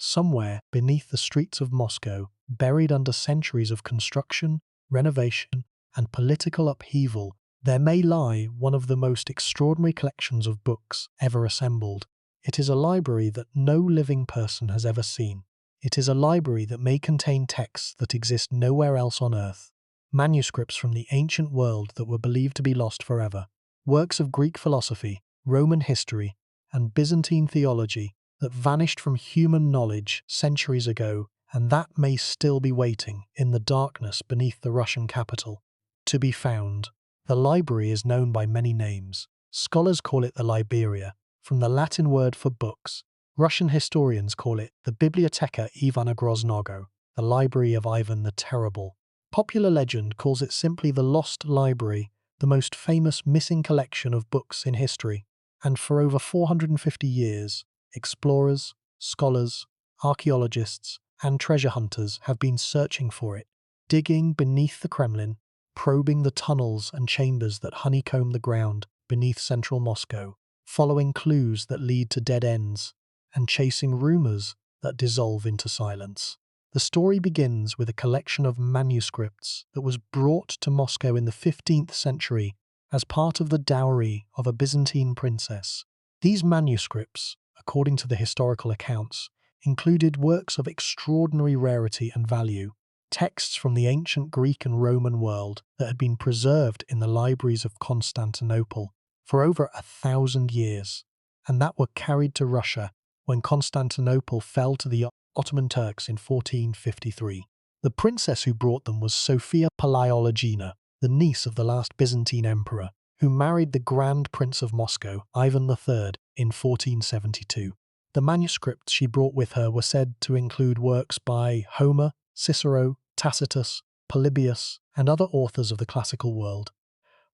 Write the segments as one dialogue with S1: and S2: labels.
S1: somewhere beneath the streets of Moscow, buried under centuries of construction, renovation, and political upheaval, there may lie one of the most extraordinary collections of books ever assembled. It is a library that no living person has ever seen. It is a library that may contain texts that exist nowhere else on Earth. Manuscripts from the ancient world that were believed to be lost forever. Works of Greek philosophy, Roman history, and Byzantine theology that vanished from human knowledge centuries ago, and that may still be waiting in the darkness beneath the Russian capital to be found. The library is known by many names. Scholars call it the Liberia, from the Latin word for books. Russian historians call it the Biblioteca Ivana Groznogo, the Library of Ivan the Terrible. Popular legend calls it simply the Lost Library, the most famous missing collection of books in history. And for over 450 years, explorers, scholars, archaeologists, and treasure hunters have been searching for it, digging beneath the Kremlin, probing the tunnels and chambers that honeycomb the ground beneath central Moscow, following clues that lead to dead ends, and chasing rumors that dissolve into silence. The story begins with a collection of manuscripts that was brought to Moscow in the 15th century as part of the dowry of a Byzantine princess. These manuscripts, according to the historical accounts, included works of extraordinary rarity and value, texts from the ancient Greek and Roman world that had been preserved in the libraries of Constantinople for over 1,000 years, and that were carried to Russia when Constantinople fell to the Ottoman Turks in 1453. The princess who brought them was Sophia Palaeologina, the niece of the last Byzantine emperor, who married the Grand Prince of Moscow, Ivan III, in 1472. The manuscripts she brought with her were said to include works by Homer, Cicero, Tacitus, Polybius, and other authors of the classical world.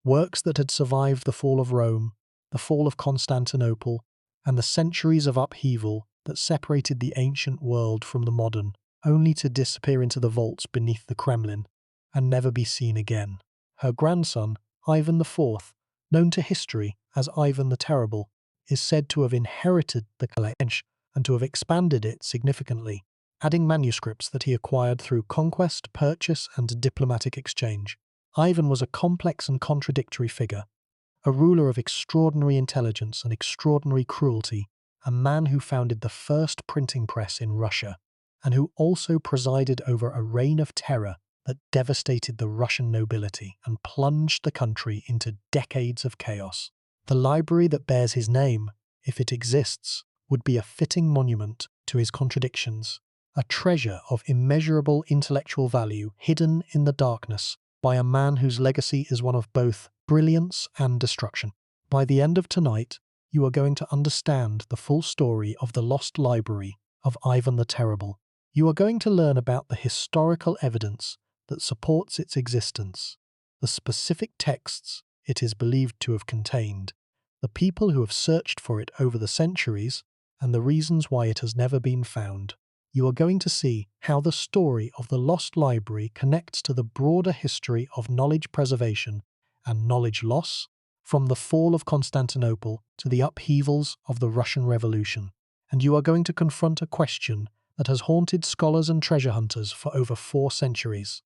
S1: Works that had survived the fall of Rome, the fall of Constantinople, and the centuries of upheaval that separated the ancient world from the modern, only to disappear into the vaults beneath the Kremlin and never be seen again. Her grandson, Ivan IV, known to history as Ivan the Terrible, is said to have inherited the collection and to have expanded it significantly, adding manuscripts that he acquired through conquest, purchase, and diplomatic exchange. Ivan was a complex and contradictory figure, a ruler of extraordinary intelligence and extraordinary cruelty, a man who founded the first printing press in Russia, and who also presided over a reign of terror that devastated the Russian nobility and plunged the country into decades of chaos. The library that bears his name, if it exists, would be a fitting monument to his contradictions, a treasure of immeasurable intellectual value hidden in the darkness by a man whose legacy is one of both brilliance and destruction. By the end of tonight, you are going to understand the full story of the lost library of Ivan the Terrible. You are going to learn about the historical evidence that supports its existence, the specific texts it is believed to have contained, the people who have searched for it over the centuries, and the reasons why it has never been found. You are going to see how the story of the lost library connects to the broader history of knowledge preservation and knowledge loss, from the fall of Constantinople to the upheavals of the Russian Revolution. And you are going to confront a question that has haunted scholars and treasure hunters for over 4 centuries.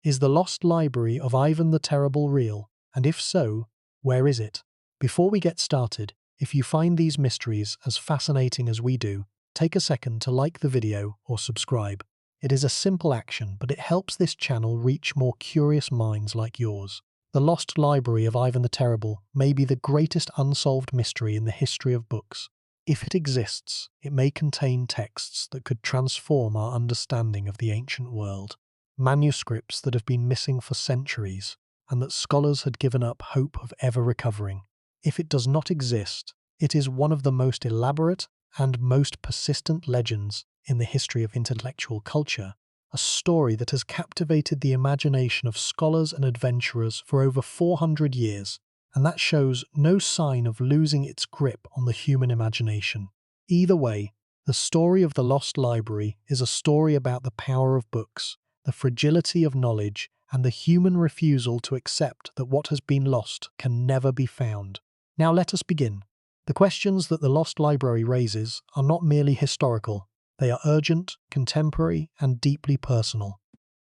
S1: Is the lost library of Ivan the Terrible real? And if so, where is it? Before we get started, if you find these mysteries as fascinating as we do, take a second to like the video or subscribe. It is a simple action, but it helps this channel reach more curious minds like yours. The lost library of Ivan the Terrible may be the greatest unsolved mystery in the history of books. If it exists, it may contain texts that could transform our understanding of the ancient world, manuscripts that have been missing for centuries, and that scholars had given up hope of ever recovering. If it does not exist, it is one of the most elaborate and most persistent legends in the history of intellectual culture, a story that has captivated the imagination of scholars and adventurers for over 400 years, and that shows no sign of losing its grip on the human imagination. Either way, the story of the lost library is a story about the power of books, the fragility of knowledge, and the human refusal to accept that what has been lost can never be found. Now let us begin. The questions that the lost library raises are not merely historical, They are urgent, contemporary, and deeply personal.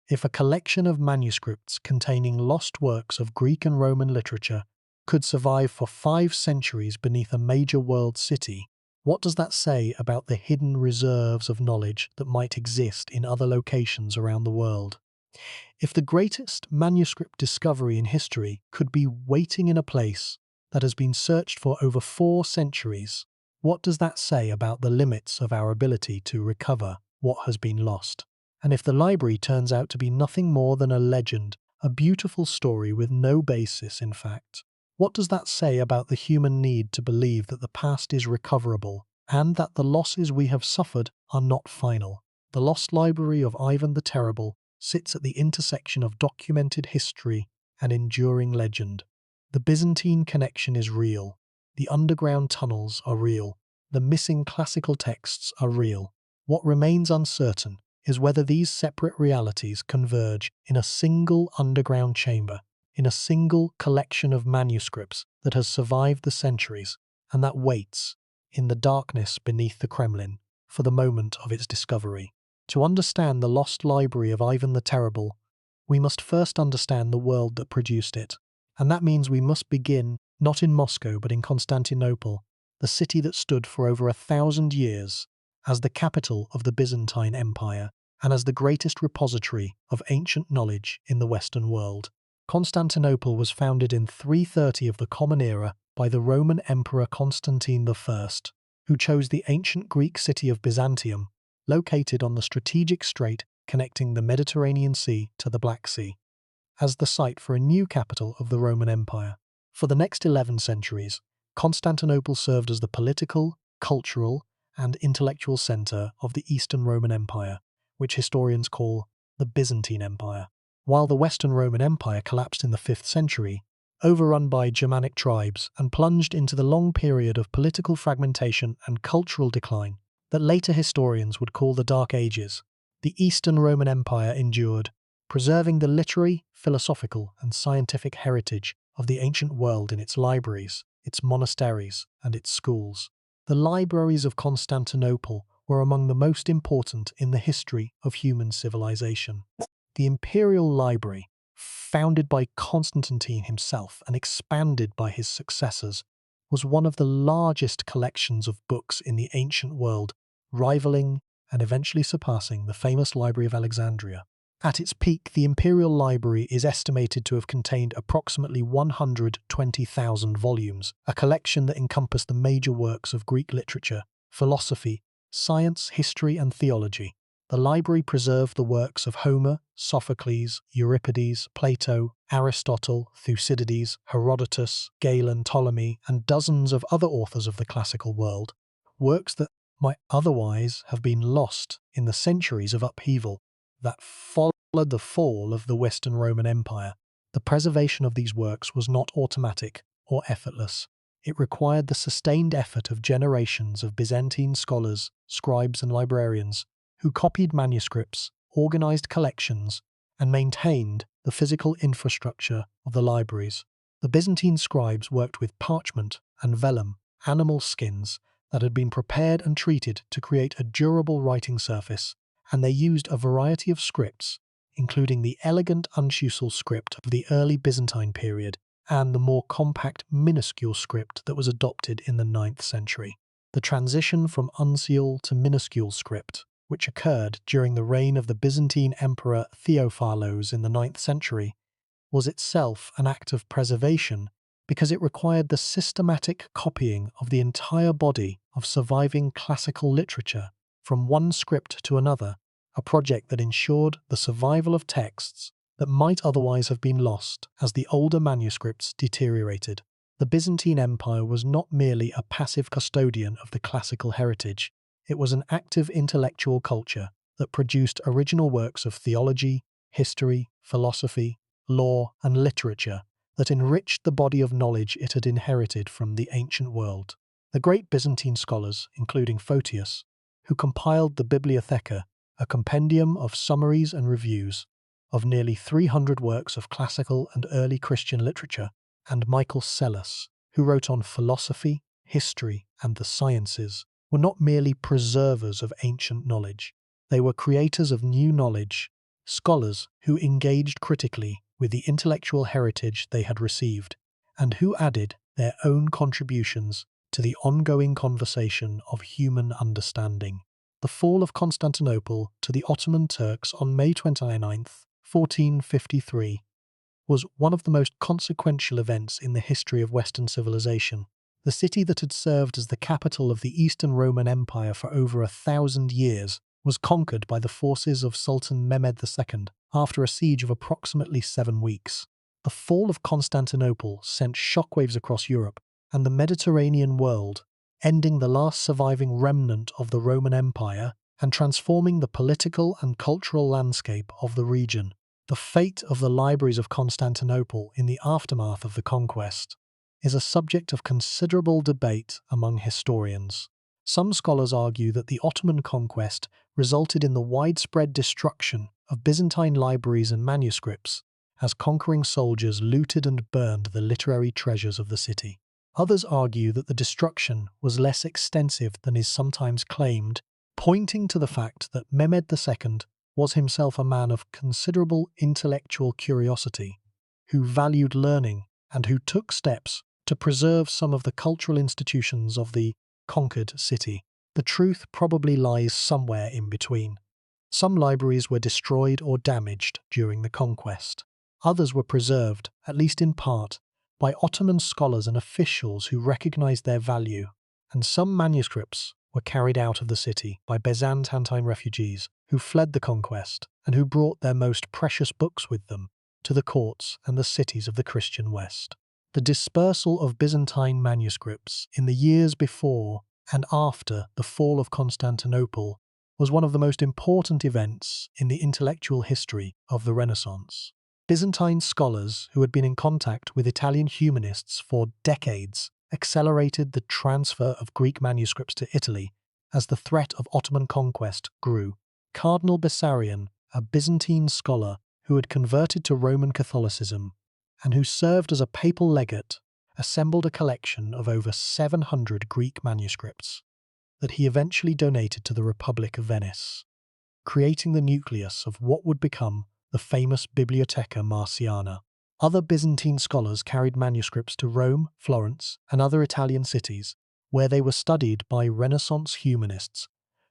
S1: If a collection of manuscripts containing lost works of Greek and Roman literature could survive for 5 centuries beneath a major world city, what does that say about the hidden reserves of knowledge that might exist in other locations around the world? If the greatest manuscript discovery in history could be waiting in a place that has been searched for over 4 centuries, what does that say about the limits of our ability to recover what has been lost? And if the library turns out to be nothing more than a legend, a beautiful story with no basis in fact, what does that say about the human need to believe that the past is recoverable and that the losses we have suffered are not final? The lost library of Ivan the Terrible sits at the intersection of documented history and enduring legend. The Byzantine connection is real. The underground tunnels are real. The missing classical texts are real. What remains uncertain is whether these separate realities converge in a single underground chamber, in a single collection of manuscripts that has survived the centuries and that waits, in the darkness beneath the Kremlin, for the moment of its discovery. To understand the lost library of Ivan the Terrible, we must first understand the world that produced it. And that means we must begin not in Moscow but in Constantinople, the city that stood for over 1,000 years as the capital of the Byzantine Empire and as the greatest repository of ancient knowledge in the Western world. Constantinople was founded in 330 of the Common Era by the Roman Emperor Constantine I, who chose the ancient Greek city of Byzantium, located on the strategic strait connecting the Mediterranean Sea to the Black Sea, as the site for a new capital of the Roman Empire. For the next 11 centuries, Constantinople served as the political, cultural, and intellectual centre of the Eastern Roman Empire, which historians call the Byzantine Empire. While the Western Roman Empire collapsed in the 5th century, overrun by Germanic tribes and plunged into the long period of political fragmentation and cultural decline that later historians would call the Dark Ages, the Eastern Roman Empire endured, preserving the literary, philosophical, and scientific heritage of the ancient world in its libraries, its monasteries, and its schools. The libraries of Constantinople were among the most important in the history of human civilization. The Imperial Library, founded by Constantine himself and expanded by his successors, was one of the largest collections of books in the ancient world, rivaling and eventually surpassing the famous Library of Alexandria. At its peak, the Imperial Library is estimated to have contained approximately 120,000 volumes, a collection that encompassed the major works of Greek literature, philosophy, science, history, and theology. The library preserved the works of Homer, Sophocles, Euripides, Plato, Aristotle, Thucydides, Herodotus, Galen, Ptolemy, and dozens of other authors of the classical world, works that might otherwise have been lost in the centuries of upheaval that followed the fall of the Western Roman Empire. The preservation of these works was not automatic or effortless. It required the sustained effort of generations of Byzantine scholars, scribes, and librarians who copied manuscripts, organized collections, and maintained the physical infrastructure of the libraries. The Byzantine scribes worked with parchment and vellum, animal skins, that had been prepared and treated to create a durable writing surface, and they used a variety of scripts, including the elegant uncial script of the early Byzantine period and the more compact minuscule script that was adopted in the 9th century. The transition from uncial to minuscule script, which occurred during the reign of the Byzantine Emperor Theophalos in the 9th century, was itself an act of preservation because it required the systematic copying of the entire body of surviving classical literature from one script to another, a project that ensured the survival of texts that might otherwise have been lost as the older manuscripts deteriorated. The Byzantine Empire was not merely a passive custodian of the classical heritage, it was an active intellectual culture that produced original works of theology, history, philosophy, law, and literature that enriched the body of knowledge it had inherited from the ancient world. The great Byzantine scholars, including Photius, who compiled the Bibliotheca, a compendium of summaries and reviews of nearly 300 works of classical and early Christian literature, and Michael Psellus, who wrote on philosophy, history, and the sciences, were not merely preservers of ancient knowledge. They were creators of new knowledge, scholars who engaged critically with the intellectual heritage they had received, and who added their own contributions to the ongoing conversation of human understanding. The fall of Constantinople to the Ottoman Turks on May 29th, 1453, was one of the most consequential events in the history of Western civilization. The city that had served as the capital of the Eastern Roman Empire for over 1,000 years was conquered by the forces of Sultan Mehmed II after a siege of approximately 7 weeks. The fall of Constantinople sent shockwaves across Europe and the Mediterranean world, ending the last surviving remnant of the Roman Empire and transforming the political and cultural landscape of the region. The fate of the libraries of Constantinople in the aftermath of the conquest is a subject of considerable debate among historians. Some scholars argue that the Ottoman conquest resulted in the widespread destruction of Byzantine libraries and manuscripts, as conquering soldiers looted and burned the literary treasures of the city. Others argue that the destruction was less extensive than is sometimes claimed, pointing to the fact that Mehmed II was himself a man of considerable intellectual curiosity, who valued learning and who took steps to preserve some of the cultural institutions of the conquered city. The truth probably lies somewhere in between. Some libraries were destroyed or damaged during the conquest. Others were preserved, at least in part, by Ottoman scholars and officials who recognized their value, and some manuscripts were carried out of the city by Byzantine refugees who fled the conquest and who brought their most precious books with them to the courts and the cities of the Christian West. The dispersal of Byzantine manuscripts in the years before and after the fall of Constantinople was one of the most important events in the intellectual history of the Renaissance. Byzantine scholars who had been in contact with Italian humanists for decades accelerated the transfer of Greek manuscripts to Italy as the threat of Ottoman conquest grew. Cardinal Bessarion, a Byzantine scholar who had converted to Roman Catholicism and who served as a papal legate, assembled a collection of over 700 Greek manuscripts that he eventually donated to the Republic of Venice, creating the nucleus of what would become the famous Bibliotheca Marciana. Other Byzantine scholars carried manuscripts to Rome, Florence, and other Italian cities, where they were studied by Renaissance humanists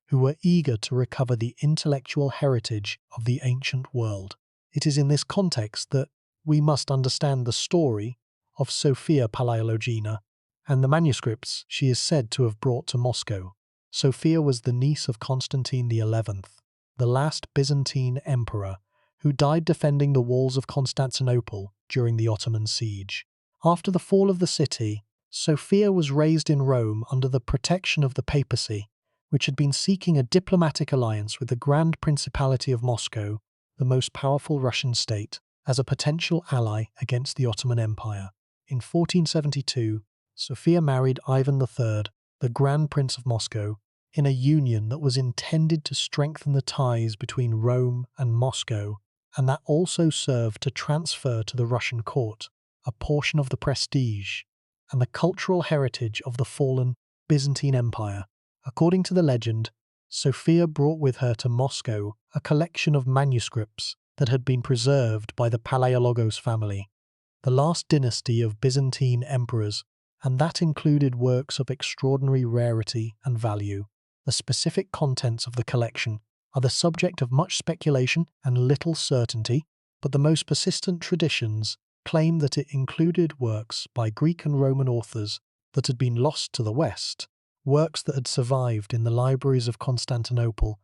S1: who were eager to recover the intellectual heritage of the ancient world. It is in this context that we must understand the story of Sophia Palaiologina and the manuscripts she is said to have brought to Moscow. Sophia was the niece of Constantine XI, the last Byzantine emperor, who died defending the walls of Constantinople during the Ottoman siege. After the fall of the city, Sophia was raised in Rome under the protection of the papacy, which had been seeking a diplomatic alliance with the Grand Principality of Moscow, the most powerful Russian state, as a potential ally against the Ottoman Empire. In 1472, Sophia married Ivan III, the Grand Prince of Moscow, in a union that was intended to strengthen the ties between Rome and Moscow, and that also served to transfer to the Russian court a portion of the prestige and the cultural heritage of the fallen Byzantine Empire. According to the legend, Sophia brought with her to Moscow a collection of manuscripts that had been preserved by the Palaiologos family, the last dynasty of Byzantine emperors, and that included works of extraordinary rarity and value. The specific contents of the collection are the subject of much speculation and little certainty, but the most persistent traditions claim that it included works by Greek and Roman authors that had been lost to the West, works that had survived in the libraries of Constantinople,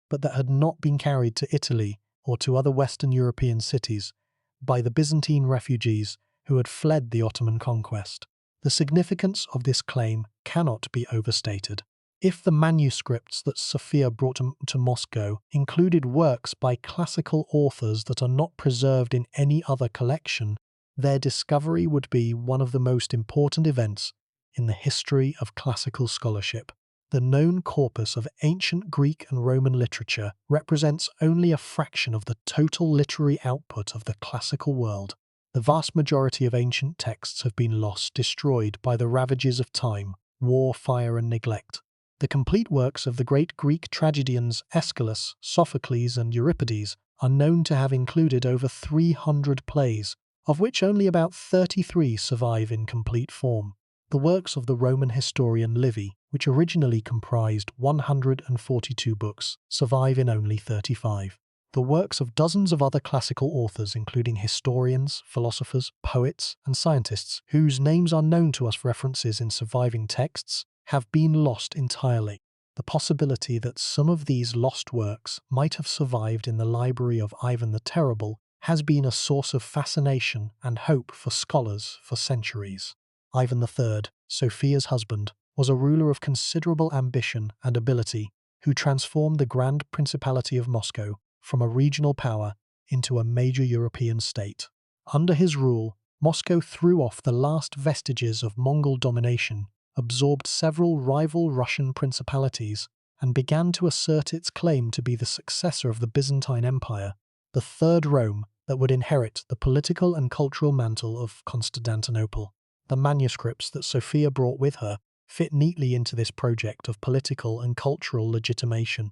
S1: but that had not been carried to Italy or to other Western European cities by the Byzantine refugees who had fled the Ottoman conquest. The significance of this claim cannot be overstated. If the manuscripts that Sophia brought to Moscow included works by classical authors that are not preserved in any other collection, their discovery would be one of the most important events in the history of classical scholarship. The known corpus of ancient Greek and Roman literature represents only a fraction of the total literary output of the classical world. The vast majority of ancient texts have been lost, destroyed by the ravages of time, war, fire, and neglect. The complete works of the great Greek tragedians Aeschylus, Sophocles, and Euripides are known to have included over 300 plays, of which only about 33 survive in complete form. The works of the Roman historian Livy, which originally comprised 142 books, survive in only 35. The works of dozens of other classical authors, including historians, philosophers, poets, and scientists, whose names are known to us references in surviving texts, have been lost entirely. The possibility that some of these lost works might have survived in the library of Ivan the Terrible has been a source of fascination and hope for scholars for centuries. Ivan III, Sophia's husband, was a ruler of considerable ambition and ability who transformed the Grand Principality of Moscow from a regional power into a major European state. Under his rule, Moscow threw off the last vestiges of Mongol domination, absorbed several rival Russian principalities, and began to assert its claim to be the successor of the Byzantine Empire, the Third Rome that would inherit the political and cultural mantle of Constantinople. The manuscripts that Sophia brought with her fit neatly into this project of political and cultural legitimation.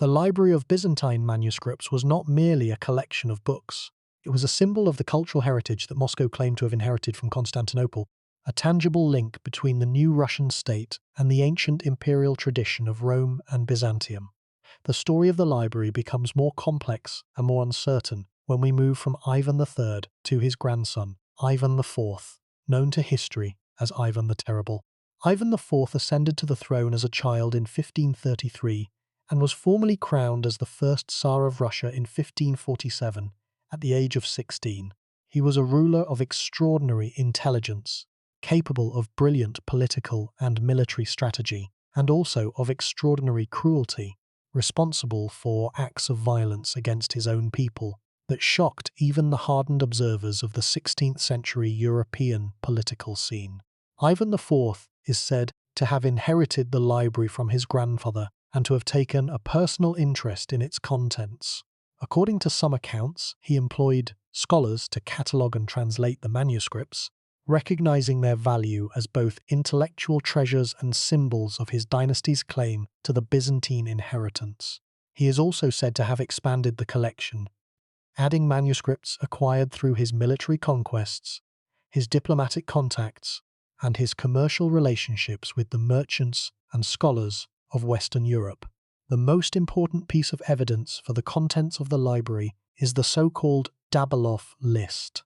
S1: The Library of Byzantine Manuscripts was not merely a collection of books. It was a symbol of the cultural heritage that Moscow claimed to have inherited from Constantinople, a tangible link between the new Russian state and the ancient imperial tradition of Rome and Byzantium. The story of the library becomes more complex and more uncertain when we move from Ivan III to his grandson, Ivan IV, known to history as Ivan the Terrible. Ivan IV ascended to the throne as a child in 1533 and was formally crowned as the first Tsar of Russia in 1547 at the age of 16. He was a ruler of extraordinary intelligence, capable of brilliant political and military strategy, and also of extraordinary cruelty, responsible for acts of violence against his own people that shocked even the hardened observers of the 16th century European political scene. Ivan IV is said to have inherited the library from his grandfather and to have taken a personal interest in its contents. According to some accounts, he employed scholars to catalogue and translate the manuscripts, recognizing their value as both intellectual treasures and symbols of his dynasty's claim to the Byzantine inheritance. He is also said to have expanded the collection, adding manuscripts acquired through his military conquests, his diplomatic contacts, and his commercial relationships with the merchants and scholars of Western Europe. The most important piece of evidence for the contents of the library is the so-called Dabalov list,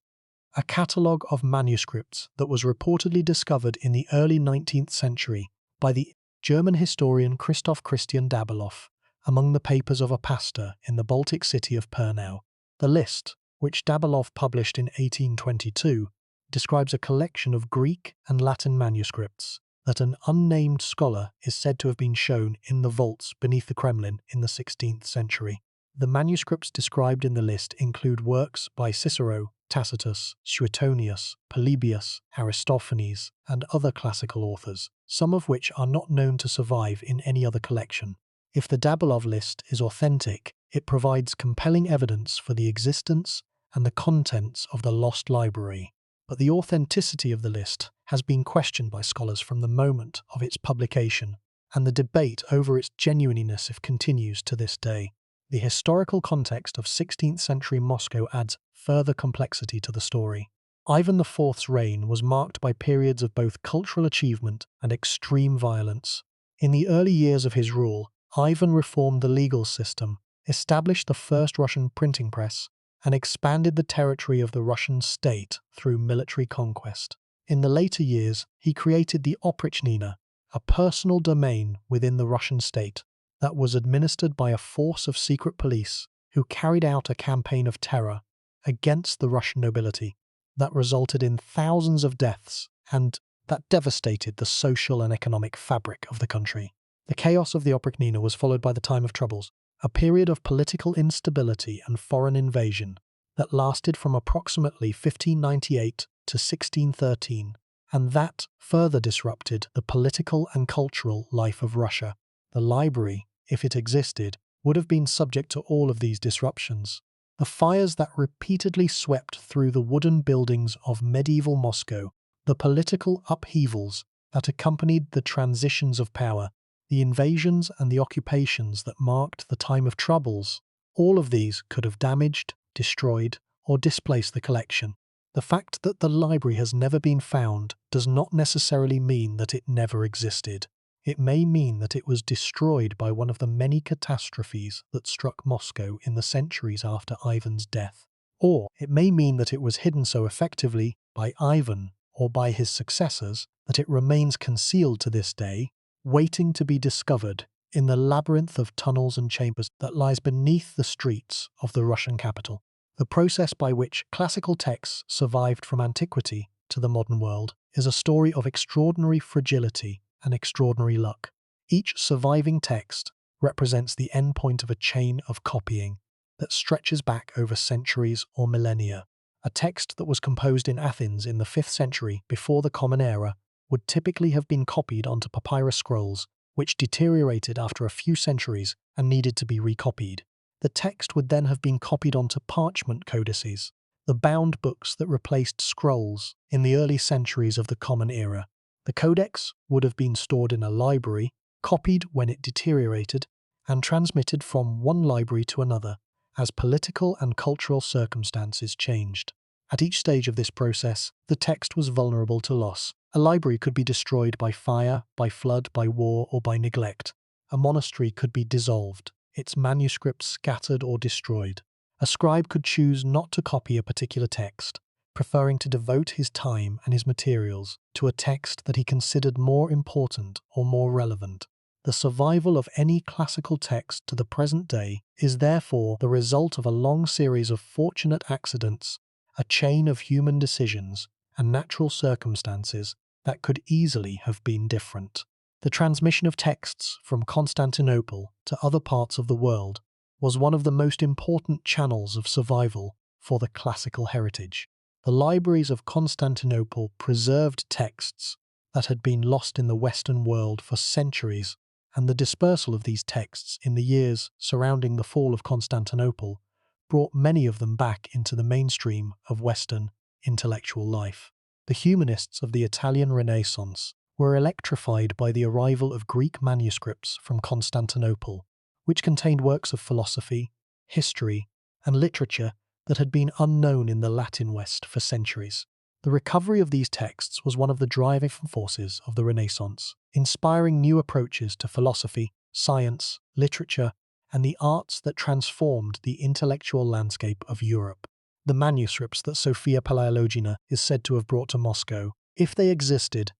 S1: a catalogue of manuscripts that was reportedly discovered in the early 19th century by the German historian Christoph Christian Dabalov among the papers of a pastor in the Baltic city of Pernau. The list, which Dabalov published in 1822, describes a collection of Greek and Latin manuscripts that an unnamed scholar is said to have been shown in the vaults beneath the Kremlin in the 16th century. The manuscripts described in the list include works by Cicero, Tacitus, Suetonius, Polybius, Aristophanes, and other classical authors, some of which are not known to survive in any other collection. If the Dabalov list is authentic, it provides compelling evidence for the existence and the contents of the lost library. But the authenticity of the list has been questioned by scholars from the moment of its publication, and the debate over its genuineness continues to this day. The historical context of 16th century Moscow adds further complexity to the story. Ivan IV's reign was marked by periods of both cultural achievement and extreme violence. In the early years of his rule, Ivan reformed the legal system, established the first Russian printing press, and expanded the territory of the Russian state through military conquest. In the later years, he created the oprichnina, a personal domain within the Russian state that was administered by a force of secret police who carried out a campaign of terror against the Russian nobility that resulted in thousands of deaths and that devastated the social and economic fabric of the country. The chaos of the oprichnina was followed by the Time of Troubles, a period of political instability and foreign invasion that lasted from approximately 1598 to 1613, and that further disrupted the political and cultural life of Russia. The library, if it existed, would have been subject to all of these disruptions. The fires that repeatedly swept through the wooden buildings of medieval Moscow, the political upheavals that accompanied the transitions of power, the invasions and the occupations that marked the time of troubles, all of these could have damaged, destroyed, or displaced the collection. The fact that the library has never been found does not necessarily mean that it never existed. It may mean that it was destroyed by one of the many catastrophes that struck Moscow in the centuries after Ivan's death. Or it may mean that it was hidden so effectively by Ivan or by his successors that it remains concealed to this day, waiting to be discovered in the labyrinth of tunnels and chambers that lies beneath the streets of the Russian capital. The process by which classical texts survived from antiquity to the modern world is a story of extraordinary fragility and extraordinary luck. Each surviving text represents the endpoint of a chain of copying that stretches back over centuries or millennia. A text that was composed in Athens in the 5th century before the Common Era would typically have been copied onto papyrus scrolls, which deteriorated after a few centuries and needed to be recopied. The text would then have been copied onto parchment codices, the bound books that replaced scrolls in the early centuries of the Common Era. The codex would have been stored in a library, copied when it deteriorated, and transmitted from one library to another as political and cultural circumstances changed. At each stage of this process, the text was vulnerable to loss. A library could be destroyed by fire, by flood, by war, or by neglect. A monastery could be dissolved, its manuscripts scattered or destroyed. A scribe could choose not to copy a particular text, preferring to devote his time and his materials to a text that he considered more important or more relevant. The survival of any classical text to the present day is therefore the result of a long series of fortunate accidents, a chain of human decisions, and natural circumstances that could easily have been different. The transmission of texts from Constantinople to other parts of the world was one of the most important channels of survival for the classical heritage. The libraries of Constantinople preserved texts that had been lost in the Western world for centuries, and the dispersal of these texts in the years surrounding the fall of Constantinople brought many of them back into the mainstream of Western intellectual life. The humanists of the Italian Renaissance were electrified by the arrival of Greek manuscripts from Constantinople, which contained works of philosophy, history, and literature that had been unknown in the Latin West for centuries. The recovery of these texts was one of the driving forces of the Renaissance, inspiring new approaches to philosophy, science, literature, and the arts that transformed the intellectual landscape of Europe. The manuscripts that Sophia Palaiologina is said to have brought to Moscow, if they existed,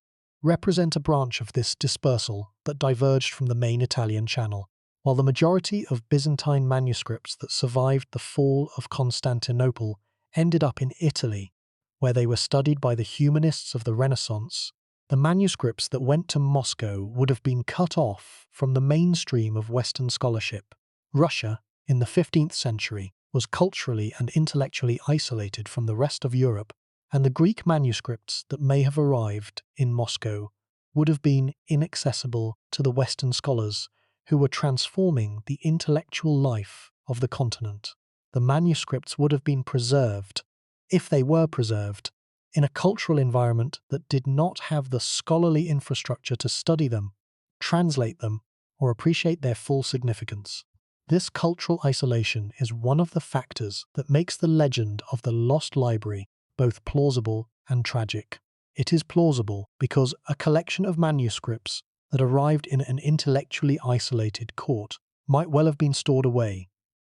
S1: represent a branch of this dispersal that diverged from the main Italian channel. While the majority of Byzantine manuscripts that survived the fall of Constantinople ended up in Italy, where they were studied by the humanists of the Renaissance, the manuscripts that went to Moscow would have been cut off from the mainstream of Western scholarship. Russia, in the 15th century, was culturally and intellectually isolated from the rest of Europe, and the Greek manuscripts that may have arrived in Moscow would have been inaccessible to the Western scholars who were transforming the intellectual life of the continent. The manuscripts would have been preserved, if they were preserved, in a cultural environment that did not have the scholarly infrastructure to study them, translate them, or appreciate their full significance. This cultural isolation is one of the factors that makes the legend of the lost library both plausible and tragic. It is plausible because a collection of manuscripts that arrived in an intellectually isolated court might well have been stored away,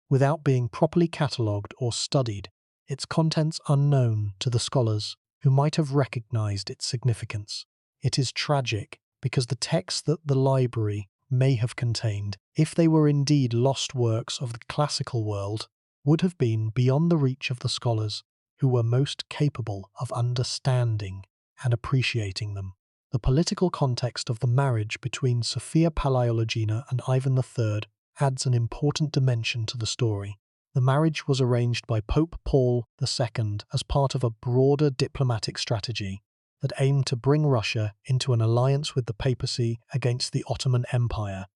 S1: without being properly catalogued or studied, its contents unknown to the scholars who might have recognized its significance. It is tragic because the texts that the library may have contained, if they were indeed lost works of the classical world, would have been beyond the reach of the scholars who were most capable of understanding and appreciating them. The political context of the marriage between Sophia Palaiologina and Ivan III adds an important dimension to the story. The marriage was arranged by Pope Paul II as part of a broader diplomatic strategy that aimed to bring Russia into an alliance with the papacy against the Ottoman Empire.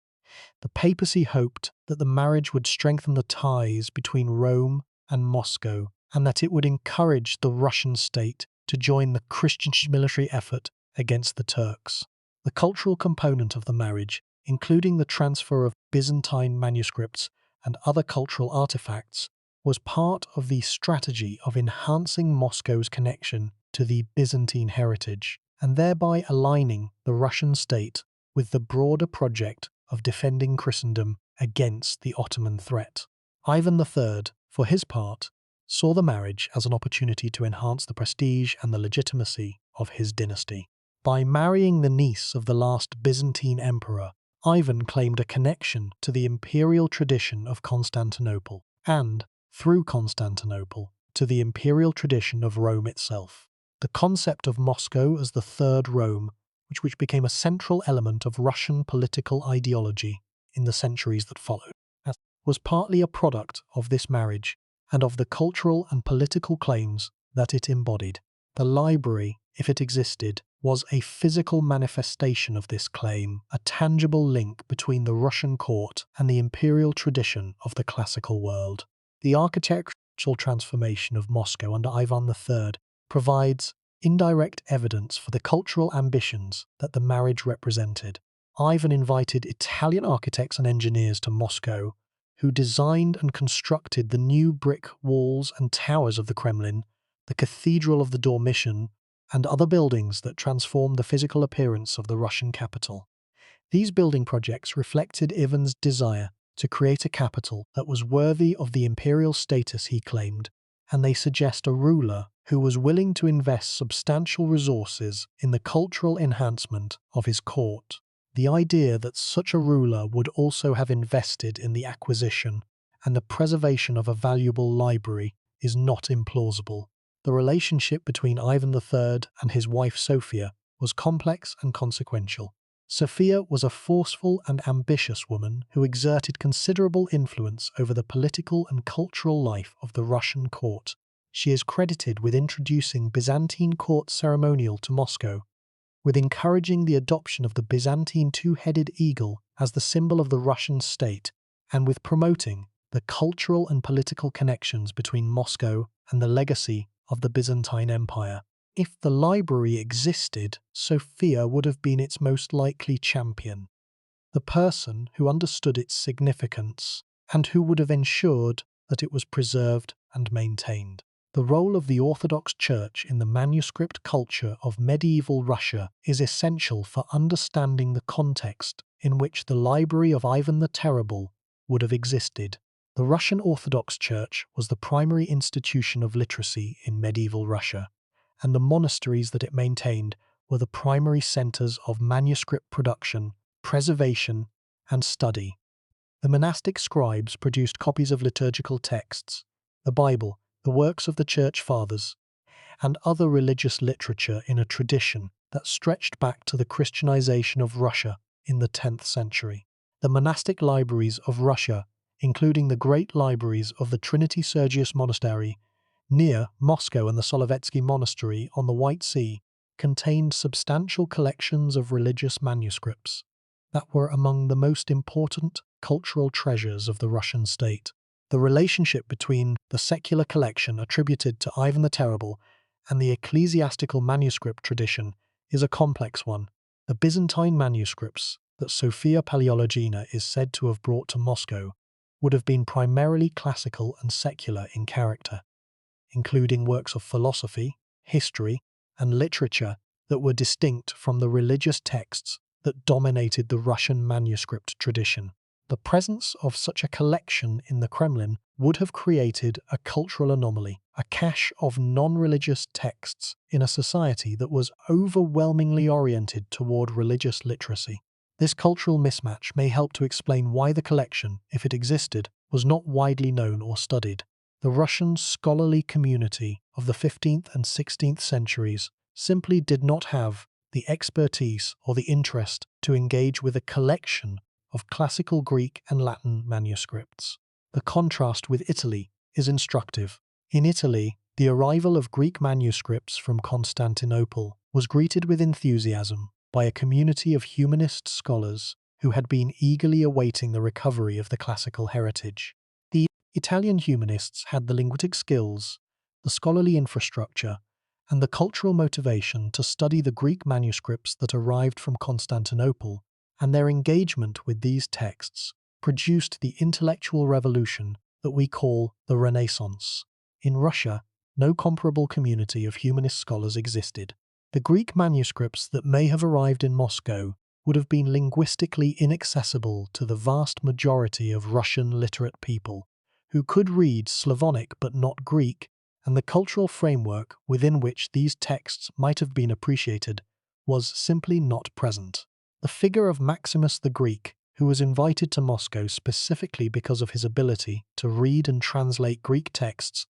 S1: The papacy hoped that the marriage would strengthen the ties between Rome and Moscow, and that it would encourage the Russian state to join the Christian military effort against the Turks. The cultural component of the marriage including the transfer of Byzantine manuscripts and other cultural artifacts, was part of the strategy of enhancing Moscow's connection to the Byzantine heritage, and thereby aligning the Russian state with the broader project of defending Christendom against the Ottoman threat. Ivan III, for his part, saw the marriage as an opportunity to enhance the prestige and the legitimacy of his dynasty. By marrying the niece of the last Byzantine emperor, Ivan claimed a connection to the imperial tradition of Constantinople, and, through Constantinople, to the imperial tradition of Rome itself. The concept of Moscow as the Third Rome, which became a central element of Russian political ideology in the centuries that followed, was partly a product of this marriage and of the cultural and political claims that it embodied. The library, if it existed, was a physical manifestation of this claim, a tangible link between the Russian court and the imperial tradition of the classical world. The architectural transformation of Moscow under Ivan III provides indirect evidence for the cultural ambitions that the marriage represented. Ivan invited Italian architects and engineers to Moscow, who designed and constructed the new brick walls and towers of the Kremlin, the Cathedral of the Dormition, and other buildings that transformed the physical appearance of the Russian capital. These building projects reflected Ivan's desire to create a capital that was worthy of the imperial status he claimed, and they suggest a ruler who was willing to invest substantial resources in the cultural enhancement of his court. The idea that such a ruler would also have invested in the acquisition and the preservation of a valuable library is not implausible. The relationship between Ivan III and his wife Sophia was complex and consequential. Sophia was a forceful and ambitious woman who exerted considerable influence over the political and cultural life of the Russian court. She is credited with introducing Byzantine court ceremonial to Moscow, with encouraging the adoption of the Byzantine two-headed eagle as the symbol of the Russian state, and with promoting the cultural and political connections between Moscow and the legacy of the Byzantine Empire. If the library existed, Sophia would have been its most likely champion, the person who understood its significance and who would have ensured that it was preserved and maintained. The role of the Orthodox Church in the manuscript culture of medieval Russia is essential for understanding the context in which the library of Ivan the Terrible would have existed. The Russian Orthodox Church was the primary institution of literacy in medieval Russia, and the monasteries that it maintained were the primary centers of manuscript production, preservation, and study. The monastic scribes produced copies of liturgical texts, the Bible, the works of the Church Fathers, and other religious literature in a tradition that stretched back to the Christianization of Russia in the 10th century. The monastic libraries of Russia, including the great libraries of the Trinity Sergius Monastery near Moscow and the Solovetsky Monastery on the White Sea, contained substantial collections of religious manuscripts that were among the most important cultural treasures of the Russian state. The relationship between the secular collection attributed to Ivan the Terrible and the ecclesiastical manuscript tradition is a complex one. The Byzantine manuscripts that Sophia Paleologina is said to have brought to Moscow would have been primarily classical and secular in character, including works of philosophy, history, and literature that were distinct from the religious texts that dominated the Russian manuscript tradition. The presence of such a collection in the Kremlin would have created a cultural anomaly, a cache of non-religious texts in a society that was overwhelmingly oriented toward religious literacy. This cultural mismatch may help to explain why the collection, if it existed, was not widely known or studied. The Russian scholarly community of the 15th and 16th centuries simply did not have the expertise or the interest to engage with a collection of classical Greek and Latin manuscripts. The contrast with Italy is instructive. In Italy, the arrival of Greek manuscripts from Constantinople was greeted with enthusiasm by a community of humanist scholars who had been eagerly awaiting the recovery of the classical heritage. The Italian humanists had the linguistic skills, the scholarly infrastructure, and the cultural motivation to study the Greek manuscripts that arrived from Constantinople and their engagement with these texts produced the intellectual revolution that we call the Renaissance. In Russia, no comparable community of humanist scholars existed. The Greek manuscripts that may have arrived in Moscow would have been linguistically inaccessible to the vast majority of Russian literate people, who could read Slavonic but not Greek, and the cultural framework within which these texts might have been appreciated was simply not present. The figure of Maximus the Greek, who was invited to Moscow specifically because of his ability to read and translate Greek texts,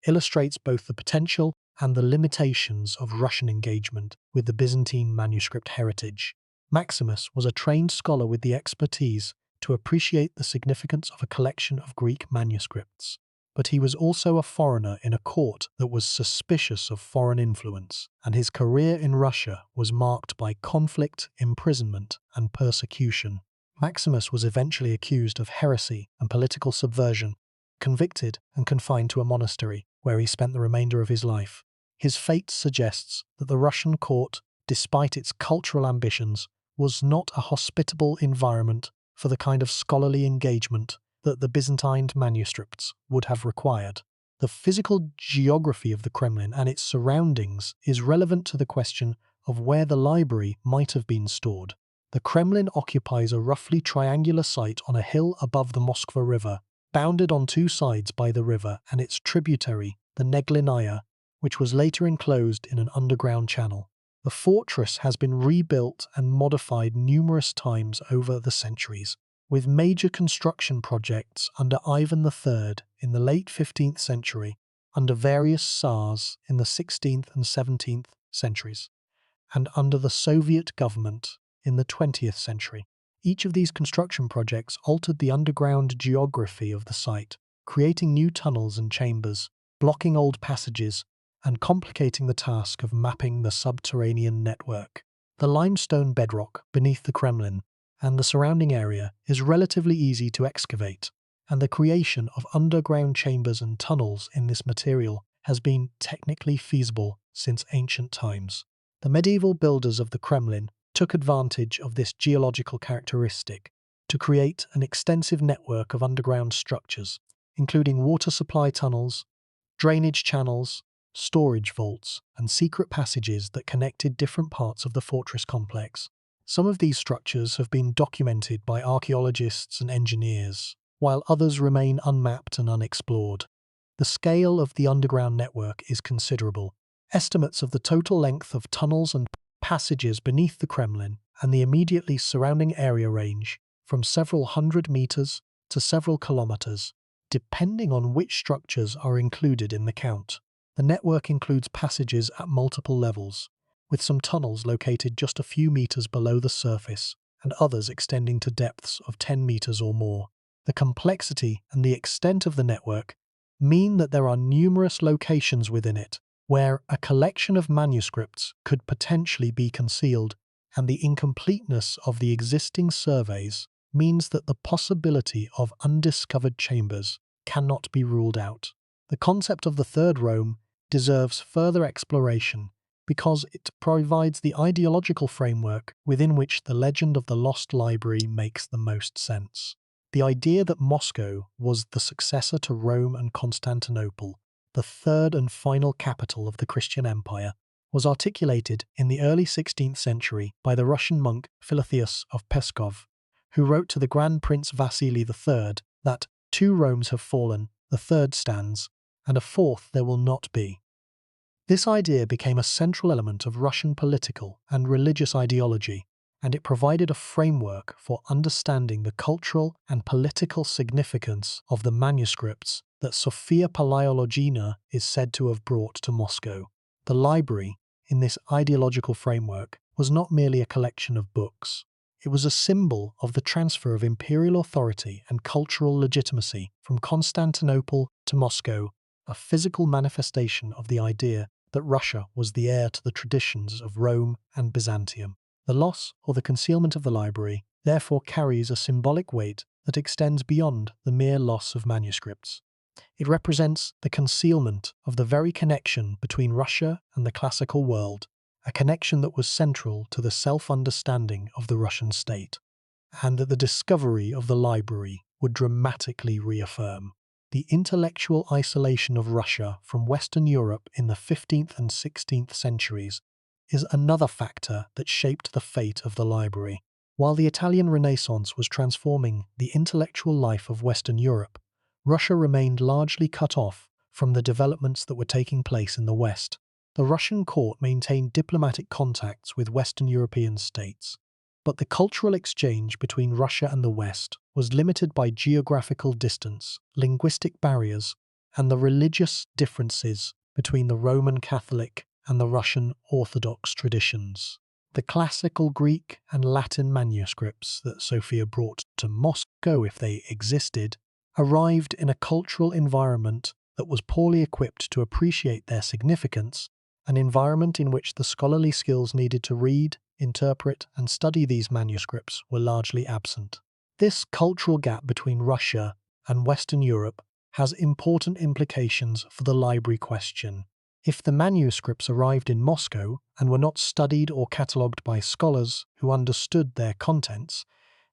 S1: illustrates both the potential and the limitations of Russian engagement with the Byzantine manuscript heritage. Maximus was a trained scholar with the expertise to appreciate the significance of a collection of Greek manuscripts, but he was also a foreigner in a court that was suspicious of foreign influence, and his career in Russia was marked by conflict, imprisonment, and persecution. Maximus was eventually accused of heresy and political subversion, convicted and confined to a monastery, where he spent the remainder of his life. His fate suggests that the Russian court, despite its cultural ambitions, was not a hospitable environment for the kind of scholarly engagement that the Byzantine manuscripts would have required. The physical geography of the Kremlin and its surroundings is relevant to the question of where the library might have been stored. The Kremlin occupies a roughly triangular site on a hill above the Moskva River, bounded on two sides by the river and its tributary, the Neglinaya, which was later enclosed in an underground channel. The fortress has been rebuilt and modified numerous times over the centuries, with major construction projects under Ivan III in the late 15th century, under various Tsars in the 16th and 17th centuries, and under the Soviet government in the 20th century. Each of these construction projects altered the underground geography of the site, creating new tunnels and chambers, blocking old passages, and complicating the task of mapping the subterranean network. The limestone bedrock beneath the Kremlin and the surrounding area is relatively easy to excavate, and the creation of underground chambers and tunnels in this material has been technically feasible since ancient times. The medieval builders of the Kremlin took advantage of this geological characteristic to create an extensive network of underground structures, including water supply tunnels, drainage channels, storage vaults, and secret passages that connected different parts of the fortress complex. Some of these structures have been documented by archaeologists and engineers, while others remain unmapped and unexplored. The scale of the underground network is considerable. Estimates of the total length of tunnels and passages beneath the Kremlin and the immediately surrounding area range from several hundred meters to several kilometers, depending on which structures are included in the count. The network includes passages at multiple levels, with some tunnels located just a few meters below the surface and others extending to depths of 10 meters or more. The complexity and the extent of the network mean that there are numerous locations within it where a collection of manuscripts could potentially be concealed, and the incompleteness of the existing surveys means that the possibility of undiscovered chambers cannot be ruled out. The concept of the Third Rome deserves further exploration because it provides the ideological framework within which the legend of the lost library makes the most sense. The idea that Moscow was the successor to Rome and Constantinople, the third and final capital of the Christian Empire, was articulated in the early 16th century by the Russian monk Philotheus of Pskov, who wrote to the Grand Prince Vasily III that 2 Romes have fallen, the third stands, and a fourth there will not be. This idea became a central element of Russian political and religious ideology, and it provided a framework for understanding the cultural and political significance of the manuscripts that Sophia Palaiologina is said to have brought to Moscow. The library, in this ideological framework, was not merely a collection of books. It was a symbol of the transfer of imperial authority and cultural legitimacy from Constantinople to Moscow, a physical manifestation of the idea that Russia was the heir to the traditions of Rome and Byzantium. The loss or the concealment of the library therefore carries a symbolic weight that extends beyond the mere loss of manuscripts. It represents the concealment of the very connection between Russia and the classical world, a connection that was central to the self-understanding of the Russian state, and that the discovery of the library would dramatically reaffirm. The intellectual isolation of Russia from Western Europe in the 15th and 16th centuries is another factor that shaped the fate of the library. While the Italian Renaissance was transforming the intellectual life of Western Europe, Russia remained largely cut off from the developments that were taking place in the West. The Russian court maintained diplomatic contacts with Western European states, but the cultural exchange between Russia and the West was limited by geographical distance, linguistic barriers, and the religious differences between the Roman Catholic and the Russian Orthodox traditions. The classical Greek and Latin manuscripts that Sophia brought to Moscow, if they existed, arrived in a cultural environment that was poorly equipped to appreciate their significance, an environment in which the scholarly skills needed to read, interpret, and study these manuscripts were largely absent. This cultural gap between Russia and Western Europe has important implications for the library question. If the manuscripts arrived in Moscow and were not studied or catalogued by scholars who understood their contents,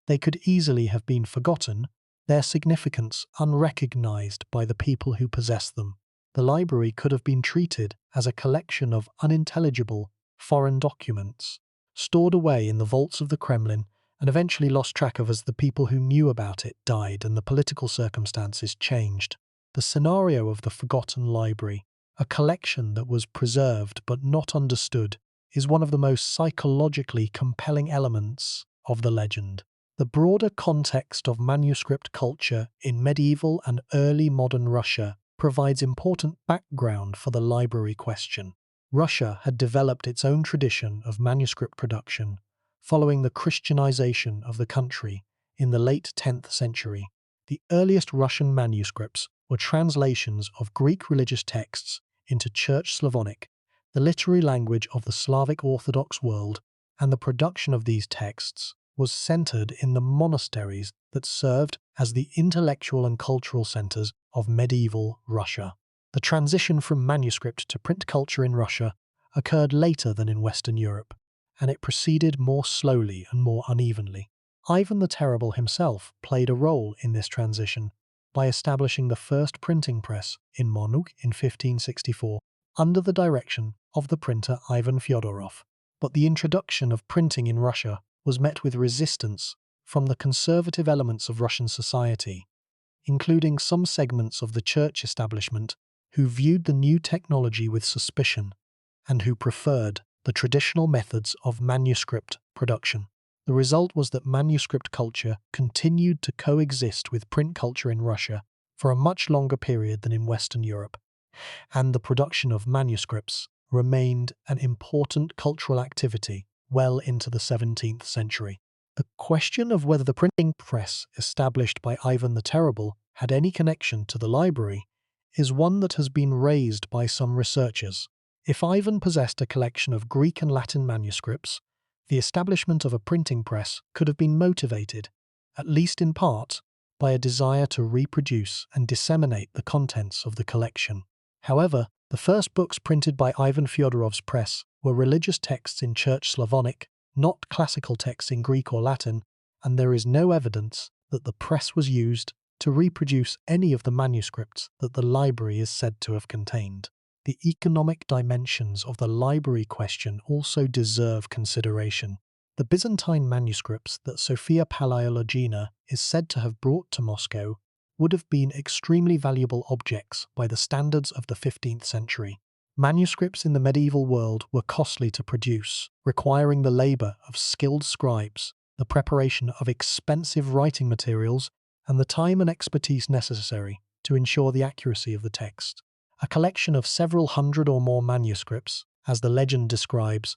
S1: they could easily have been forgotten, their significance unrecognized by the people who possessed them. The library could have been treated as a collection of unintelligible foreign documents, stored away in the vaults of the Kremlin and eventually lost track of as the people who knew about it died and the political circumstances changed. The scenario of the forgotten library, a collection that was preserved but not understood, is one of the most psychologically compelling elements of the legend. The broader context of manuscript culture in medieval and early modern Russia provides important background for the library question. Russia had developed its own tradition of manuscript production following the Christianization of the country in the late 10th century. The earliest Russian manuscripts were translations of Greek religious texts into Church Slavonic, the literary language of the Slavic Orthodox world, and the production of these texts was centered in the monasteries that served as the intellectual and cultural centers of medieval Russia. The transition from manuscript to print culture in Russia occurred later than in Western Europe, and it proceeded more slowly and more unevenly. Ivan the Terrible himself played a role in this transition by establishing the first printing press in Monuk in 1564 under the direction of the printer Ivan Fyodorov. But the introduction of printing in Russia was met with resistance from the conservative elements of Russian society, including some segments of the church establishment who viewed the new technology with suspicion and who preferred the traditional methods of manuscript production. The result was that manuscript culture continued to coexist with print culture in Russia for a much longer period than in Western Europe, and the production of manuscripts remained an important cultural activity well into the 17th century. The question of whether the printing press established by Ivan the Terrible had any connection to the library is one that has been raised by some researchers. If Ivan possessed a collection of Greek and Latin manuscripts, the establishment of a printing press could have been motivated, at least in part, by a desire to reproduce and disseminate the contents of the collection. However, the first books printed by Ivan Fyodorov's press were religious texts in Church Slavonic, not classical texts in Greek or Latin, and there is no evidence that the press was used to reproduce any of the manuscripts that the library is said to have contained. The economic dimensions of the library question also deserve consideration. The Byzantine manuscripts that Sophia Palaiologina is said to have brought to Moscow would have been extremely valuable objects by the standards of the 15th century. Manuscripts in the medieval world were costly to produce, requiring the labor of skilled scribes, the preparation of expensive writing materials, and the time and expertise necessary to ensure the accuracy of the text. A collection of several hundred or more manuscripts, as the legend describes,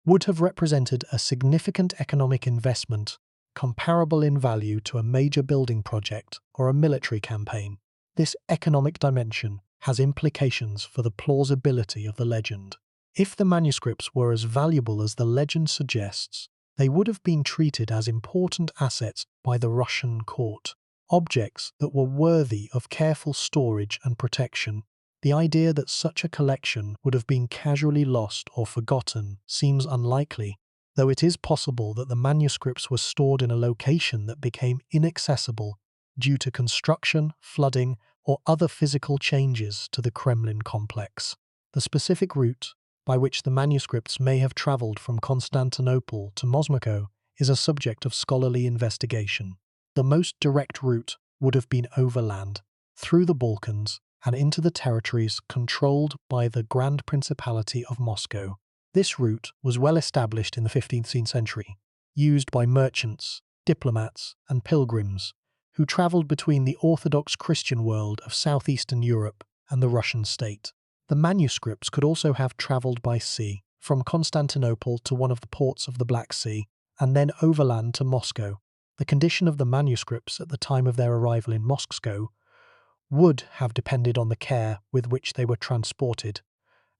S1: would have represented a significant economic investment comparable in value to a major building project or a military campaign. This economic dimension has implications for the plausibility of the legend. If the manuscripts were as valuable as the legend suggests, they would have been treated as important assets by the Russian court, objects that were worthy of careful storage and protection. The idea that such a collection would have been casually lost or forgotten seems unlikely, though it is possible that the manuscripts were stored in a location that became inaccessible due to construction, flooding, or other physical changes to the Kremlin complex. The specific route by which the manuscripts may have travelled from Constantinople to Moscow is a subject of scholarly investigation. The most direct route would have been overland, through the Balkans, and into the territories controlled by the Grand Principality of Moscow. This route was well established in the 15th century, used by merchants, diplomats, and pilgrims, who travelled between the Orthodox Christian world of southeastern Europe and the Russian state. The manuscripts could also have travelled by sea, from Constantinople to one of the ports of the Black Sea, and then overland to Moscow. The condition of the manuscripts at the time of their arrival in Moscow would have depended on the care with which they were transported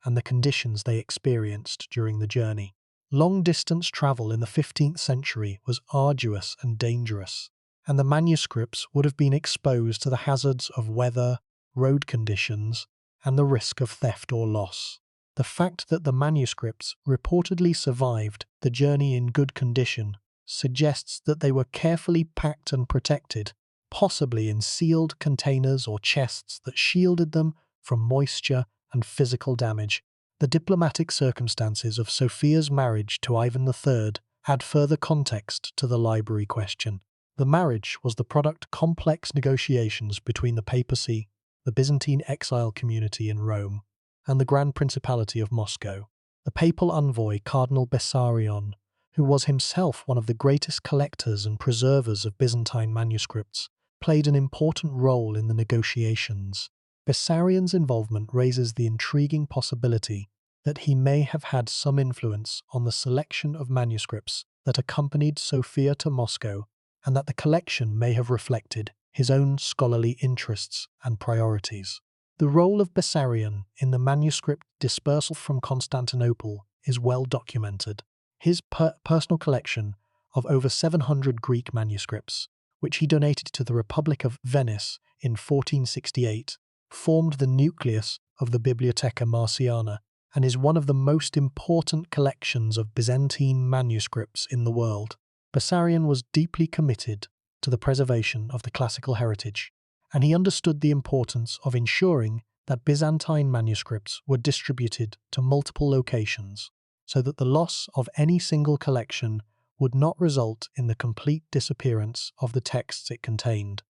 S1: and the conditions they experienced during the journey. Long-distance travel in the 15th century was arduous and dangerous, and the manuscripts would have been exposed to the hazards of weather, road conditions, and the risk of theft or loss. The fact that the manuscripts reportedly survived the journey in good condition suggests that they were carefully packed and protected, possibly in sealed containers or chests that shielded them from moisture and physical damage. The diplomatic circumstances of Sophia's marriage to Ivan III add further context to the library question. The marriage was the product of complex negotiations between the papacy, the Byzantine exile community in Rome, and the Grand Principality of Moscow. The papal envoy, Cardinal Bessarion, who was himself one of the greatest collectors and preservers of Byzantine manuscripts, played an important role in the negotiations. Bessarion's involvement raises the intriguing possibility that he may have had some influence on the selection of manuscripts that accompanied Sophia to Moscow, and that the collection may have reflected his own scholarly interests and priorities. The role of Bessarion in the manuscript dispersal from Constantinople is well documented. His personal collection of over 700 Greek manuscripts, which he donated to the Republic of Venice in 1468, formed the nucleus of the Bibliotheca Marciana and is one of the most important collections of Byzantine manuscripts in the world. Bessarion was deeply committed to the preservation of the classical heritage, and he understood the importance of ensuring that Byzantine manuscripts were distributed to multiple locations, so that the loss of any single collection would not result in the complete disappearance of the texts it contained.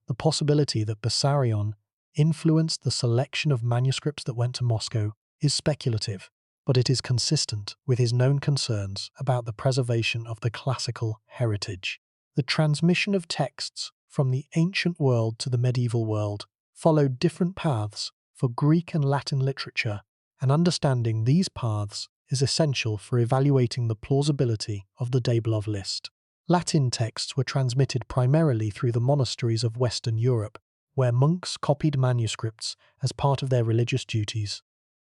S1: The possibility that Bessarion influenced the selection of manuscripts that went to Moscow is speculative, but it is consistent with his known concerns about the preservation of the classical heritage. The transmission of texts from the ancient world to the medieval world followed different paths for Greek and Latin literature, and understanding these paths is essential for evaluating the plausibility of the Dablov list. Latin texts were transmitted primarily through the monasteries of Western Europe, where monks copied manuscripts as part of their religious duties,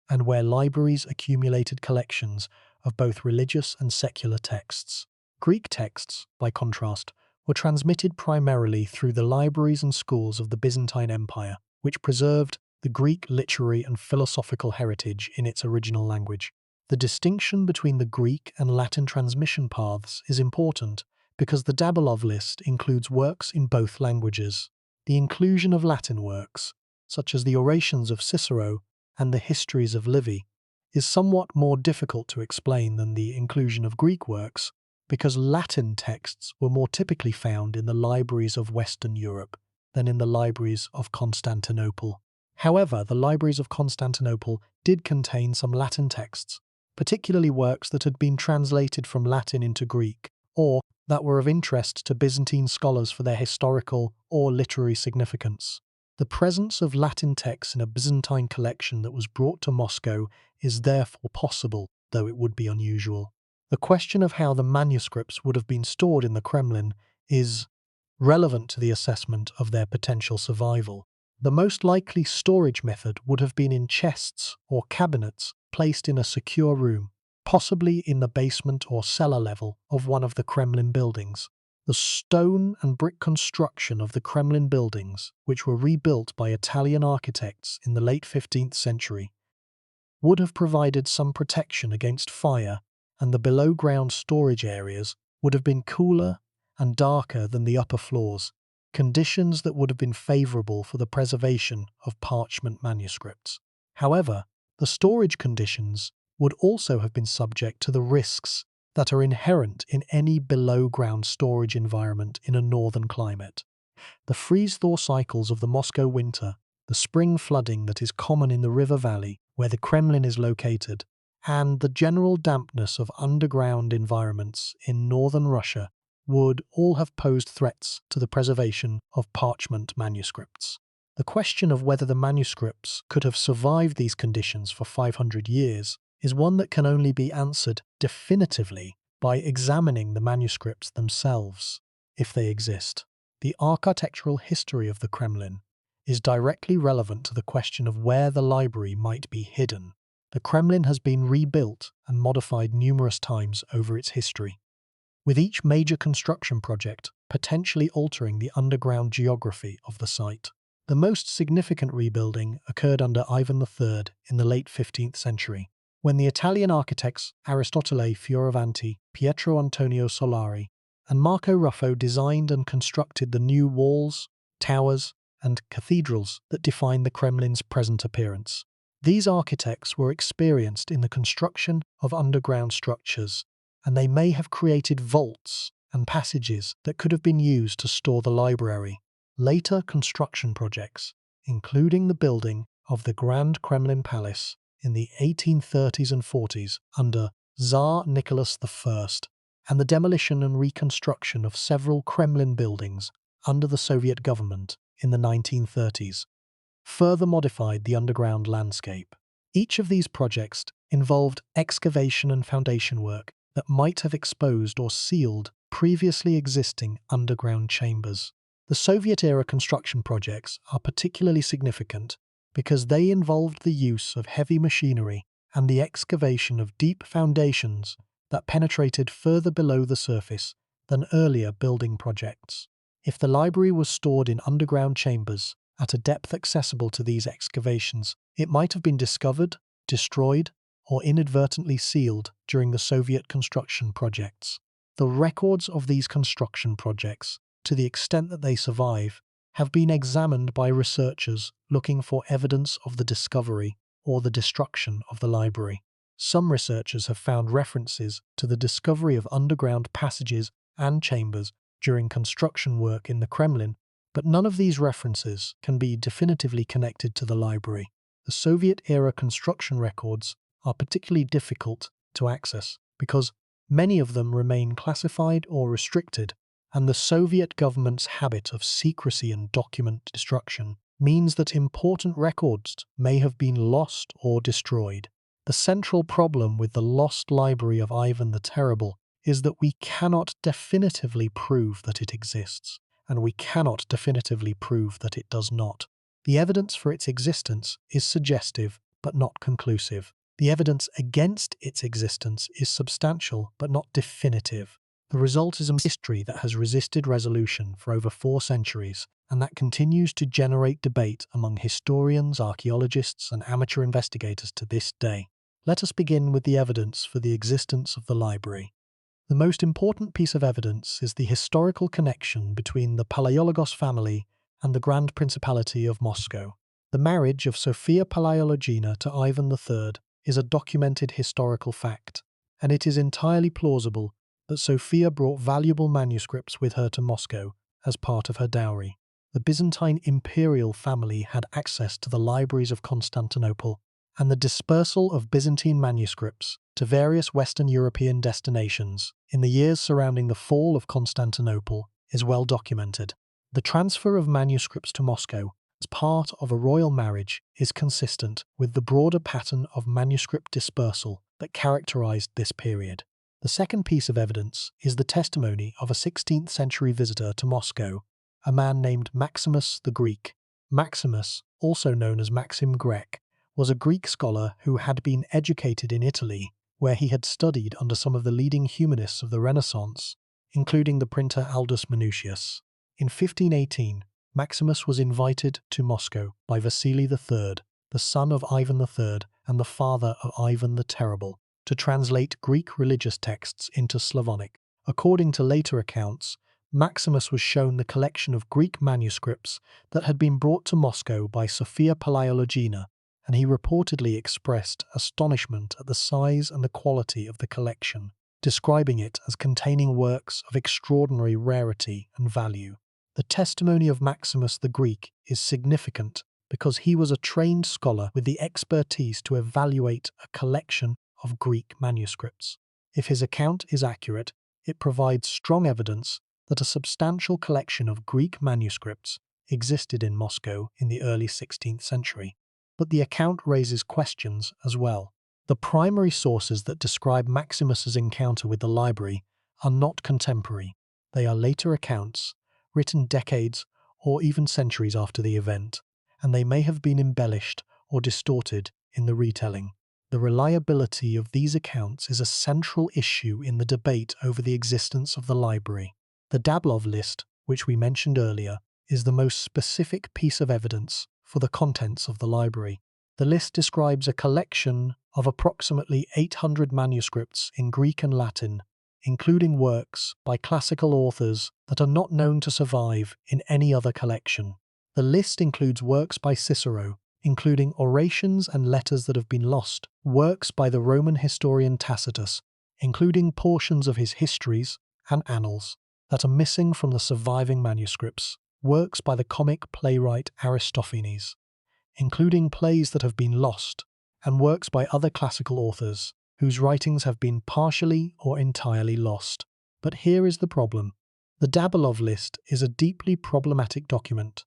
S1: and where libraries accumulated collections of both religious and secular texts. Greek texts, by contrast, were transmitted primarily through the libraries and schools of the Byzantine Empire, which preserved the Greek literary and philosophical heritage in its original language. The distinction between the Greek and Latin transmission paths is important because the Dablov list includes works in both languages. The inclusion of Latin works, such as the orations of Cicero and the histories of Livy, is somewhat more difficult to explain than the inclusion of Greek works, because Latin texts were more typically found in the libraries of Western Europe than in the libraries of Constantinople. However, the libraries of Constantinople did contain some Latin texts, particularly works that had been translated from Latin into Greek, or that were of interest to Byzantine scholars for their historical or literary significance. The presence of Latin texts in a Byzantine collection that was brought to Moscow is therefore possible, though it would be unusual. The question of how the manuscripts would have been stored in the Kremlin is relevant to the assessment of their potential survival. The most likely storage method would have been in chests or cabinets placed in a secure room, possibly in the basement or cellar level of one of the Kremlin buildings. The stone and brick construction of the Kremlin buildings, which were rebuilt by Italian architects in the late 15th century, would have provided some protection against fire, and the below-ground storage areas would have been cooler and darker than the upper floors, conditions that would have been favourable for the preservation of parchment manuscripts. However, the storage conditions would also have been subject to the risks that are inherent in any below-ground storage environment in a northern climate. The freeze-thaw cycles of the Moscow winter, the spring flooding that is common in the river valley where the Kremlin is located, and the general dampness of underground environments in northern Russia would all have posed threats to the preservation of parchment manuscripts. The question of whether the manuscripts could have survived these conditions for 500 years is one that can only be answered definitively by examining the manuscripts themselves, if they exist. The architectural history of the Kremlin is directly relevant to the question of where the library might be hidden. The Kremlin has been rebuilt and modified numerous times over its history, with each major construction project potentially altering the underground geography of the site. The most significant rebuilding occurred under Ivan III in the late 15th century, when the Italian architects Aristotele Fioravanti, Pietro Antonio Solari, and Marco Ruffo designed and constructed the new walls, towers, and cathedrals that define the Kremlin's present appearance. These architects were experienced in the construction of underground structures, and they may have created vaults and passages that could have been used to store the library. Later construction projects, including the building of the Grand Kremlin Palace in the 1830s and 40s under Tsar Nicholas I, and the demolition and reconstruction of several Kremlin buildings under the Soviet government in the 1930s, further modified the underground landscape. Each of these projects involved excavation and foundation work that might have exposed or sealed previously existing underground chambers. The Soviet-era construction projects are particularly significant because they involved the use of heavy machinery and the excavation of deep foundations that penetrated further below the surface than earlier building projects. If the library was stored in underground chambers at a depth accessible to these excavations, it might have been discovered, destroyed, or inadvertently sealed during the Soviet construction projects. The records of these construction projects, to the extent that they survive, have been examined by researchers looking for evidence of the discovery or the destruction of the library. Some researchers have found references to the discovery of underground passages and chambers during construction work in the Kremlin, but none of these references can be definitively connected to the library. The Soviet-era construction records are particularly difficult to access because many of them remain classified or restricted, and the Soviet government's habit of secrecy and document destruction means that important records may have been lost or destroyed. The central problem with the lost library of Ivan the Terrible is that we cannot definitively prove that it exists, and we cannot definitively prove that it does not. The evidence for its existence is suggestive but not conclusive. The evidence against its existence is substantial but not definitive. The result is a mystery that has resisted resolution for over 4 centuries, and that continues to generate debate among historians, archaeologists, and amateur investigators to this day. Let us begin with the evidence for the existence of the library. The most important piece of evidence is the historical connection between the Palaiologos family and the Grand Principality of Moscow. The marriage of Sophia Palaiologina to Ivan III is a documented historical fact, and it is entirely plausible that Sophia brought valuable manuscripts with her to Moscow as part of her dowry. The Byzantine imperial family had access to the libraries of Constantinople, and the dispersal of Byzantine manuscripts to various Western European destinations in the years surrounding the fall of Constantinople is well documented. The transfer of manuscripts to Moscow as part of a royal marriage is consistent with the broader pattern of manuscript dispersal that characterized this period. The second piece of evidence is the testimony of a 16th century visitor to Moscow, a man named Maximus the Greek. Maximus, also known as Maxim Grek, was a Greek scholar who had been educated in Italy, where he had studied under some of the leading humanists of the Renaissance, including the printer Aldus Manutius. In 1518, Maximus was invited to Moscow by Vasily III, the son of Ivan III and the father of Ivan the Terrible, to translate Greek religious texts into Slavonic. According to later accounts, Maximus was shown the collection of Greek manuscripts that had been brought to Moscow by Sophia Palaiologina, and he reportedly expressed astonishment at the size and the quality of the collection, describing it as containing works of extraordinary rarity and value. The testimony of Maximus the Greek is significant because he was a trained scholar with the expertise to evaluate a collection of Greek manuscripts. If his account is accurate, it provides strong evidence that a substantial collection of Greek manuscripts existed in Moscow in the early 16th century. But the account raises questions as well. The primary sources that describe Maximus's encounter with the library are not contemporary. They are later accounts, written decades or even centuries after the event, and they may have been embellished or distorted in the retelling. The reliability of these accounts is a central issue in the debate over the existence of the library. The Dablov list, which we mentioned earlier, is the most specific piece of evidence for the contents of the library. The list describes a collection of approximately 800 manuscripts in Greek and Latin, including works by classical authors that are not known to survive in any other collection. The list includes works by Cicero, including orations and letters that have been lost, works by the Roman historian Tacitus, including portions of his histories and annals that are missing from the surviving manuscripts, works by the comic playwright Aristophanes, including plays that have been lost, and works by other classical authors whose writings have been partially or entirely lost. But here is the problem. The Dablov list is a deeply problematic document.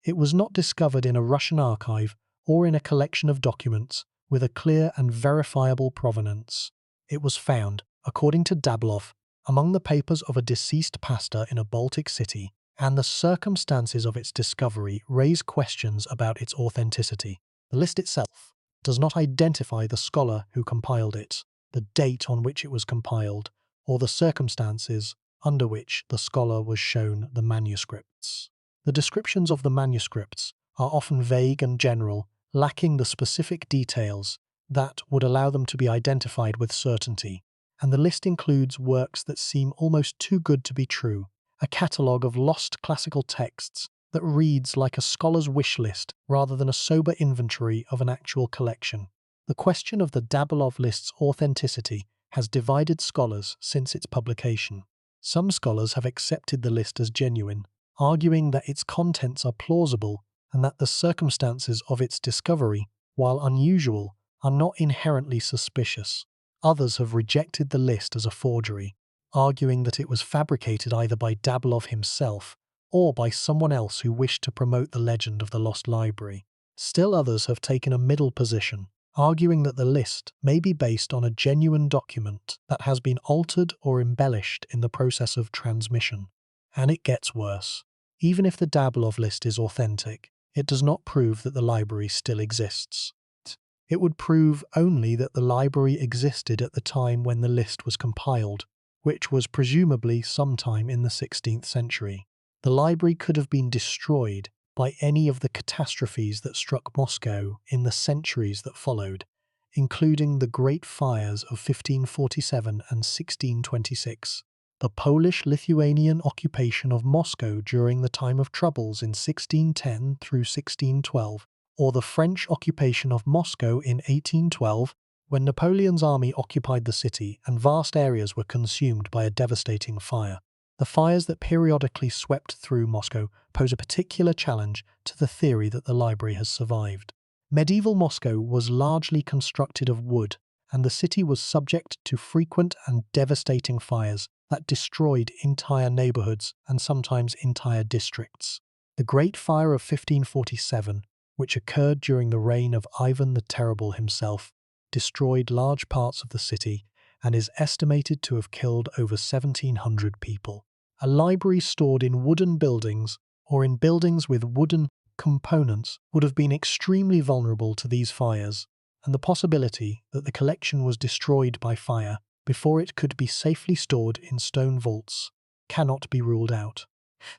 S1: It was not discovered in a Russian archive or in a collection of documents with a clear and verifiable provenance. It was found, according to Dablov, among the papers of a deceased pastor in a Baltic city, and the circumstances of its discovery raise questions about its authenticity. The list itself does not identify the scholar who compiled it, the date on which it was compiled, or the circumstances under which the scholar was shown the manuscripts. The descriptions of the manuscripts are often vague and general, lacking the specific details that would allow them to be identified with certainty, and the list includes works that seem almost too good to be true, a catalogue of lost classical texts that reads like a scholar's wish list rather than a sober inventory of an actual collection. The question of the Dablov list's authenticity has divided scholars since its publication. Some scholars have accepted the list as genuine, arguing that its contents are plausible and that the circumstances of its discovery, while unusual, are not inherently suspicious. Others have rejected the list as a forgery, arguing that it was fabricated either by Dablov himself or by someone else who wished to promote the legend of the lost library. Still others have taken a middle position, arguing that the list may be based on a genuine document that has been altered or embellished in the process of transmission. And it gets worse. Even if the Dablov list is authentic, it does not prove that the library still exists. It would prove only that the library existed at the time when the list was compiled, which was presumably sometime in the 16th century. The library could have been destroyed by any of the catastrophes that struck Moscow in the centuries that followed, including the Great Fires of 1547 and 1626, the Polish-Lithuanian occupation of Moscow during the time of troubles in 1610 through 1612, or the French occupation of Moscow in 1812, when Napoleon's army occupied the city and vast areas were consumed by a devastating fire. The fires that periodically swept through Moscow pose a particular challenge to the theory that the library has survived. Medieval Moscow was largely constructed of wood, and the city was subject to frequent and devastating fires that destroyed entire neighborhoods and sometimes entire districts. The Great Fire of 1547, which occurred during the reign of Ivan the Terrible himself, destroyed large parts of the city and is estimated to have killed over 1,700 people. A library stored in wooden buildings or in buildings with wooden components would have been extremely vulnerable to these fires, and the possibility that the collection was destroyed by fire before it could be safely stored in stone vaults cannot be ruled out.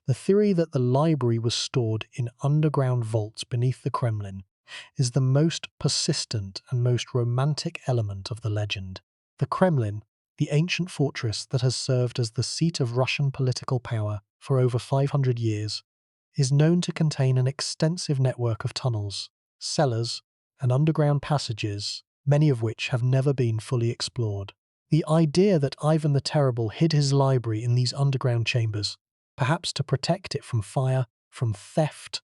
S1: The theory that the library was stored in underground vaults beneath the Kremlin is the most persistent and most romantic element of the legend. The Kremlin, the ancient fortress that has served as the seat of Russian political power for over 500 years, is known to contain an extensive network of tunnels, cellars, and underground passages, many of which have never been fully explored. The idea that Ivan the Terrible hid his library in these underground chambers, perhaps to protect it from fire, from theft,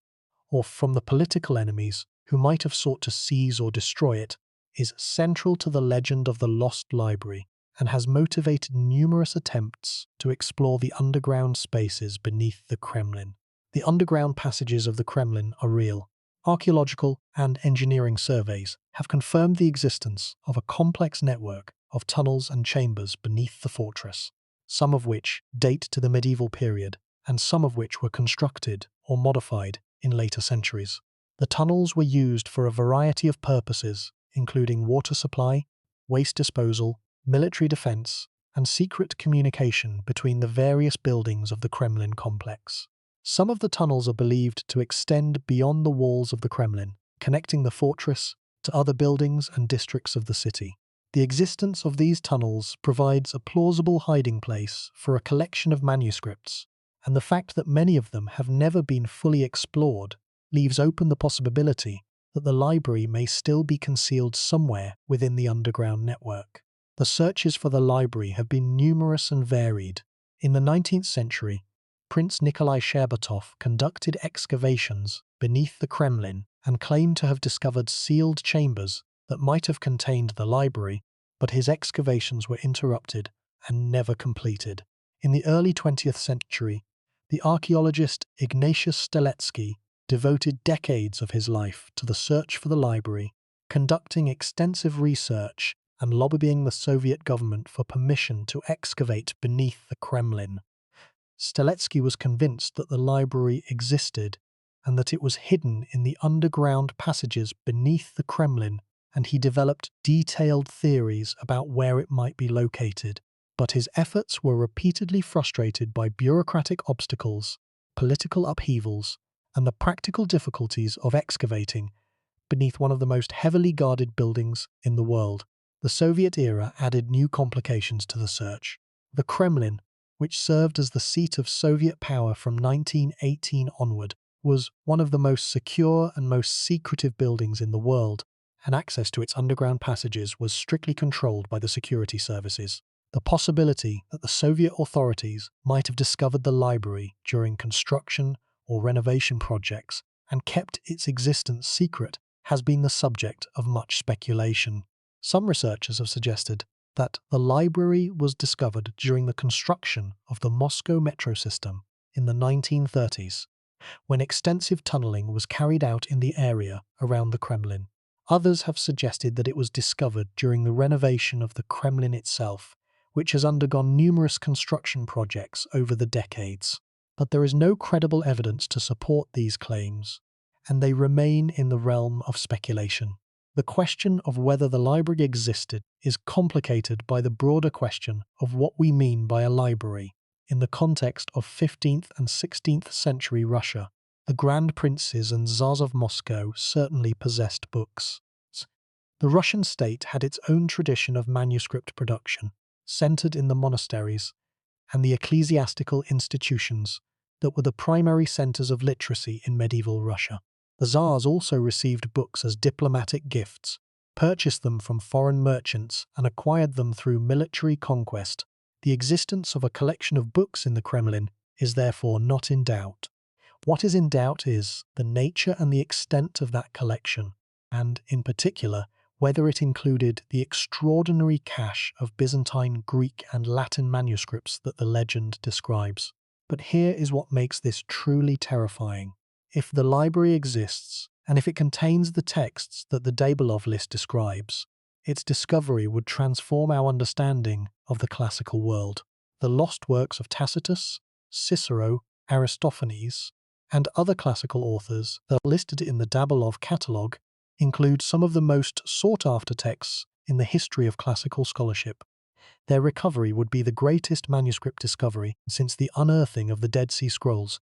S1: or from the political enemies who might have sought to seize or destroy it, is central to the legend of the lost library and has motivated numerous attempts to explore the underground spaces beneath the Kremlin. The underground passages of the Kremlin are real. Archaeological and engineering surveys have confirmed the existence of a complex network of tunnels and chambers beneath the fortress, some of which date to the medieval period and some of which were constructed or modified in later centuries. The tunnels were used for a variety of purposes, including water supply, waste disposal, military defense, and secret communication between the various buildings of the Kremlin complex. Some of the tunnels are believed to extend beyond the walls of the Kremlin, connecting the fortress to other buildings and districts of the city. The existence of these tunnels provides a plausible hiding place for a collection of manuscripts, and the fact that many of them have never been fully explored leaves open the possibility that the library may still be concealed somewhere within the underground network. The searches for the library have been numerous and varied. In the 19th century, Prince Nikolai Sherbatov conducted excavations beneath the Kremlin and claimed to have discovered sealed chambers that might have contained the library, but his excavations were interrupted and never completed. In the early 20th century, the archaeologist Ignatius Steletsky devoted decades of his life to the search for the library, conducting extensive research and lobbying the Soviet government for permission to excavate beneath the Kremlin. Steletsky was convinced that the library existed and that it was hidden in the underground passages beneath the Kremlin, and he developed detailed theories about where it might be located. But his efforts were repeatedly frustrated by bureaucratic obstacles, political upheavals, and the practical difficulties of excavating beneath one of the most heavily guarded buildings in the world. The Soviet era added new complications to the search. The Kremlin, which served as the seat of Soviet power from 1918 onward, was one of the most secure and most secretive buildings in the world, and access to its underground passages was strictly controlled by the security services. The possibility that the Soviet authorities might have discovered the library during construction or renovation projects and kept its existence secret has been the subject of much speculation. Some researchers have suggested that the library was discovered during the construction of the Moscow metro system in the 1930s, when extensive tunneling was carried out in the area around the Kremlin. Others have suggested that it was discovered during the renovation of the Kremlin itself, which has undergone numerous construction projects over the decades. But there is no credible evidence to support these claims, and they remain in the realm of speculation. The question of whether the library existed is complicated by the broader question of what we mean by a library. In the context of 15th and 16th century Russia, the Grand Princes and Tsars of Moscow certainly possessed books. The Russian state had its own tradition of manuscript production, centered in the monasteries and the ecclesiastical institutions that were the primary centers of literacy in medieval Russia. The Tsars also received books as diplomatic gifts, purchased them from foreign merchants, and acquired them through military conquest. The existence of a collection of books in the Kremlin is therefore not in doubt. What is in doubt is the nature and the extent of that collection, and, in particular, whether it included the extraordinary cache of Byzantine, Greek, and Latin manuscripts that the legend describes. But here is what makes this truly terrifying. If the library exists, and if it contains the texts that the Dabilov list describes, its discovery would transform our understanding of the classical world. The lost works of Tacitus, Cicero, Aristophanes, and other classical authors that are listed in the Dabilov catalogue include some of the most sought-after texts in the history of classical scholarship. Their recovery would be the greatest manuscript discovery since the unearthing of the Dead Sea Scrolls,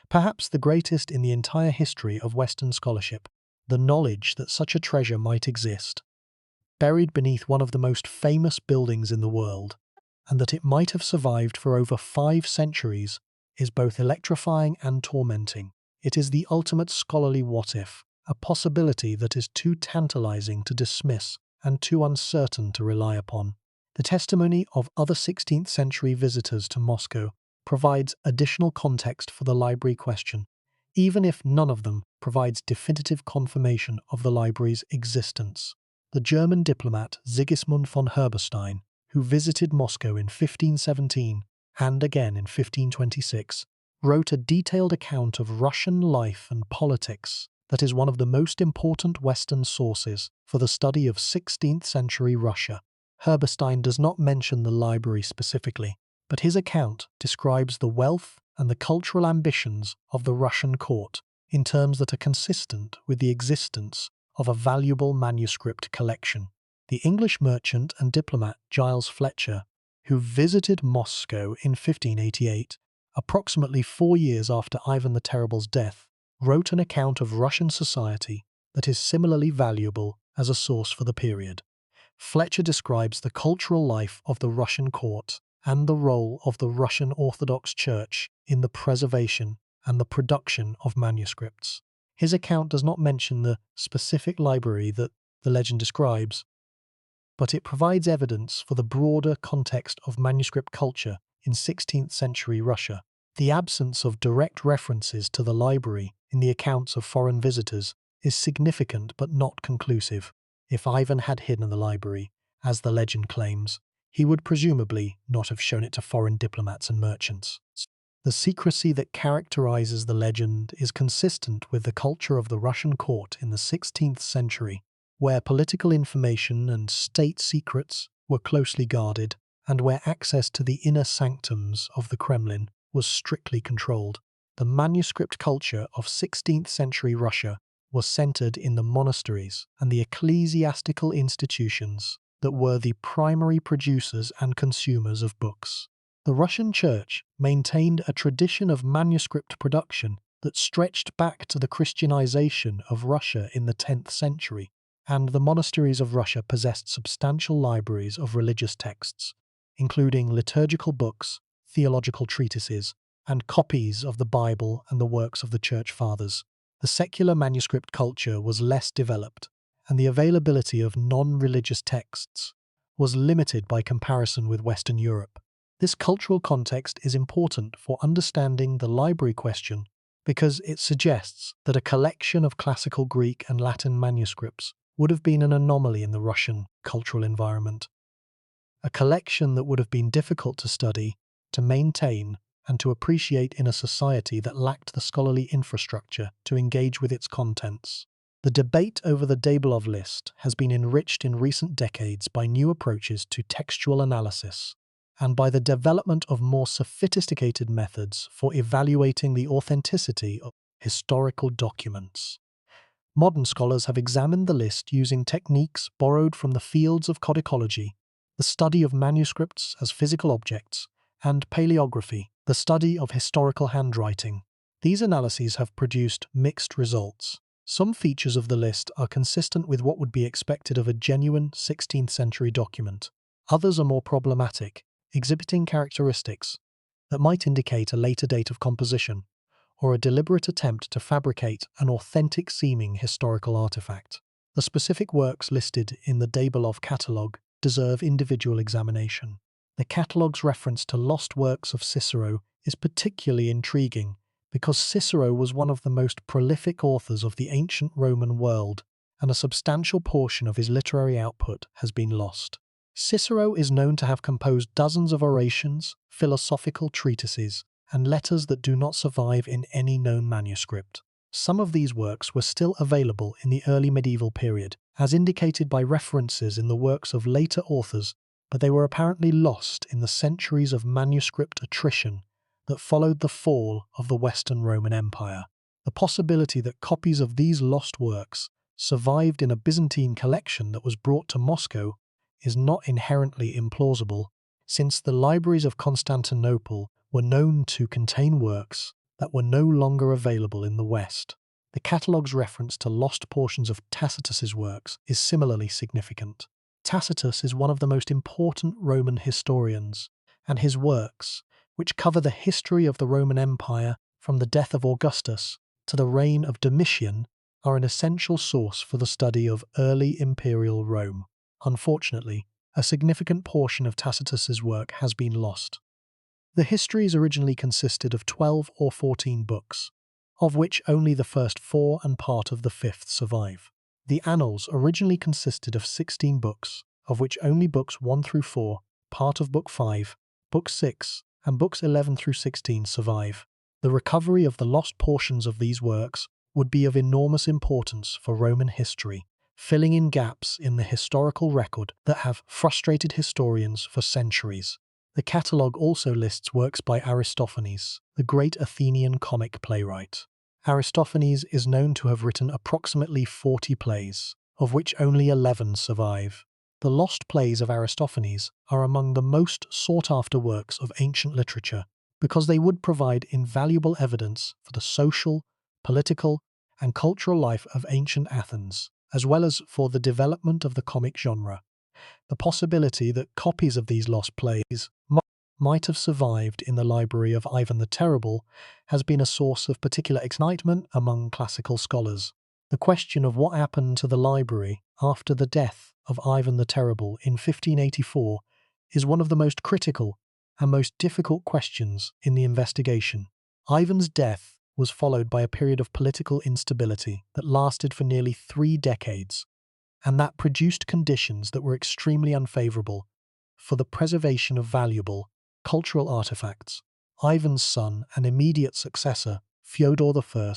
S1: perhaps the greatest in the entire history of Western scholarship. The knowledge that such a treasure might exist, buried beneath one of the most famous buildings in the world, and that it might have survived for over 5 centuries, is both electrifying and tormenting. It is the ultimate scholarly what-if, a possibility that is too tantalizing to dismiss and too uncertain to rely upon. The testimony of other 16th century visitors to Moscow provides additional context for the library question, even if none of them provides definitive confirmation of the library's existence. The German diplomat Sigismund von Herberstein, who visited Moscow in 1517 and again in 1526, wrote a detailed account of Russian life and politics that is one of the most important Western sources for the study of 16th century Russia. Herberstein does not mention the library specifically, but his account describes the wealth and the cultural ambitions of the Russian court in terms that are consistent with the existence of a valuable manuscript collection. The English merchant and diplomat Giles Fletcher, who visited Moscow in 1588, approximately 4 years after Ivan the Terrible's death, wrote an account of Russian society that is similarly valuable as a source for the period. Fletcher describes the cultural life of the Russian court and the role of the Russian Orthodox Church in the preservation and the production of manuscripts. His account does not mention the specific library that the legend describes, but it provides evidence for the broader context of manuscript culture in 16th century Russia. The absence of direct references to the library in the accounts of foreign visitors is significant but not conclusive. If Ivan had hidden the library, as the legend claims, he would presumably not have shown it to foreign diplomats and merchants. The secrecy that characterizes the legend is consistent with the culture of the Russian court in the 16th century, where political information and state secrets were closely guarded, and where access to the inner sanctums of the Kremlin was strictly controlled. The manuscript culture of 16th century Russia was centered in the monasteries and the ecclesiastical institutions that were the primary producers and consumers of books. The Russian Church maintained a tradition of manuscript production that stretched back to the Christianization of Russia in the 10th century, and the monasteries of Russia possessed substantial libraries of religious texts, including liturgical books, theological treatises, and copies of the Bible and the works of the Church Fathers. The secular manuscript culture was less developed, and the availability of non-religious texts was limited by comparison with Western Europe. This cultural context is important for understanding the library question because it suggests that a collection of classical Greek and Latin manuscripts would have been an anomaly in the Russian cultural environment, a collection that would have been difficult to study, to maintain, and to appreciate in a society that lacked the scholarly infrastructure to engage with its contents. The debate over the Dabilov list has been enriched in recent decades by new approaches to textual analysis and by the development of more sophisticated methods for evaluating the authenticity of historical documents. Modern scholars have examined the list using techniques borrowed from the fields of codicology, the study of manuscripts as physical objects, and paleography, the study of historical handwriting. These analyses have produced mixed results. Some features of the list are consistent with what would be expected of a genuine 16th century document. Others are more problematic, exhibiting characteristics that might indicate a later date of composition, or a deliberate attempt to fabricate an authentic-seeming historical artifact. The specific works listed in the Dabilov catalogue deserve individual examination. The catalogue's reference to lost works of Cicero is particularly intriguing because Cicero was one of the most prolific authors of the ancient Roman world, and a substantial portion of his literary output has been lost. Cicero is known to have composed dozens of orations, philosophical treatises, and letters that do not survive in any known manuscript. Some of these works were still available in the early medieval period, as indicated by references in the works of later authors, but they were apparently lost in the centuries of manuscript attrition that followed the fall of the Western Roman Empire. The possibility that copies of these lost works survived in a Byzantine collection that was brought to Moscow is not inherently implausible, since the libraries of Constantinople were known to contain works that were no longer available in the West. The catalogue's reference to lost portions of Tacitus's works is similarly significant. Tacitus is one of the most important Roman historians, and his works, which cover the history of the Roman Empire from the death of Augustus to the reign of Domitian, are an essential source for the study of early imperial Rome. Unfortunately, a significant portion of Tacitus's work has been lost. The histories originally consisted of 12 or 14 books, of which only the first 4 and part of the 5th survive. The Annals originally consisted of 16 books, of which only books 1 through 4, part of Book 5, Book 6, and books 11 through 16 survive. The recovery of the lost portions of these works would be of enormous importance for Roman history, filling in gaps in the historical record that have frustrated historians for centuries. The catalogue also lists works by Aristophanes, the great Athenian comic playwright. Aristophanes is known to have written approximately 40 plays, of which only 11 survive. The lost plays of Aristophanes are among the most sought-after works of ancient literature because they would provide invaluable evidence for the social, political, and cultural life of ancient Athens, as well as for the development of the comic genre. The possibility that copies of these lost plays might have survived in the library of Ivan the Terrible has been a source of particular excitement among classical scholars. The question of what happened to the library after the death of Ivan the Terrible in 1584 is one of the most critical and most difficult questions in the investigation. Ivan's death was followed by a period of political instability that lasted for nearly 3 decades, and that produced conditions that were extremely unfavourable for the preservation of valuable cultural artifacts. Ivan's son and immediate successor, Fyodor I,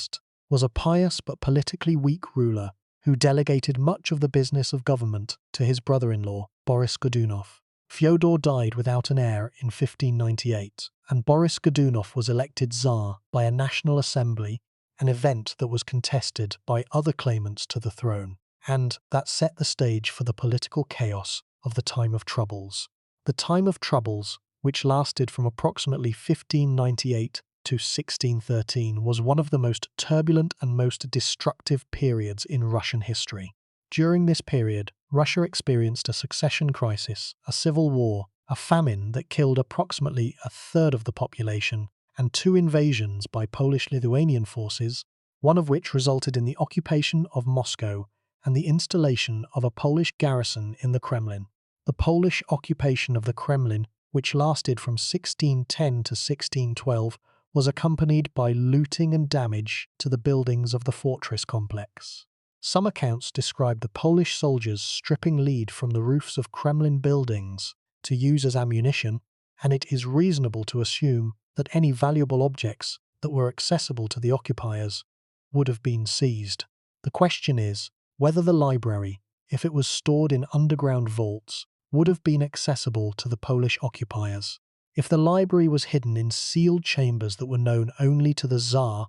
S1: was a pious but politically weak ruler who delegated much of the business of government to his brother-in-law, Boris Godunov. Fyodor died without an heir in 1598, and Boris Godunov was elected Tsar by a national assembly, an event that was contested by other claimants to the throne, and that set the stage for the political chaos of the Time of Troubles. The Time of Troubles, which lasted from approximately 1598 to 1613, was one of the most turbulent and most destructive periods in Russian history. During this period, Russia experienced a succession crisis, a civil war, a famine that killed approximately a third of the population, and 2 invasions by Polish-Lithuanian forces, one of which resulted in the occupation of Moscow and the installation of a Polish garrison in the Kremlin. The Polish occupation of the Kremlin, which lasted from 1610 to 1612, was accompanied by looting and damage to the buildings of the fortress complex. Some accounts describe the Polish soldiers stripping lead from the roofs of Kremlin buildings to use as ammunition, and it is reasonable to assume that any valuable objects that were accessible to the occupiers would have been seized. The question is whether the library, if it was stored in underground vaults, would have been accessible to the Polish occupiers. If the library was hidden in sealed chambers that were known only to the Tsar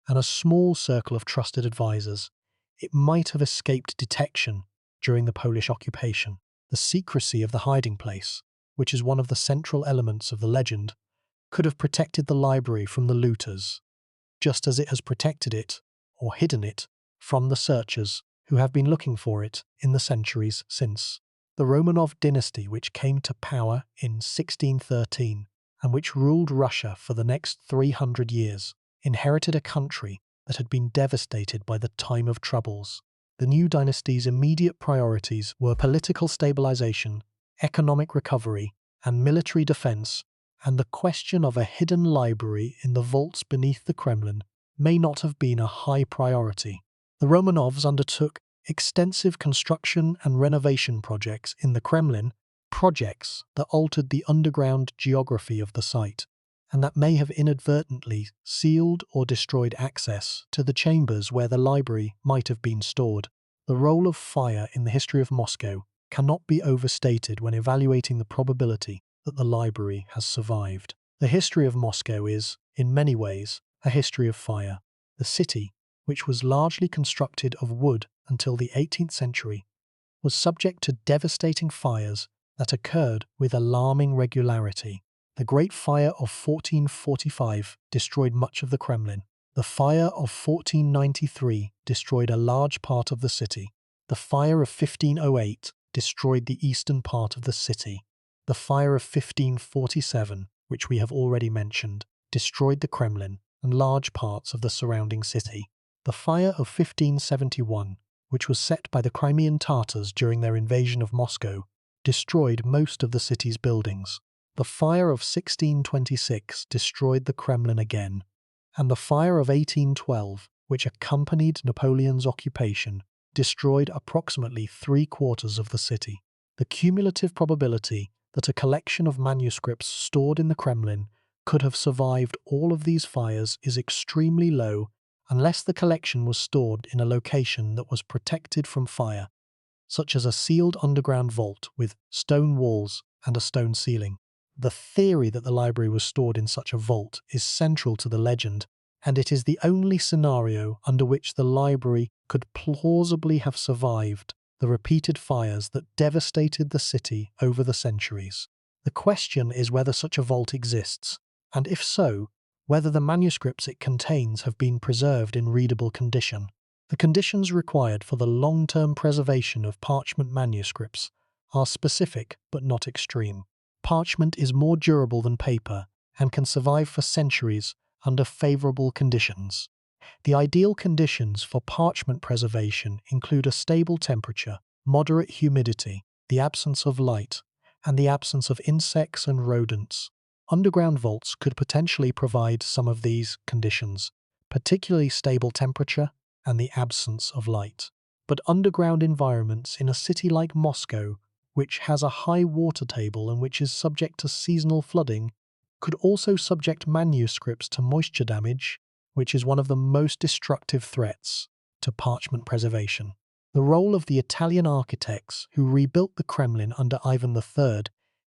S1: and a small circle of trusted advisors, it might have escaped detection during the Polish occupation. The secrecy of the hiding place, which is one of the central elements of the legend, could have protected the library from the looters, just as it has protected it, or hidden it, from the searchers who have been looking for it in the centuries since. The Romanov dynasty, which came to power in 1613 and which ruled Russia for the next 300 years, inherited a country that had been devastated by the Time of Troubles. The new dynasty's immediate priorities were political stabilization, economic recovery, and military defense, and the question of a hidden library in the vaults beneath the Kremlin may not have been a high priority. The Romanovs undertook extensive construction and renovation projects in the Kremlin, projects that altered the underground geography of the site, and that may have inadvertently sealed or destroyed access to the chambers where the library might have been stored. The role of fire in the history of Moscow cannot be overstated when evaluating the probability that the library has survived. The history of Moscow is, in many ways, a history of fire. The city, which was largely constructed of wood until the 18th century, was subject to devastating fires that occurred with alarming regularity. The Great Fire of 1445 destroyed much of the Kremlin. The fire of 1493 destroyed a large part of the city. The fire of 1508 destroyed the eastern part of the city. The fire of 1547, which we have already mentioned, destroyed the Kremlin and large parts of the surrounding city. The fire of 1571, which was set by the Crimean Tatars during their invasion of Moscow, destroyed most of the city's buildings. The fire of 1626 destroyed the Kremlin again, and the fire of 1812, which accompanied Napoleon's occupation, destroyed approximately 3/4 of the city. The cumulative probability that a collection of manuscripts stored in the Kremlin could have survived all of these fires is extremely low unless the collection was stored in a location that was protected from fire, such as a sealed underground vault with stone walls and a stone ceiling. The theory that the library was stored in such a vault is central to the legend, and it is the only scenario under which the library could plausibly have survived the repeated fires that devastated the city over the centuries. The question is whether such a vault exists, and if so, whether the manuscripts it contains have been preserved in readable condition. The conditions required for the long-term preservation of parchment manuscripts are specific but not extreme. Parchment is more durable than paper and can survive for centuries under favourable conditions. The ideal conditions for parchment preservation include a stable temperature, moderate humidity, the absence of light, and the absence of insects and rodents. Underground vaults could potentially provide some of these conditions, particularly stable temperature and the absence of light. But underground environments in a city like Moscow, which has a high water table and which is subject to seasonal flooding, could also subject manuscripts to moisture damage, which is one of the most destructive threats to parchment preservation. The role of the Italian architects who rebuilt the Kremlin under Ivan III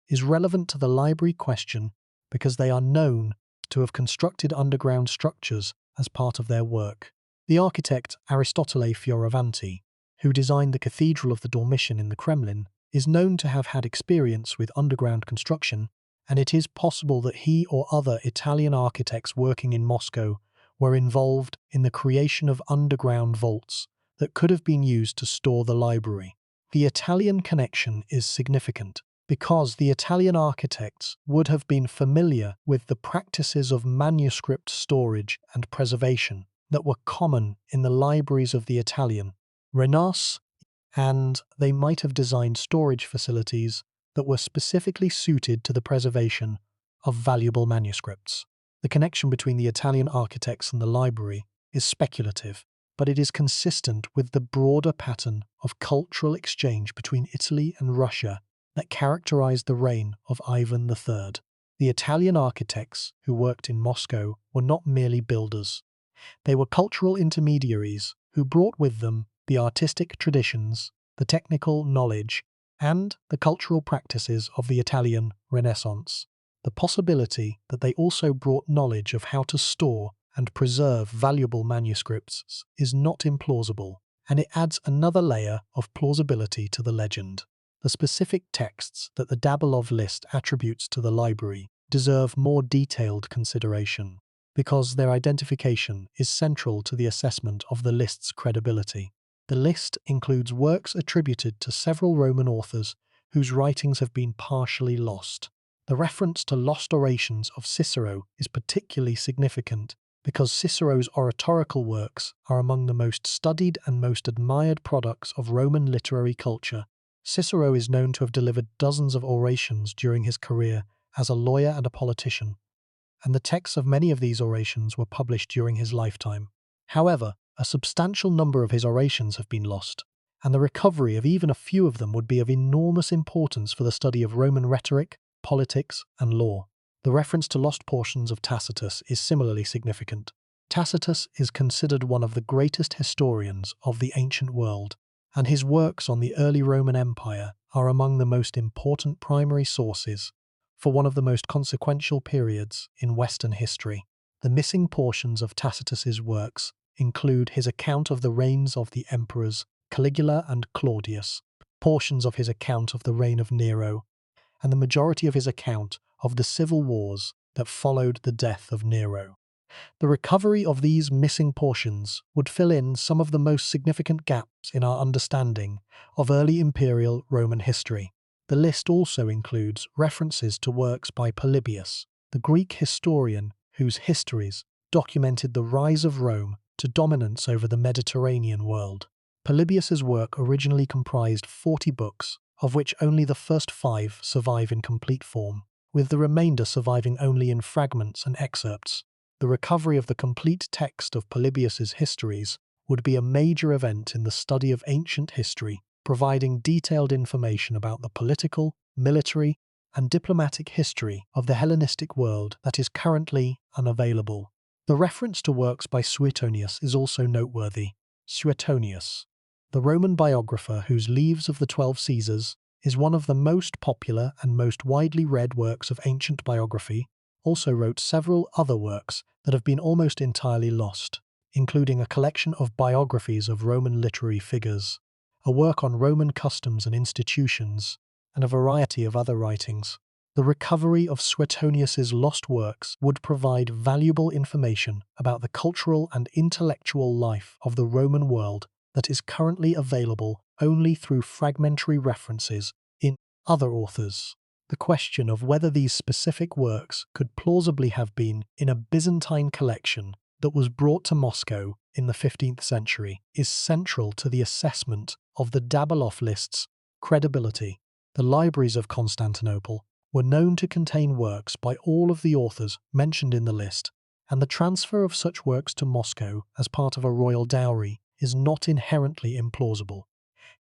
S1: is relevant to the library question because they are known to have constructed underground structures as part of their work. The architect Aristotele Fioravanti, who designed the Cathedral of the Dormition in the Kremlin, is known to have had experience with underground construction, and it is possible that he or other Italian architects working in Moscow were involved in the creation of underground vaults that could have been used to store the library. The Italian connection is significant because the Italian architects would have been familiar with the practices of manuscript storage and preservation that were common in the libraries of the Italian Renaissance, and they might have designed storage facilities that were specifically suited to the preservation of valuable manuscripts. The connection between the Italian architects and the library is speculative, but it is consistent with the broader pattern of cultural exchange between Italy and Russia that characterized the reign of Ivan III. The Italian architects who worked in Moscow were not merely builders. They were cultural intermediaries who brought with them the artistic traditions, the technical knowledge, and the cultural practices of the Italian Renaissance. The possibility that they also brought knowledge of how to store and preserve valuable manuscripts is not implausible, and it adds another layer of plausibility to the legend. The specific texts that the Dabalov list attributes to the library deserve more detailed consideration, because their identification is central to the assessment of the list's credibility. The list includes works attributed to several Roman authors whose writings have been partially lost. The reference to lost orations of Cicero is particularly significant because Cicero's oratorical works are among the most studied and most admired products of Roman literary culture. Cicero is known to have delivered dozens of orations during his career as a lawyer and a politician, and the texts of many of these orations were published during his lifetime. However, a substantial number of his orations have been lost, and the recovery of even a few of them would be of enormous importance for the study of Roman rhetoric, politics, and law. The reference to lost portions of Tacitus is similarly significant. Tacitus is considered one of the greatest historians of the ancient world, and his works on the early Roman Empire are among the most important primary sources for one of the most consequential periods in Western history. The missing portions of Tacitus's works include his account of the reigns of the emperors Caligula and Claudius, portions of his account of the reign of Nero, and the majority of his account of the civil wars that followed the death of Nero. The recovery of these missing portions would fill in some of the most significant gaps in our understanding of early imperial Roman history. The list also includes references to works by Polybius, the Greek historian whose histories documented the rise of Rome to dominance over the Mediterranean world. Polybius's work originally comprised 40 books, of which only the first 5 survive in complete form, with the remainder surviving only in fragments and excerpts. The recovery of the complete text of Polybius's histories would be a major event in the study of ancient history, providing detailed information about the political, military, and diplomatic history of the Hellenistic world that is currently unavailable. The reference to works by Suetonius is also noteworthy. Suetonius, the Roman biographer whose Lives of the 12 Caesars is one of the most popular and most widely read works of ancient biography, also wrote several other works that have been almost entirely lost, including a collection of biographies of Roman literary figures, a work on Roman customs and institutions, and a variety of other writings. The recovery of Suetonius's lost works would provide valuable information about the cultural and intellectual life of the Roman world that is currently available only through fragmentary references in other authors. The question of whether these specific works could plausibly have been in a Byzantine collection that was brought to Moscow in the 15th century is central to the assessment of the Dabalov list's credibility. The libraries of Constantinople were known to contain works by all of the authors mentioned in the list, and the transfer of such works to Moscow as part of a royal dowry is not inherently implausible.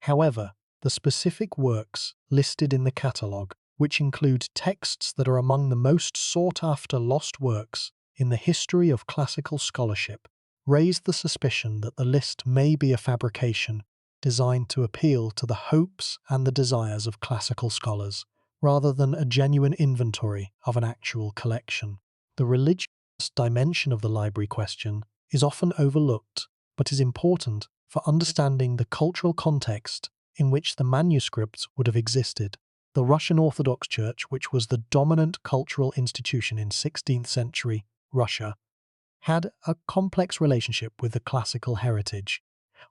S1: However, the specific works listed in the catalogue, which include texts that are among the most sought-after lost works in the history of classical scholarship, raise the suspicion that the list may be a fabrication designed to appeal to the hopes and the desires of classical scholars, rather than a genuine inventory of an actual collection. The religious dimension of the library question is often overlooked, but is important for understanding the cultural context in which the manuscripts would have existed. The Russian Orthodox Church, which was the dominant cultural institution in 16th century Russia, had a complex relationship with the classical heritage.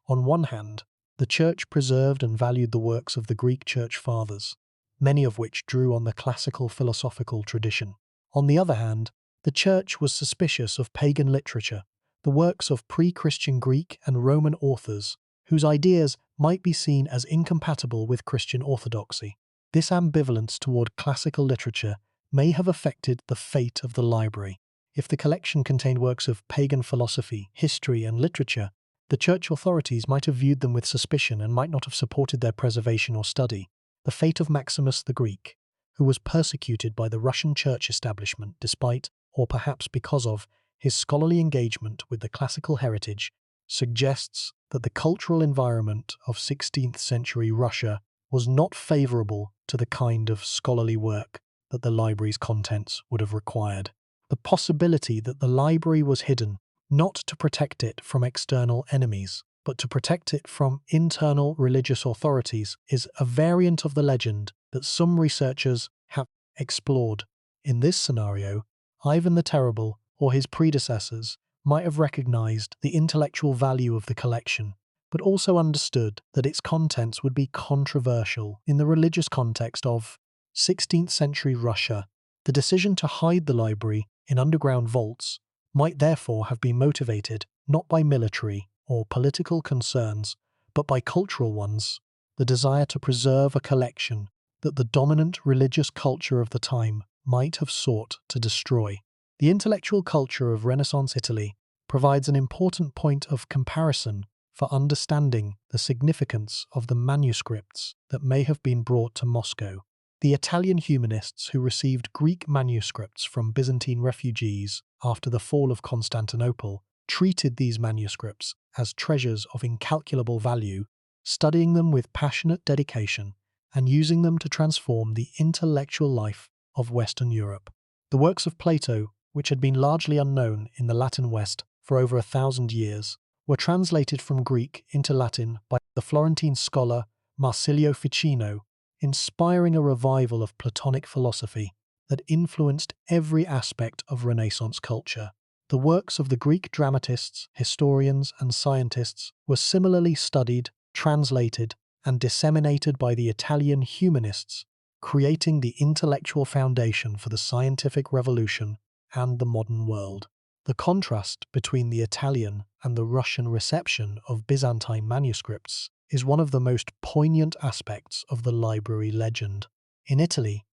S1: On one hand, the Church preserved and valued the works of the Greek Church Fathers, many of which drew on the classical philosophical tradition. On the other hand, the Church was suspicious of pagan literature, the works of pre-Christian Greek and Roman authors, whose ideas might be seen as incompatible with Christian orthodoxy. This ambivalence toward classical literature may have affected the fate of the library. If the collection contained works of pagan philosophy, history, and literature, the church authorities might have viewed them with suspicion and might not have supported their preservation or study. The fate of Maximus the Greek, who was persecuted by the Russian church establishment despite, or perhaps because of, his scholarly engagement with the classical heritage, suggests that the cultural environment of 16th century Russia was not favourable to the kind of scholarly work that the library's contents would have required. The possibility that the library was hidden not to protect it from external enemies, but to protect it from internal religious authorities is a variant of the legend that some researchers have explored. In this scenario, Ivan the Terrible or his predecessors might have recognized the intellectual value of the collection, but also understood that its contents would be controversial in the religious context of 16th century Russia. The decision to hide the library in underground vaults might therefore have been motivated not by military or political concerns, but by cultural ones, the desire to preserve a collection that the dominant religious culture of the time might have sought to destroy. The intellectual culture of Renaissance Italy provides an important point of comparison for understanding the significance of the manuscripts that may have been brought to Moscow. The Italian humanists who received Greek manuscripts from Byzantine refugees after the fall of Constantinople treated these manuscripts as treasures of incalculable value, studying them with passionate dedication and using them to transform the intellectual life of Western Europe. The works of Plato, which had been largely unknown in the Latin West for over 1,000 years, were translated from Greek into Latin by the Florentine scholar Marsilio Ficino inspiring a revival of Platonic philosophy that influenced every aspect of Renaissance culture. The works of the Greek dramatists, historians, and scientists were similarly studied, translated, and disseminated by the Italian humanists, creating the intellectual foundation for the scientific revolution and the modern world. The contrast between the Italian and the Russian reception of Byzantine manuscripts is one of the most poignant aspects of the library legend. In Italy,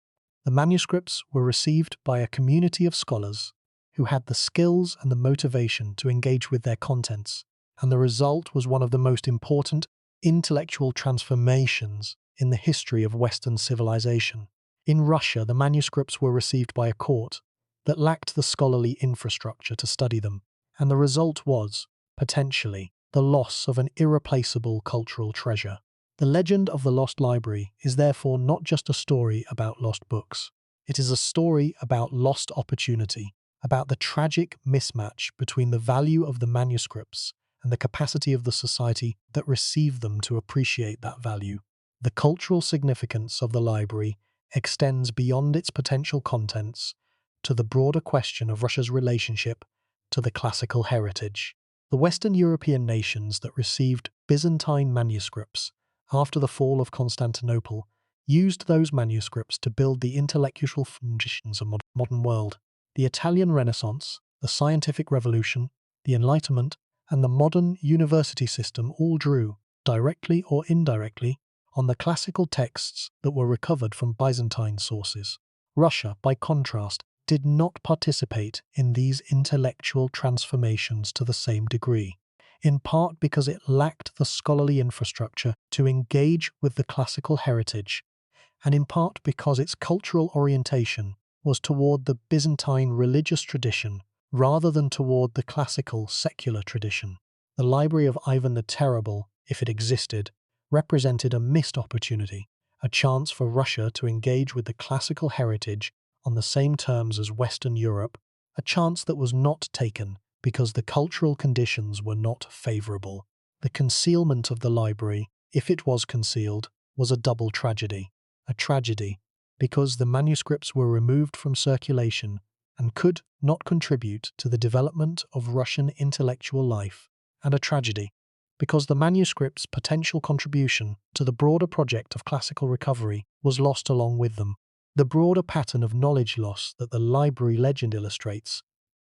S1: the manuscripts were received by a community of scholars who had the skills and the motivation to engage with their contents, and the result was one of the most important intellectual transformations in the history of Western civilization. In Russia, the manuscripts were received by a court that lacked the scholarly infrastructure to study them, and the result was, potentially, the loss of an irreplaceable cultural treasure. The legend of the Lost Library is therefore not just a story about lost books. It is a story about lost opportunity, about the tragic mismatch between the value of the manuscripts and the capacity of the society that received them to appreciate that value. The cultural significance of the library extends beyond its potential contents to the broader question of Russia's relationship to the classical heritage. The Western European nations that received Byzantine manuscripts after the fall of Constantinople used those manuscripts to build the intellectual foundations of the modern world. The Italian Renaissance, the scientific revolution, the Enlightenment, and the modern university system all drew, directly or indirectly, on the classical texts that were recovered from Byzantine sources. Russia, by contrast, did not participate in these intellectual transformations to the same degree, in part because it lacked the scholarly infrastructure to engage with the classical heritage, and in part because its cultural orientation was toward the Byzantine religious tradition rather than toward the classical secular tradition. The library of Ivan the Terrible, if it existed, represented a missed opportunity, a chance for Russia to engage with the classical heritage on the same terms as Western Europe, a chance that was not taken because the cultural conditions were not favorable. The concealment of the library, if it was concealed, was a double tragedy. A tragedy because the manuscripts were removed from circulation and could not contribute to the development of Russian intellectual life, and a tragedy because the manuscripts' potential contribution to the broader project of classical recovery was lost along with them. The broader pattern of knowledge loss that the library legend illustrates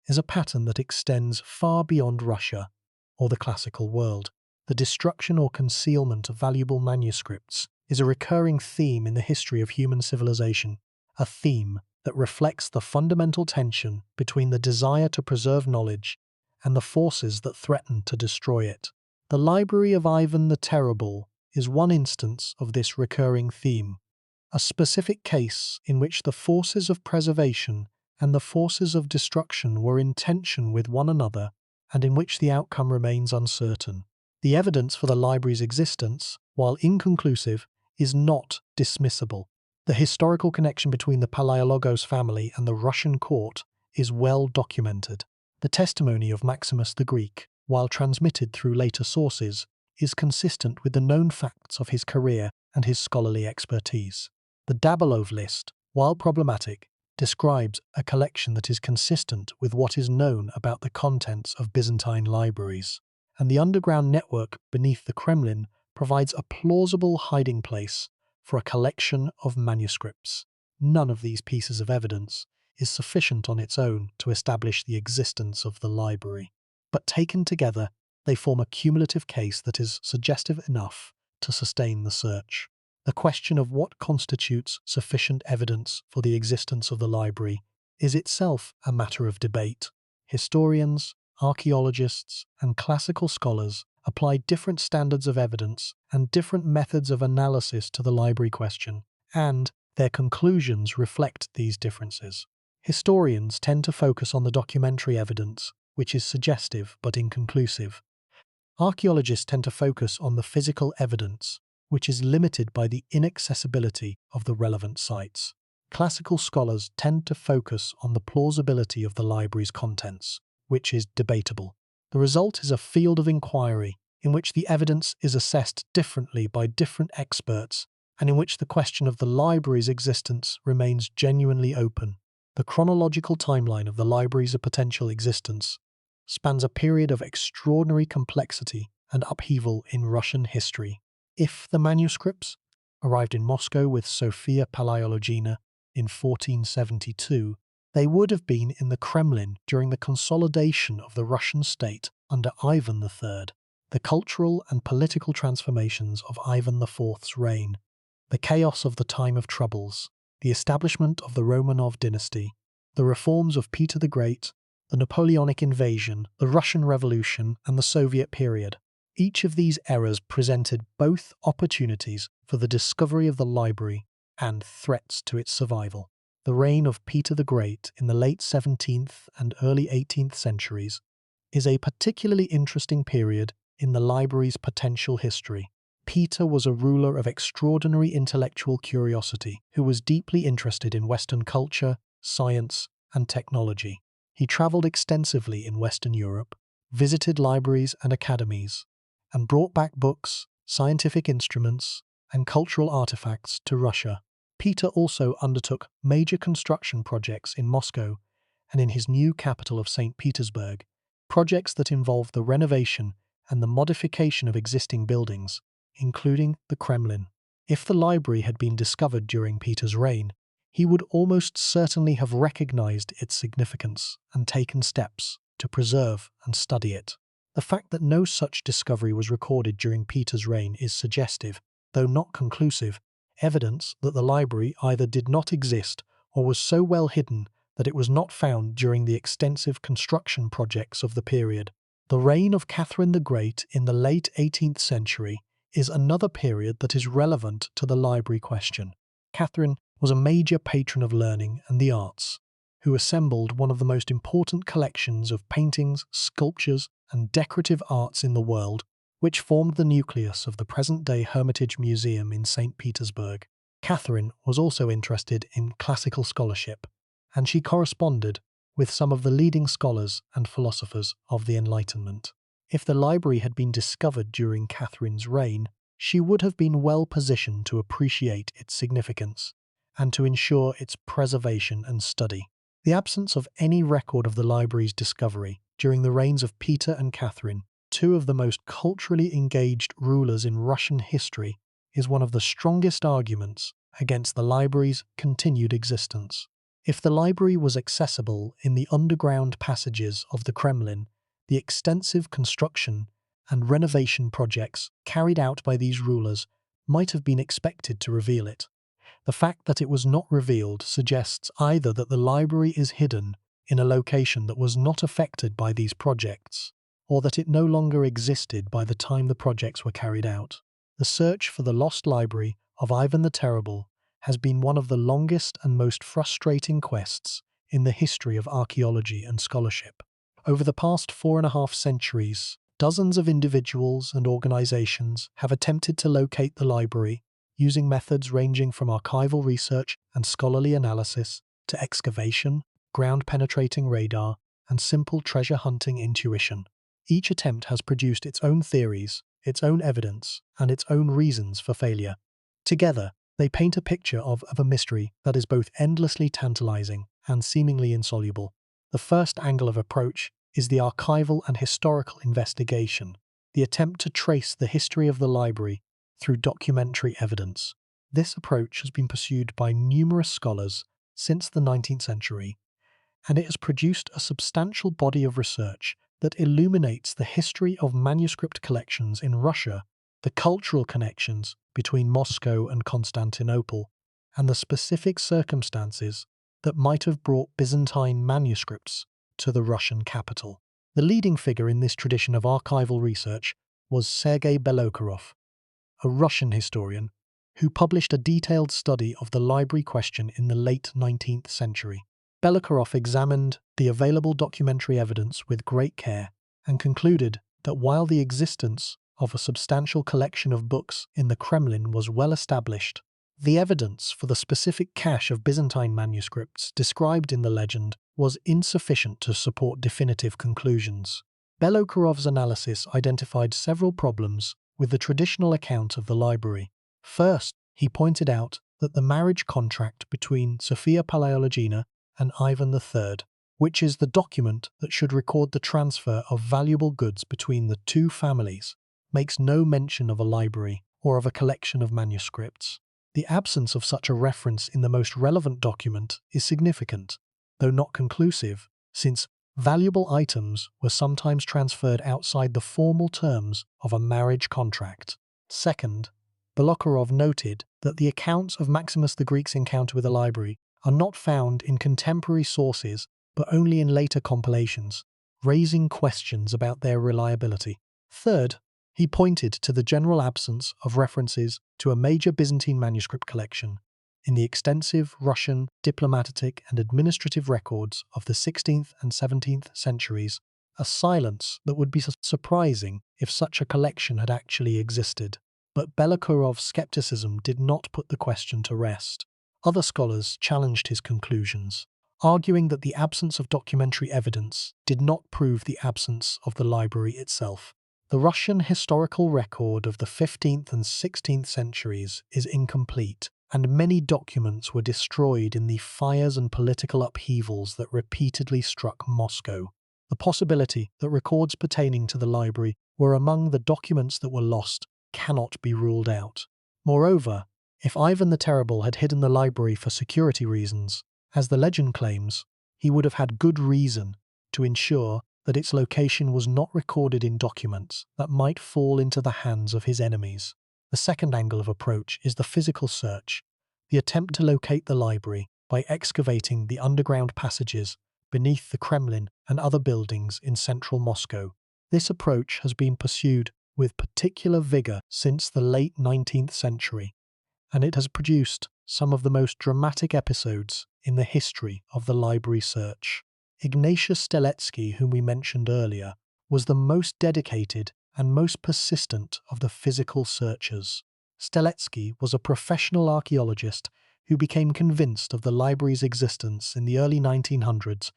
S1: is a pattern that extends far beyond Russia or the classical world. The destruction or concealment of valuable manuscripts is a recurring theme in the history of human civilization, a theme that reflects the fundamental tension between the desire to preserve knowledge and the forces that threaten to destroy it. The Library of Ivan the Terrible is one instance of this recurring theme, a specific case in which the forces of preservation and the forces of destruction were in tension with one another and in which the outcome remains uncertain. The evidence for the library's existence, while inconclusive, is not dismissible. The historical connection between the Palaiologos family and the Russian court is well documented. The testimony of Maximus the Greek, while transmitted through later sources, is consistent with the known facts of his career and his scholarly expertise. The Dabalov list, while problematic, describes a collection that is consistent with what is known about the contents of Byzantine libraries, and the underground network beneath the Kremlin provides a plausible hiding place for a collection of manuscripts. None of these pieces of evidence is sufficient on its own to establish the existence of the library, but taken together, they form a cumulative case that is suggestive enough to sustain the search. The question of what constitutes sufficient evidence for the existence of the library is itself a matter of debate. Historians, archaeologists, and classical scholars apply different standards of evidence and different methods of analysis to the library question, and their conclusions reflect these differences. Historians tend to focus on the documentary evidence, which is suggestive but inconclusive. Archaeologists tend to focus on the physical evidence, which is limited by the inaccessibility of the relevant sites. Classical scholars tend to focus on the plausibility of the library's contents, which is debatable. The result is a field of inquiry in which the evidence is assessed differently by different experts and in which the question of the library's existence remains genuinely open. The chronological timeline of the library's potential existence spans a period of extraordinary complexity and upheaval in Russian history. If the manuscripts arrived in Moscow with Sophia Palaiologina in 1472, they would have been in the Kremlin during the consolidation of the Russian state under Ivan III, the cultural and political transformations of Ivan IV's reign, the chaos of the time of troubles, the establishment of the Romanov dynasty, the reforms of Peter the Great, the Napoleonic invasion, the Russian Revolution, and the Soviet period. Each of these eras presented both opportunities for the discovery of the library and threats to its survival. The reign of Peter the Great in the late 17th and early 18th centuries is a particularly interesting period in the library's potential history. Peter was a ruler of extraordinary intellectual curiosity who was deeply interested in Western culture, science, and technology. He traveled extensively in Western Europe, visited libraries and academies, and brought back books, scientific instruments, and cultural artifacts to Russia. Peter also undertook major construction projects in Moscow and in his new capital of St. Petersburg, projects that involved the renovation and the modification of existing buildings, including the Kremlin. If the library had been discovered during Peter's reign, he would almost certainly have recognized its significance and taken steps to preserve and study it. The fact that no such discovery was recorded during Peter's reign is suggestive, though not conclusive, evidence that the library either did not exist or was so well hidden that it was not found during the extensive construction projects of the period. The reign of Catherine the Great in the late 18th century is another period that is relevant to the library question. Catherine was a major patron of learning and the arts, who assembled one of the most important collections of paintings, sculptures, and decorative arts in the world, which formed the nucleus of the present-day Hermitage Museum in St. Petersburg. Catherine was also interested in classical scholarship, and she corresponded with some of the leading scholars and philosophers of the Enlightenment. If the library had been discovered during Catherine's reign, she would have been well positioned to appreciate its significance and to ensure its preservation and study. The absence of any record of the library's discovery during the reigns of Peter and Catherine, two of the most culturally engaged rulers in Russian history, is one of the strongest arguments against the library's continued existence. If the library was accessible in the underground passages of the Kremlin, the extensive construction and renovation projects carried out by these rulers might have been expected to reveal it. The fact that it was not revealed suggests either that the library is hidden in a location that was not affected by these projects, or that it no longer existed by the time the projects were carried out. The search for the lost library of Ivan the Terrible has been one of the longest and most frustrating quests in the history of archaeology and scholarship. Over the past 4.5 centuries, dozens of individuals and organizations have attempted to locate the library using methods ranging from archival research and scholarly analysis to excavation, ground-penetrating radar, and simple treasure-hunting intuition. Each attempt has produced its own theories, its own evidence, and its own reasons for failure. Together, they paint a picture of a mystery that is both endlessly tantalizing and seemingly insoluble. The first angle of approach is the archival and historical investigation, the attempt to trace the history of the library through documentary evidence. This approach has been pursued by numerous scholars since the 19th century, and it has produced a substantial body of research that illuminates the history of manuscript collections in Russia, the cultural connections between Moscow and Constantinople, and the specific circumstances that might have brought Byzantine manuscripts to the Russian capital. The leading figure in this tradition of archival research was Sergei Belokharov, a Russian historian who published a detailed study of the library question in the late 19th century. Belokharov examined the available documentary evidence with great care and concluded that while the existence of a substantial collection of books in the Kremlin was well established, the evidence for the specific cache of Byzantine manuscripts described in the legend was insufficient to support definitive conclusions. Belokharov's analysis identified several problems with the traditional account of the library. First, He pointed out that the marriage contract between Sophia Palaeologina and Ivan III, which is the document that should record the transfer of valuable goods between the two families, makes no mention of a library or of a collection of manuscripts. The absence of such a reference in the most relevant document is significant, though not conclusive, since valuable items were sometimes transferred outside the formal terms of a marriage contract. Second, Bolokarov noted that the accounts of Maximus the Greek's encounter with a library are not found in contemporary sources but only in later compilations, raising questions about their reliability. Third, he pointed to the general absence of references to a major Byzantine manuscript collection in the extensive Russian diplomatic and administrative records of the 16th and 17th centuries, a silence that would be surprising if such a collection had actually existed. But Bolokarov's skepticism did not put the question to rest. Other scholars challenged his conclusions, arguing that the absence of documentary evidence did not prove the absence of the library itself. The Russian historical record of the 15th and 16th centuries is incomplete, and many documents were destroyed in the fires and political upheavals that repeatedly struck Moscow. The possibility that records pertaining to the library were among the documents that were lost cannot be ruled out. Moreover, if Ivan the Terrible had hidden the library for security reasons, as the legend claims, he would have had good reason to ensure that its location was not recorded in documents that might fall into the hands of his enemies. The second angle of approach is the physical search, the attempt to locate the library by excavating the underground passages beneath the Kremlin and other buildings in central Moscow. This approach has been pursued with particular vigor since the late 19th century, and it has produced some of the most dramatic episodes in the history of the library search. Ignatius Steletsky, whom we mentioned earlier, was the most dedicated and most persistent of the physical searchers. Steletsky was a professional archaeologist who became convinced of the library's existence in the early 1900s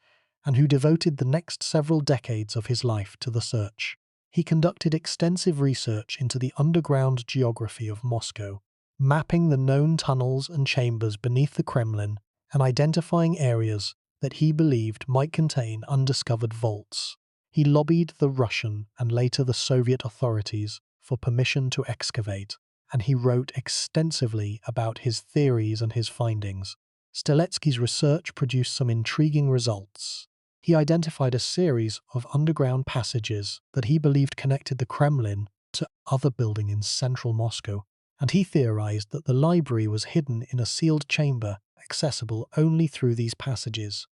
S1: and who devoted the next several decades of his life to the search. He conducted extensive research into the underground geography of Moscow, mapping the known tunnels and chambers beneath the Kremlin and identifying areas that he believed might contain undiscovered vaults. He lobbied the Russian and later the Soviet authorities for permission to excavate, and he wrote extensively about his theories and his findings. Steletsky's research produced some intriguing results. He identified a series of underground passages that he believed connected the Kremlin to other buildings in central Moscow, and he theorized that the library was hidden in a sealed chamber accessible only through these passages.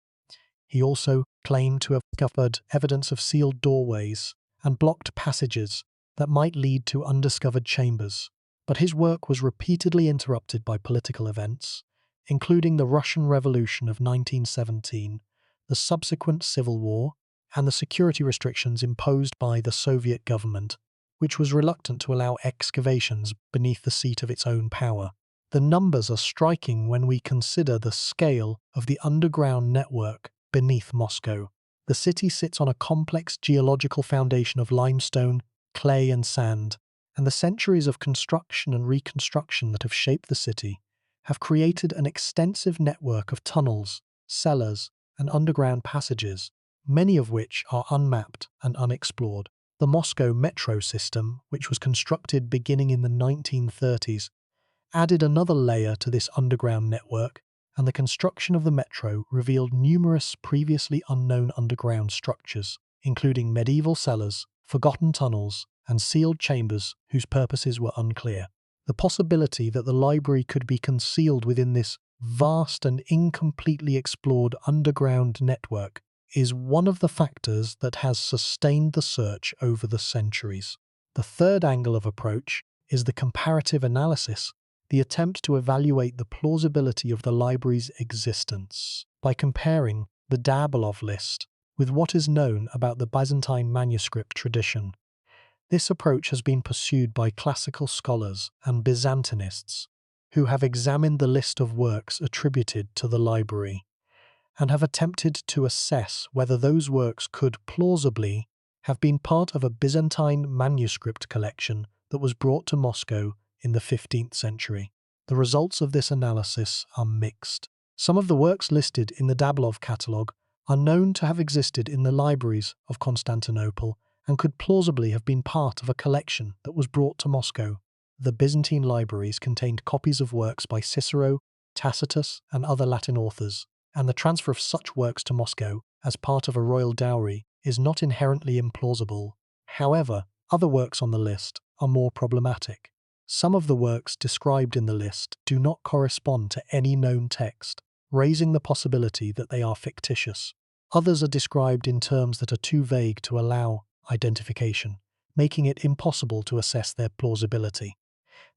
S1: He also claimed to have discovered evidence of sealed doorways and blocked passages that might lead to undiscovered chambers, but his work was repeatedly interrupted by political events, including the Russian Revolution of 1917, the subsequent Civil War, and the security restrictions imposed by the Soviet government, which was reluctant to allow excavations beneath the seat of its own power. The numbers are striking when we consider the scale of the underground network beneath Moscow. The city sits on a complex geological foundation of limestone, clay, and sand, and the centuries of construction and reconstruction that have shaped the city have created an extensive network of tunnels, cellars, and underground passages, many of which are unmapped and unexplored. The Moscow metro system, which was constructed beginning in the 1930s, added another layer to this underground network, and the construction of the metro revealed numerous previously unknown underground structures, including medieval cellars, forgotten tunnels, and sealed chambers whose purposes were unclear. The possibility that the library could be concealed within this vast and incompletely explored underground network is one of the factors that has sustained the search over the centuries. The third angle of approach is the comparative analysis, the attempt to evaluate the plausibility of the library's existence by comparing the Dabalov list with what is known about the Byzantine manuscript tradition. This approach has been pursued by classical scholars and Byzantinists who have examined the list of works attributed to the library and have attempted to assess whether those works could plausibly have been part of a Byzantine manuscript collection that was brought to Moscow in the 15th century. The results of this analysis are mixed. Some of the works listed in the Dablov catalogue are known to have existed in the libraries of Constantinople and could plausibly have been part of a collection that was brought to Moscow. The Byzantine libraries contained copies of works by Cicero, Tacitus, and other Latin authors, and the transfer of such works to Moscow as part of a royal dowry is not inherently implausible. However, other works on the list are more problematic. Some of the works described in the list do not correspond to any known text, raising the possibility that they are fictitious. Others are described in terms that are too vague to allow identification, making it impossible to assess their plausibility.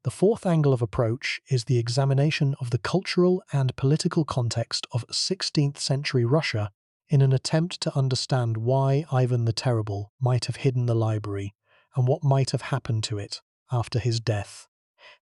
S1: The fourth angle of approach is the examination of the cultural and political context of 16th century Russia in an attempt to understand why Ivan the Terrible might have hidden the library and what might have happened to it after his death.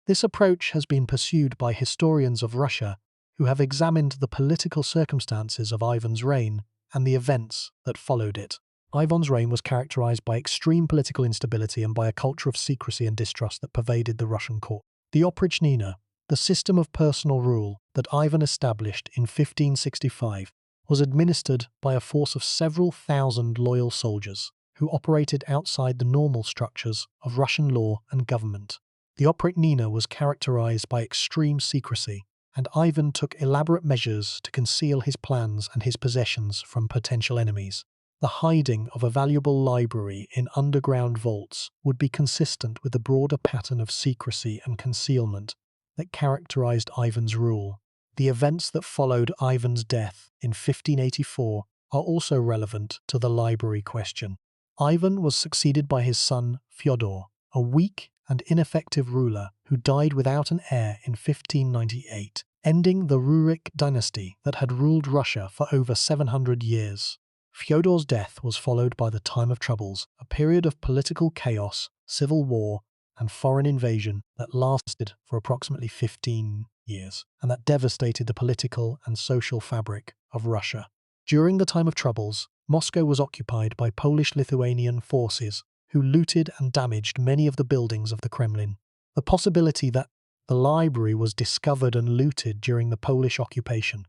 S1: This approach has been pursued by historians of Russia who have examined the political circumstances of Ivan's reign and the events that followed it. Ivan's reign was characterized by extreme political instability and by a culture of secrecy and distrust that pervaded the Russian court. The oprichnina, the system of personal rule that Ivan established in 1565, was administered by a force of several thousand loyal soldiers who operated outside the normal structures of Russian law and government. The oprichnina was characterized by extreme secrecy, and Ivan took elaborate measures to conceal his plans and his possessions from potential enemies. The hiding of a valuable library in underground vaults would be consistent with the broader pattern of secrecy and concealment that characterized Ivan's rule. The events that followed Ivan's death in 1584 are also relevant to the library question. Ivan was succeeded by his son Fyodor, a weak and ineffective ruler who died without an heir in 1598, ending the Rurik dynasty that had ruled Russia for over 700 years. Fyodor's death was followed by the Time of Troubles, a period of political chaos, civil war, and foreign invasion that lasted for approximately 15 years, and that devastated the political and social fabric of Russia. During the Time of Troubles, Moscow was occupied by Polish-Lithuanian forces who looted and damaged many of the buildings of the Kremlin. The possibility that the library was discovered and looted during the Polish occupation,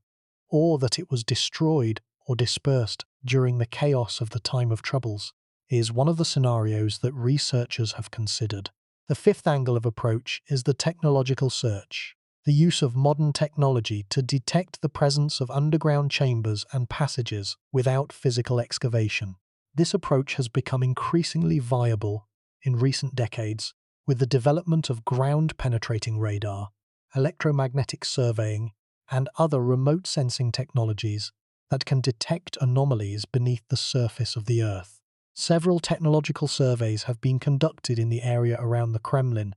S1: or that it was destroyed or dispersed during the chaos of the Time of Troubles, is one of the scenarios that researchers have considered. The fifth angle of approach is the technological search, the use of modern technology to detect the presence of underground chambers and passages without physical excavation. This approach has become increasingly viable in recent decades with the development of ground-penetrating radar, electromagnetic surveying, and other remote sensing technologies that can detect anomalies beneath the surface of the Earth. Several technological surveys have been conducted in the area around the Kremlin,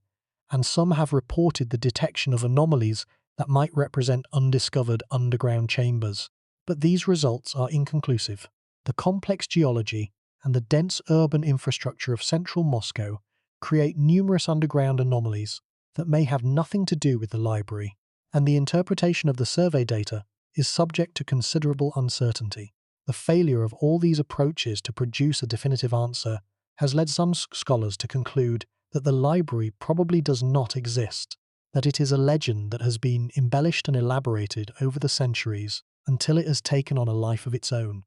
S1: and some have reported the detection of anomalies that might represent undiscovered underground chambers. But these results are inconclusive. The complex geology and the dense urban infrastructure of central Moscow create numerous underground anomalies that may have nothing to do with the library, and the interpretation of the survey data is subject to considerable uncertainty. The failure of all these approaches to produce a definitive answer has led some scholars to conclude that the library probably does not exist, that it is a legend that has been embellished and elaborated over the centuries until it has taken on a life of its own,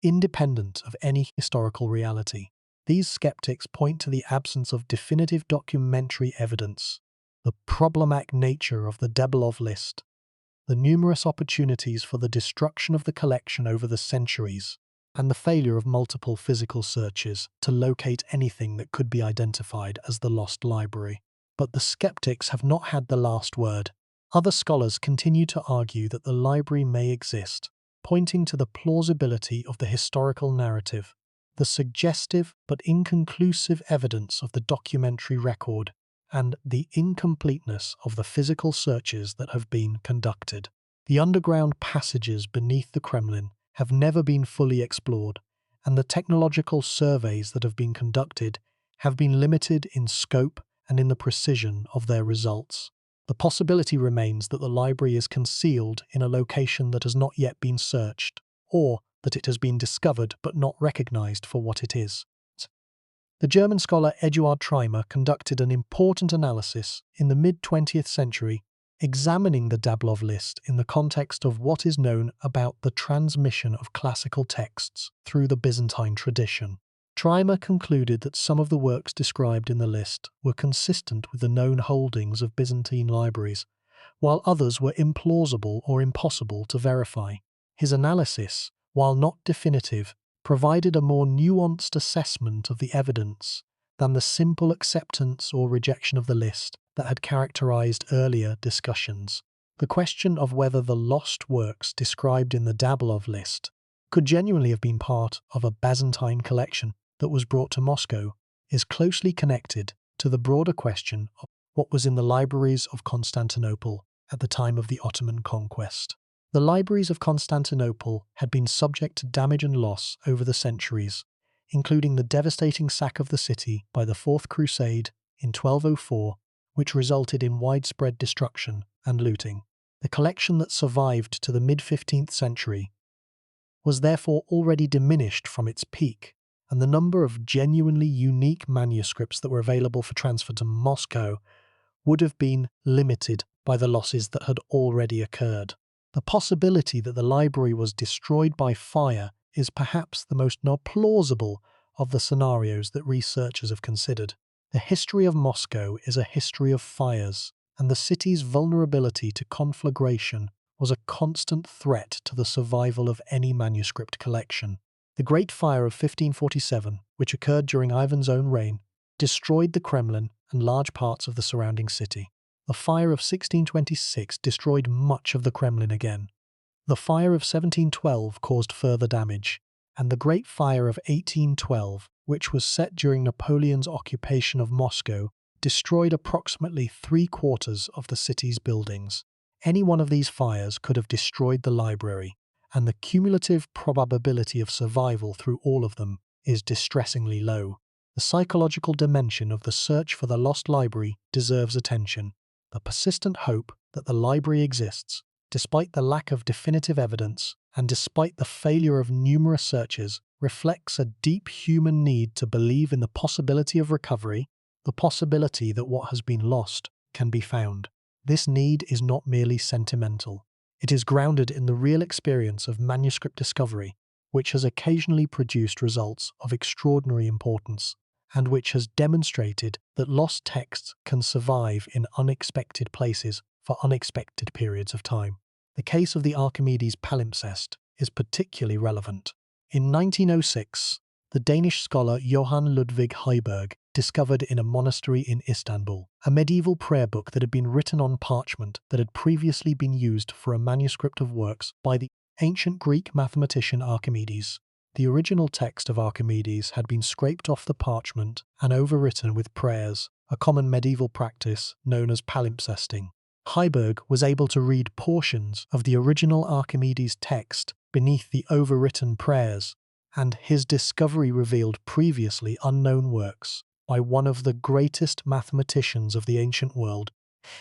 S1: independent of any historical reality. These skeptics point to the absence of definitive documentary evidence, the problematic nature of the Dablov list, the numerous opportunities for the destruction of the collection over the centuries, and the failure of multiple physical searches to locate anything that could be identified as the lost library. But the skeptics have not had the last word. Other scholars continue to argue that the library may exist, pointing to the plausibility of the historical narrative, the suggestive but inconclusive evidence of the documentary record, and the incompleteness of the physical searches that have been conducted. The underground passages beneath the Kremlin have never been fully explored, and the technological surveys that have been conducted have been limited in scope and in the precision of their results. The possibility remains that the library is concealed in a location that has not yet been searched, or that it has been discovered but not recognized for what it is. The German scholar Eduard Trimer conducted an important analysis in the mid-20th century examining the Dablov list in the context of what is known about the transmission of classical texts through the Byzantine tradition. Trimer concluded that some of the works described in the list were consistent with the known holdings of Byzantine libraries, while others were implausible or impossible to verify. His analysis, while not definitive, provided a more nuanced assessment of the evidence than the simple acceptance or rejection of the list that had characterized earlier discussions. The question of whether the lost works described in the Dablov list could genuinely have been part of a Byzantine collection that was brought to Moscow is closely connected to the broader question of what was in the libraries of Constantinople at the time of the Ottoman conquest. The libraries of Constantinople had been subject to damage and loss over the centuries, including the devastating sack of the city by the Fourth Crusade in 1204, which resulted in widespread destruction and looting. The collection that survived to the mid-15th century was therefore already diminished from its peak, and the number of genuinely unique manuscripts that were available for transfer to Moscow would have been limited by the losses that had already occurred. The possibility that the library was destroyed by fire is perhaps the most plausible of the scenarios that researchers have considered. The history of Moscow is a history of fires, and the city's vulnerability to conflagration was a constant threat to the survival of any manuscript collection. The Great Fire of 1547, which occurred during Ivan's own reign, destroyed the Kremlin and large parts of the surrounding city. The fire of 1626 destroyed much of the Kremlin again. The fire of 1712 caused further damage, and the Great Fire of 1812, which was set during Napoleon's occupation of Moscow, destroyed approximately 3/4 of the city's buildings. Any one of these fires could have destroyed the library, and the cumulative probability of survival through all of them is distressingly low. The psychological dimension of the search for the lost library deserves attention. The persistent hope that the library exists, despite the lack of definitive evidence and despite the failure of numerous searches, reflects a deep human need to believe in the possibility of recovery, the possibility that what has been lost can be found. This need is not merely sentimental. It is grounded in the real experience of manuscript discovery, which has occasionally produced results of extraordinary importance, and which has demonstrated that lost texts can survive in unexpected places for unexpected periods of time. The case of the Archimedes palimpsest is particularly relevant. In 1906, the Danish scholar Johann Ludwig Heiberg discovered in a monastery in Istanbul a medieval prayer book that had been written on parchment that had previously been used for a manuscript of works by the ancient Greek mathematician Archimedes. The original text of Archimedes had been scraped off the parchment and overwritten with prayers, a common medieval practice known as palimpsesting. Heiberg was able to read portions of the original Archimedes text beneath the overwritten prayers, and his discovery revealed previously unknown works by one of the greatest mathematicians of the ancient world,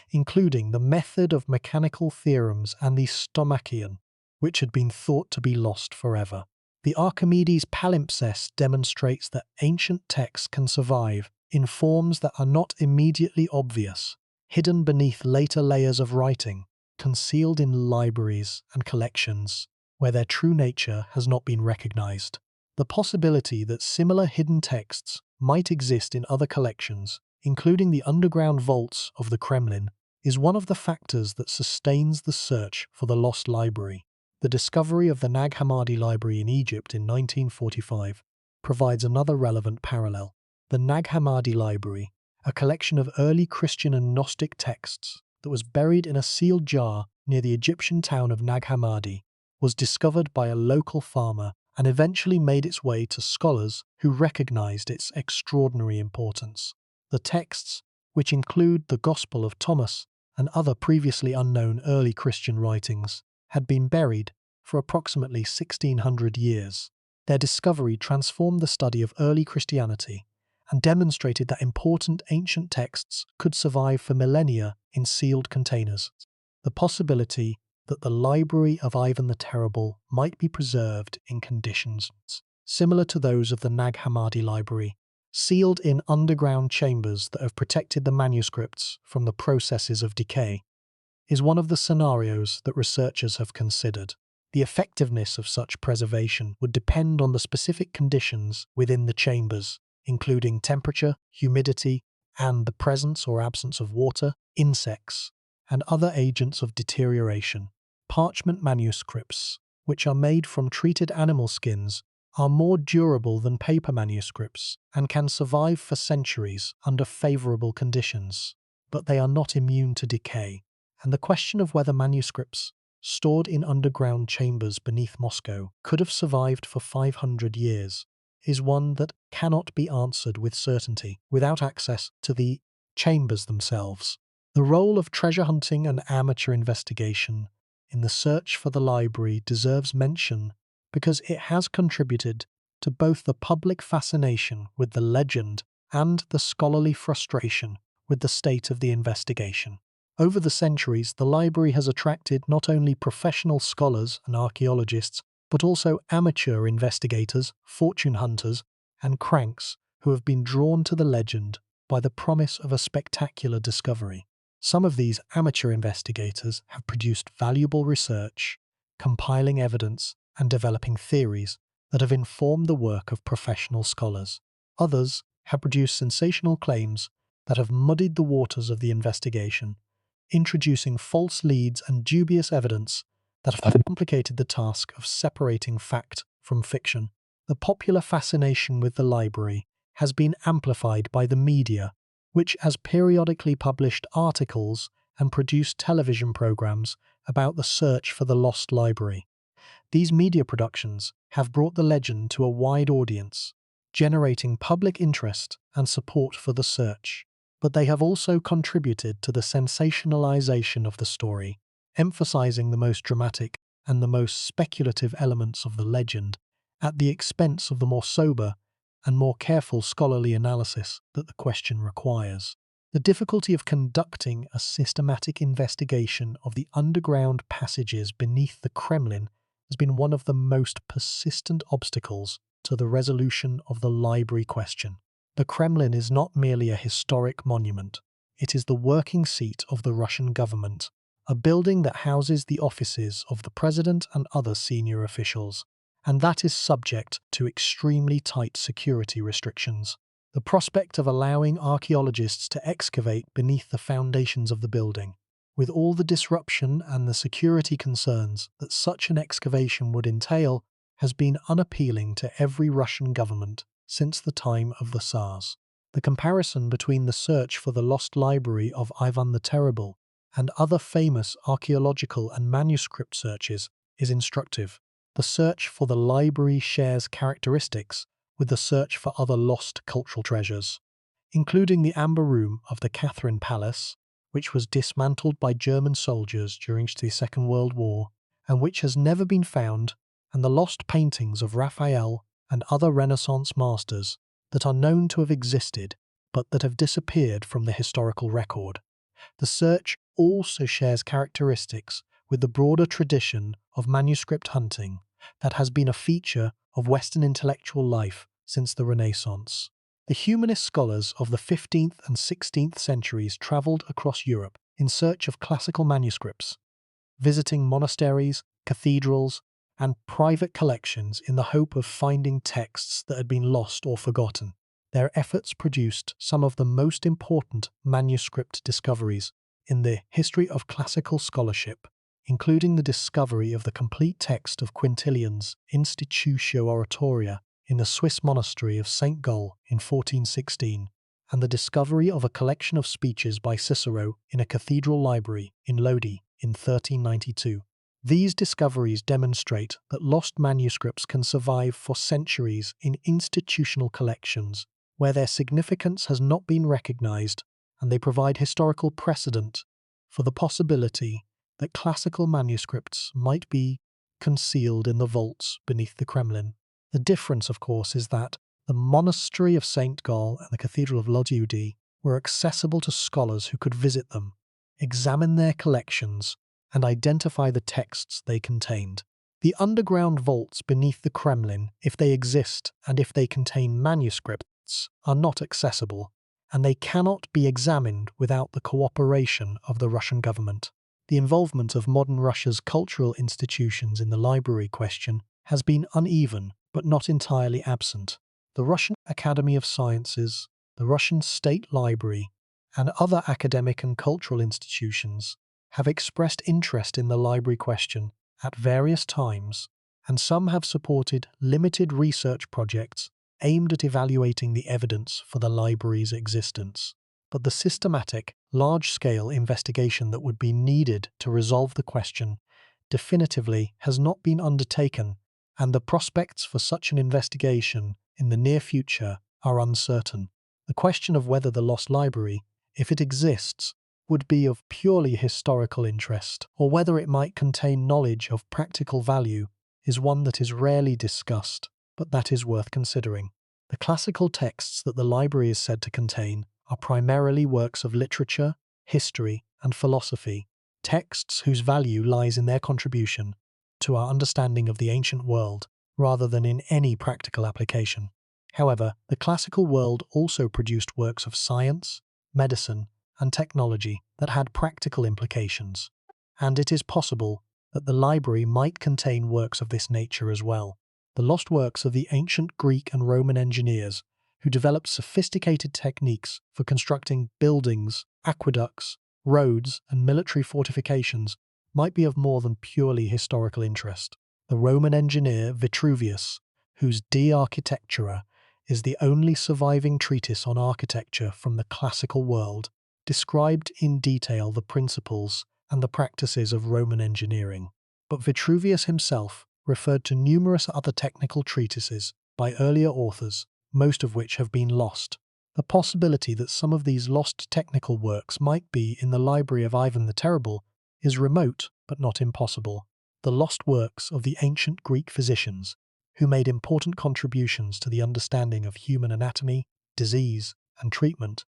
S1: including the method of mechanical theorems and the stomachion, which had been thought to be lost forever. The Archimedes palimpsest demonstrates that ancient texts can survive in forms that are not immediately obvious, hidden beneath later layers of writing, concealed in libraries and collections where their true nature has not been recognized. The possibility that similar hidden texts might exist in other collections, including the underground vaults of the Kremlin, is one of the factors that sustains the search for the lost library. The discovery of the Nag Hammadi Library in Egypt in 1945 provides another relevant parallel. The Nag Hammadi Library, a collection of early Christian and Gnostic texts that was buried in a sealed jar near the Egyptian town of Nag Hammadi, was discovered by a local farmer and eventually made its way to scholars who recognized its extraordinary importance. The texts, which include the Gospel of Thomas and other previously unknown early Christian writings, had been buried for approximately 1600 years. Their discovery transformed the study of early Christianity and demonstrated that important ancient texts could survive for millennia in sealed containers. The possibility that the library of Ivan the Terrible might be preserved in conditions similar to those of the Nag Hammadi Library, sealed in underground chambers that have protected the manuscripts from the processes of decay, is one of the scenarios that researchers have considered. The effectiveness of such preservation would depend on the specific conditions within the chambers, including temperature, humidity, and the presence or absence of water, insects, and other agents of deterioration. Parchment manuscripts, which are made from treated animal skins, are more durable than paper manuscripts and can survive for centuries under favourable conditions, but they are not immune to decay. And the question of whether manuscripts stored in underground chambers beneath Moscow could have survived for 500 years is one that cannot be answered with certainty without access to the chambers themselves. The role of treasure hunting and amateur investigation in the search for the library deserves mention because it has contributed to both the public fascination with the legend and the scholarly frustration with the state of the investigation. Over the centuries, the library has attracted not only professional scholars and archaeologists, but also amateur investigators, fortune hunters, and cranks who have been drawn to the legend by the promise of a spectacular discovery. Some of these amateur investigators have produced valuable research, compiling evidence and developing theories that have informed the work of professional scholars. Others have produced sensational claims that have muddied the waters of the investigation, introducing false leads and dubious evidence that have complicated the task of separating fact from fiction. The popular fascination with the library has been amplified by the media, which has periodically published articles and produced television programs about the search for the lost library. These media productions have brought the legend to a wide audience, generating public interest and support for the search. But they have also contributed to the sensationalization of the story, emphasizing the most dramatic and the most speculative elements of the legend at the expense of the more sober and more careful scholarly analysis that the question requires. The difficulty of conducting a systematic investigation of the underground passages beneath the Kremlin has been one of the most persistent obstacles to the resolution of the library question. The Kremlin is not merely a historic monument, it is the working seat of the Russian government, a building that houses the offices of the president and other senior officials, and that is subject to extremely tight security restrictions. The prospect of allowing archaeologists to excavate beneath the foundations of the building, with all the disruption and the security concerns that such an excavation would entail, has been unappealing to every Russian government since the time of the Tsars. The comparison between the search for the lost library of Ivan the Terrible and other famous archaeological and manuscript searches is instructive. The search for the library shares characteristics with the search for other lost cultural treasures, including the Amber Room of the Catherine Palace, which was dismantled by German soldiers during the Second World War, and which has never been found, and the lost paintings of Raphael and other Renaissance masters that are known to have existed, but that have disappeared from the historical record. The search also shares characteristics with the broader tradition of manuscript hunting that has been a feature of Western intellectual life since the Renaissance. The humanist scholars of the 15th and 16th centuries travelled across Europe in search of classical manuscripts, visiting monasteries, cathedrals, and private collections in the hope of finding texts that had been lost or forgotten. Their efforts produced some of the most important manuscript discoveries in the history of classical scholarship, including the discovery of the complete text of Quintilian's Institutio Oratoria in the Swiss monastery of St. Gall in 1416, and the discovery of a collection of speeches by Cicero in a cathedral library in Lodi in 1392. These discoveries demonstrate that lost manuscripts can survive for centuries in institutional collections where their significance has not been recognized, and they provide historical precedent for the possibility that classical manuscripts might be concealed in the vaults beneath the Kremlin. The difference, of course, is that the monastery of St. Gall and the cathedral of Lodi were accessible to scholars who could visit them, examine their collections, and identify the texts they contained. The underground vaults beneath the Kremlin, if they exist and if they contain manuscripts, are not accessible, and they cannot be examined without the cooperation of the Russian government. The involvement of modern Russia's cultural institutions in the library question has been uneven but not entirely absent. The Russian Academy of Sciences, the Russian State Library, and other academic and cultural institutions have expressed interest in the library question at various times, and some have supported limited research projects aimed at evaluating the evidence for the library's existence. But the systematic, large-scale investigation that would be needed to resolve the question definitively has not been undertaken, and the prospects for such an investigation in the near future are uncertain. The question of whether the lost library, if it exists, would be of purely historical interest, or whether it might contain knowledge of practical value, is one that is rarely discussed, but that is worth considering. The classical texts that the library is said to contain are primarily works of literature, history, and philosophy, texts whose value lies in their contribution to our understanding of the ancient world rather than in any practical application. However, the classical world also produced works of science, medicine, and technology that had practical implications, and it is possible that the library might contain works of this nature as well. The lost works of the ancient Greek and Roman engineers who developed sophisticated techniques for constructing buildings, aqueducts, roads, and military fortifications might be of more than purely historical interest. The Roman engineer Vitruvius, whose De Architectura is the only surviving treatise on architecture from the classical world, described in detail the principles and the practices of Roman engineering. But Vitruvius himself referred to numerous other technical treatises by earlier authors, most of which have been lost. The possibility that some of these lost technical works might be in the library of Ivan the Terrible is remote but not impossible. The lost works of the ancient Greek physicians, who made important contributions to the understanding of human anatomy, disease, and treatment,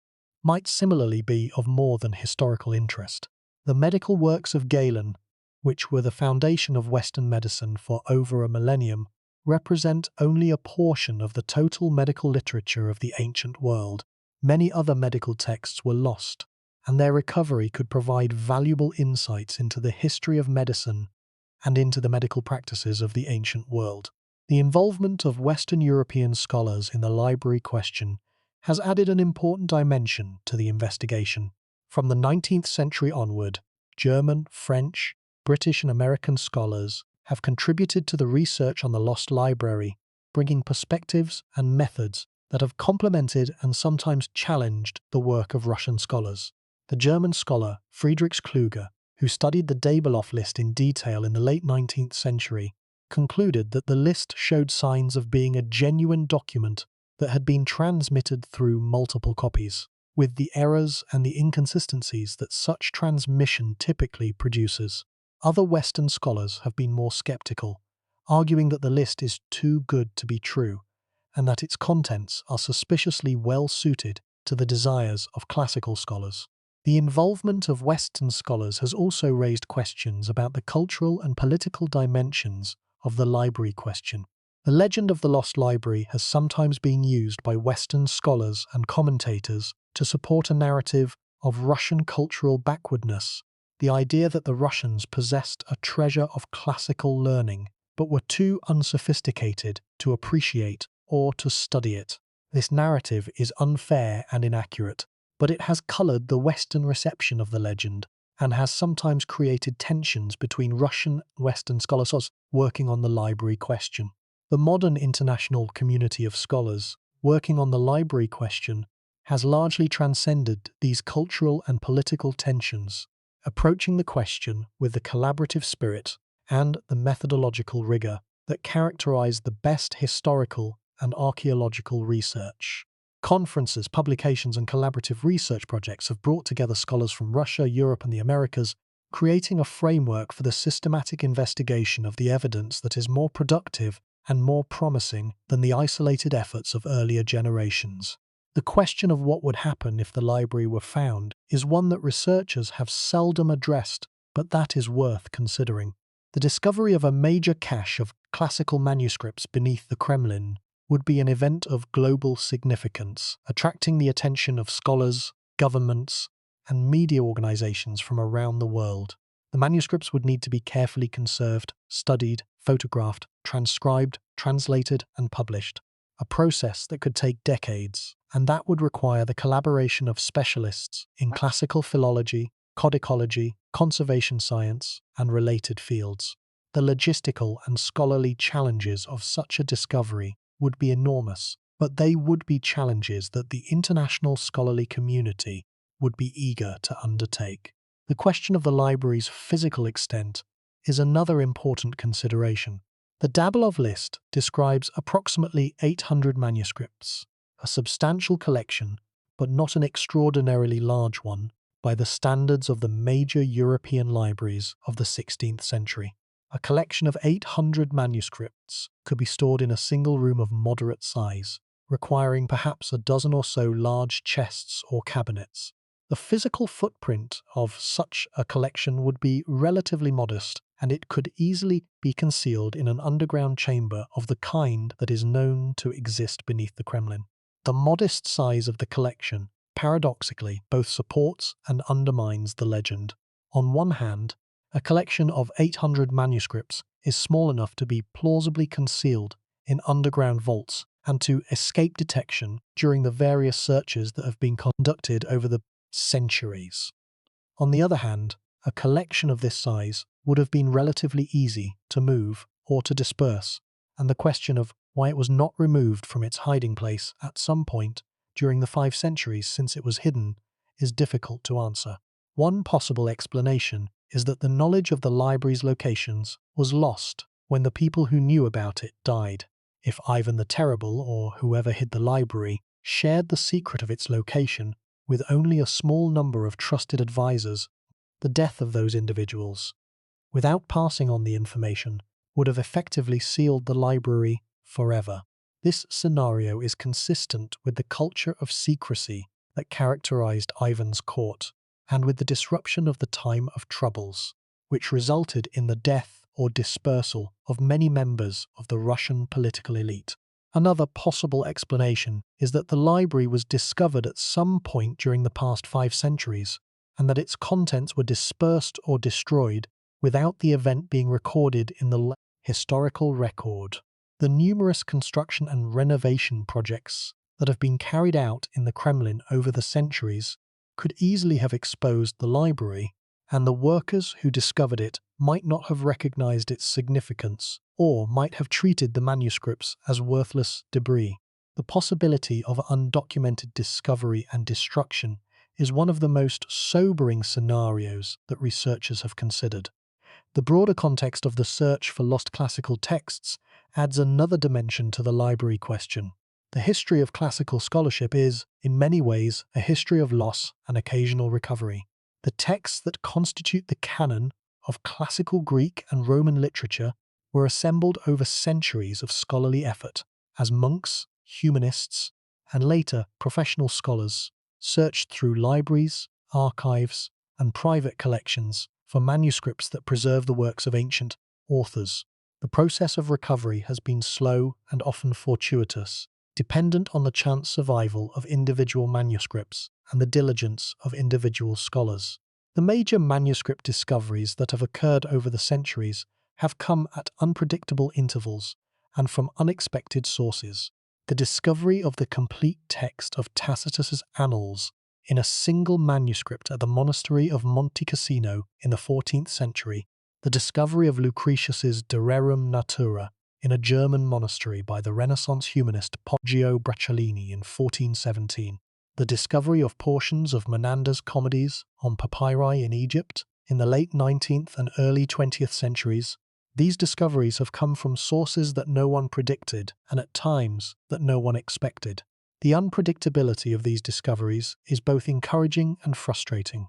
S1: might similarly be of more than historical interest. The medical works of Galen, which were the foundation of Western medicine for over a millennium, represent only a portion of the total medical literature of the ancient world. Many other medical texts were lost, and their recovery could provide valuable insights into the history of medicine and into the medical practices of the ancient world. The involvement of Western European scholars in the library question has added an important dimension to the investigation. From the 19th century onward, German, French, British and American scholars have contributed to the research on the lost library, bringing perspectives and methods that have complemented and sometimes challenged the work of Russian scholars. The German scholar Friedrich Kluge, who studied the Dabeloff list in detail in the late 19th century, concluded that the list showed signs of being a genuine document that had been transmitted through multiple copies, with the errors and the inconsistencies that such transmission typically produces. Other Western scholars have been more skeptical, arguing that the list is too good to be true, and that its contents are suspiciously well suited to the desires of classical scholars. The involvement of Western scholars has also raised questions about the cultural and political dimensions of the library question. The legend of the lost library has sometimes been used by Western scholars and commentators to support a narrative of Russian cultural backwardness, the idea that the Russians possessed a treasure of classical learning, but were too unsophisticated to appreciate or to study it. This narrative is unfair and inaccurate, but it has coloured the Western reception of the legend and has sometimes created tensions between Russian and Western scholars working on the library question. The modern international community of scholars working on the library question has largely transcended these cultural and political tensions, approaching the question with the collaborative spirit and the methodological rigour that characterise the best historical and archaeological research. Conferences, publications and collaborative research projects have brought together scholars from Russia, Europe and the Americas, creating a framework for the systematic investigation of the evidence that is more productive and more promising than the isolated efforts of earlier generations. The question of what would happen if the library were found is one that researchers have seldom addressed, but that is worth considering. The discovery of a major cache of classical manuscripts beneath the Kremlin would be an event of global significance, attracting the attention of scholars, governments, and media organizations from around the world. The manuscripts would need to be carefully conserved, studied, photographed, transcribed, translated, and published, a process that could take decades, and that would require the collaboration of specialists in classical philology, codicology, conservation science, and related fields. The logistical and scholarly challenges of such a discovery would be enormous, but they would be challenges that the international scholarly community would be eager to undertake. The question of the library's physical extent is another important consideration. The Dabalov list describes approximately 800 manuscripts, a substantial collection, but not an extraordinarily large one by the standards of the major European libraries of the 16th century. A collection of 800 manuscripts could be stored in a single room of moderate size, requiring perhaps a dozen or so large chests or cabinets. The physical footprint of such a collection would be relatively modest, and it could easily be concealed in an underground chamber of the kind that is known to exist beneath the Kremlin. The modest size of the collection, paradoxically, both supports and undermines the legend. On one hand, a collection of 800 manuscripts is small enough to be plausibly concealed in underground vaults and to escape detection during the various searches that have been conducted over the centuries. On the other hand, a collection of this size would have been relatively easy to move or to disperse, and the question of why it was not removed from its hiding place at some point during the 5 centuries since it was hidden is difficult to answer. One possible explanation is that the knowledge of the library's locations was lost when the people who knew about it died. If Ivan the Terrible, or whoever hid the library, shared the secret of its location with only a small number of trusted advisors, the death of those individuals, without passing on the information, would have effectively sealed the library forever. This scenario is consistent with the culture of secrecy that characterized Ivan's court, and with the disruption of the time of troubles, which resulted in the death or dispersal of many members of the Russian political elite. Another possible explanation is that the library was discovered at some point during the past 5 centuries, and that its contents were dispersed or destroyed without the event being recorded in the historical record. The numerous construction and renovation projects that have been carried out in the Kremlin over the centuries could easily have exposed the library, and the workers who discovered it might not have recognized its significance, or might have treated the manuscripts as worthless debris. The possibility of undocumented discovery and destruction is one of the most sobering scenarios that researchers have considered. The broader context of the search for lost classical texts adds another dimension to the library question. The history of classical scholarship is, in many ways, a history of loss and occasional recovery. The texts that constitute the canon of classical Greek and Roman literature were assembled over centuries of scholarly effort, as monks, humanists, and later professional scholars searched through libraries, archives, and private collections for manuscripts that preserve the works of ancient authors. The process of recovery has been slow and often fortuitous, dependent on the chance survival of individual manuscripts and the diligence of individual scholars. The major manuscript discoveries that have occurred over the centuries have come at unpredictable intervals and from unexpected sources. The discovery of the complete text of Tacitus's Annals in a single manuscript at the monastery of Monte Cassino in the 14th century, the discovery of Lucretius's De Rerum Natura in a German monastery by the Renaissance humanist Poggio Bracciolini in 1417, the discovery of portions of Menander's comedies on papyri in Egypt in the late 19th and early 20th centuries. These discoveries have come from sources that no one predicted and at times that no one expected. The unpredictability of these discoveries is both encouraging and frustrating.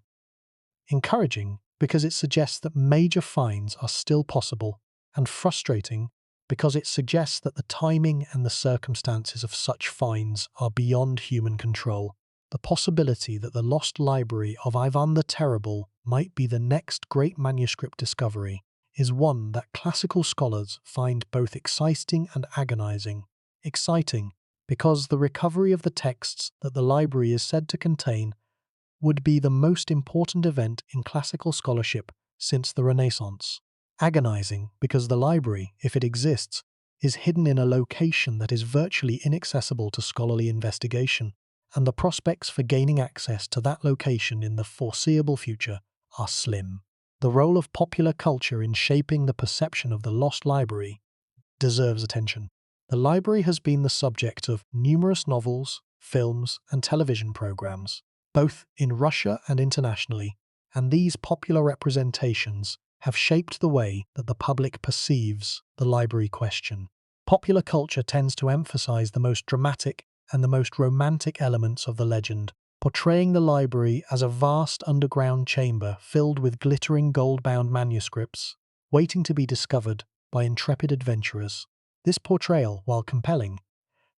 S1: Encouraging because it suggests that major finds are still possible, and frustrating because it suggests that the timing and the circumstances of such finds are beyond human control. The possibility that the lost library of Ivan the Terrible might be the next great manuscript discovery is one that classical scholars find both exciting and agonizing. Exciting because the recovery of the texts that the library is said to contain would be the most important event in classical scholarship since the Renaissance. Agonizing because the library, if it exists, is hidden in a location that is virtually inaccessible to scholarly investigation, and the prospects for gaining access to that location in the foreseeable future are slim. The role of popular culture in shaping the perception of the lost library deserves attention. The library has been the subject of numerous novels, films, and television programs, both in Russia and internationally, and these popular representations have shaped the way that the public perceives the library question. Popular culture tends to emphasize the most dramatic and the most romantic elements of the legend, portraying the library as a vast underground chamber filled with glittering gold-bound manuscripts, waiting to be discovered by intrepid adventurers. This portrayal, while compelling,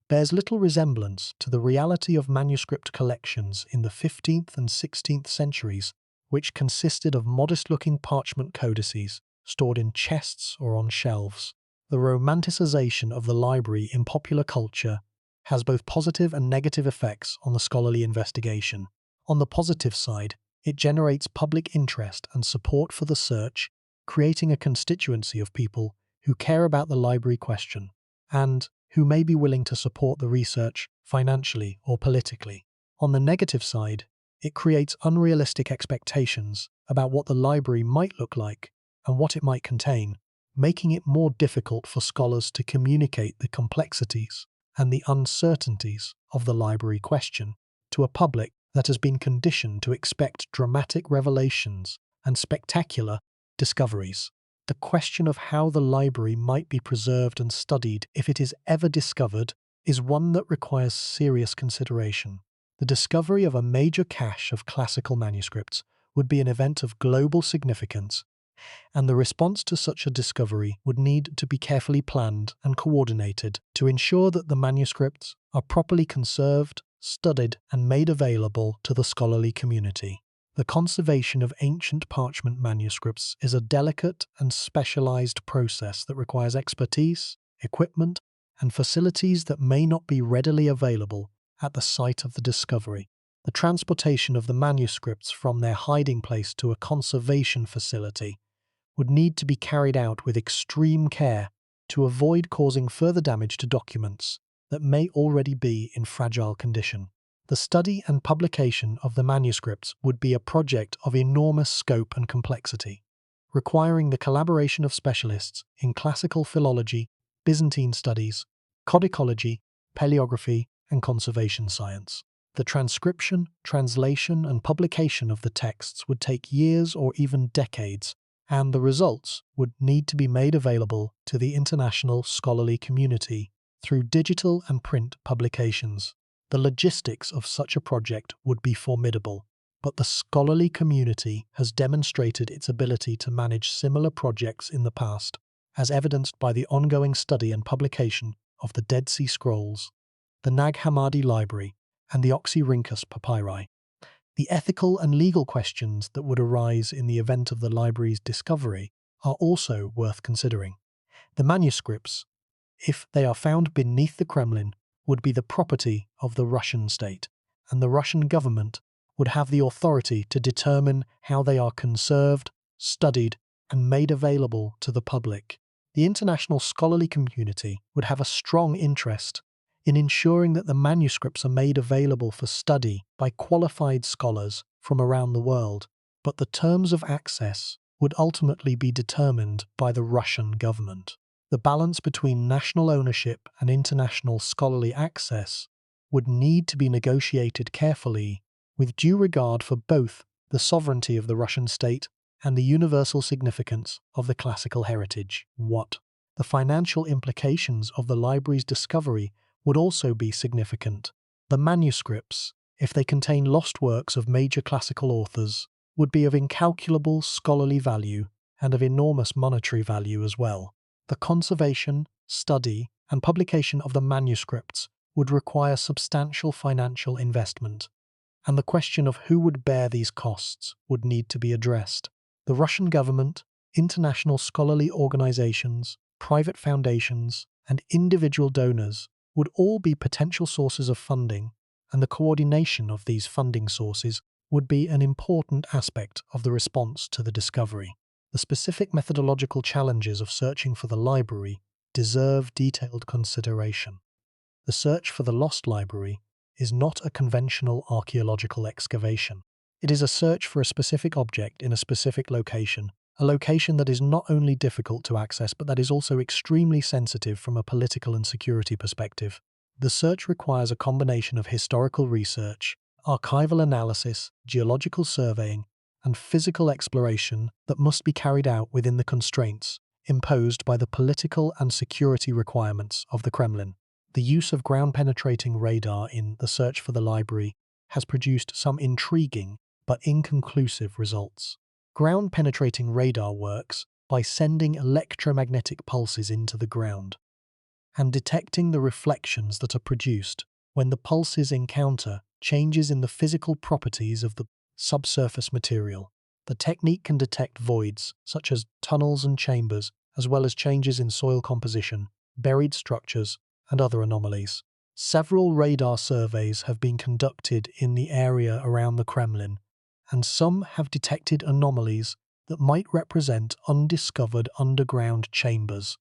S1: bears little resemblance to the reality of manuscript collections in the 15th and 16th centuries, which consisted of modest-looking parchment codices stored in chests or on shelves. The romanticization of the library in popular culture has both positive and negative effects on the scholarly investigation. On the positive side, it generates public interest and support for the search, creating a constituency of people who care about the library question, and who may be willing to support the research financially or politically. On the negative side, it creates unrealistic expectations about what the library might look like and what it might contain, making it more difficult for scholars to communicate the complexities and the uncertainties of the library question to a public that has been conditioned to expect dramatic revelations and spectacular discoveries. The question of how the library might be preserved and studied if it is ever discovered is one that requires serious consideration. The discovery of a major cache of classical manuscripts would be an event of global significance, and the response to such a discovery would need to be carefully planned and coordinated to ensure that the manuscripts are properly conserved, studied, and made available to the scholarly community. The conservation of ancient parchment manuscripts is a delicate and specialized process that requires expertise, equipment, and facilities that may not be readily available at the site of the discovery. The transportation of the manuscripts from their hiding place to a conservation facility would need to be carried out with extreme care to avoid causing further damage to documents that may already be in fragile condition. The study and publication of the manuscripts would be a project of enormous scope and complexity, requiring the collaboration of specialists in classical philology, Byzantine studies, codicology, paleography, and conservation science. The transcription, translation, and publication of the texts would take years or even decades, and the results would need to be made available to the international scholarly community through digital and print publications. The logistics of such a project would be formidable, but the scholarly community has demonstrated its ability to manage similar projects in the past, as evidenced by the ongoing study and publication of the Dead Sea Scrolls, the Nag Hammadi Library, and the Oxyrhynchus Papyri. The ethical and legal questions that would arise in the event of the library's discovery are also worth considering. The manuscripts, if they are found beneath the Kremlin, would be the property of the Russian state, and the Russian government would have the authority to determine how they are conserved, studied, and made available to the public. The international scholarly community would have a strong interest in ensuring that the manuscripts are made available for study by qualified scholars from around the world, but the terms of access would ultimately be determined by the Russian government. The balance between national ownership and international scholarly access would need to be negotiated carefully, with due regard for both the sovereignty of the Russian state and the universal significance of the classical heritage. The financial implications of the library's discovery would also be significant. The manuscripts, if they contain lost works of major classical authors, would be of incalculable scholarly value and of enormous monetary value as well. The conservation, study, and publication of the manuscripts would require substantial financial investment, and the question of who would bear these costs would need to be addressed. The Russian government, international scholarly organizations, private foundations, and individual donors would all be potential sources of funding, and the coordination of these funding sources would be an important aspect of the response to the discovery. The specific methodological challenges of searching for the library deserve detailed consideration. The search for the lost library is not a conventional archaeological excavation. It is a search for a specific object in a specific location, a location that is not only difficult to access but that is also extremely sensitive from a political and security perspective. The search requires a combination of historical research, archival analysis, geological surveying, and physical exploration that must be carried out within the constraints imposed by the political and security requirements of the Kremlin. The use of ground-penetrating radar in the search for the library has produced some intriguing but inconclusive results. Ground-penetrating radar works by sending electromagnetic pulses into the ground and detecting the reflections that are produced when the pulses encounter changes in the physical properties of the subsurface material. The technique can detect voids, such as tunnels and chambers, as well as changes in soil composition, buried structures, and other anomalies. Several radar surveys have been conducted in the area around the Kremlin, and some have detected anomalies that might represent undiscovered underground chambers.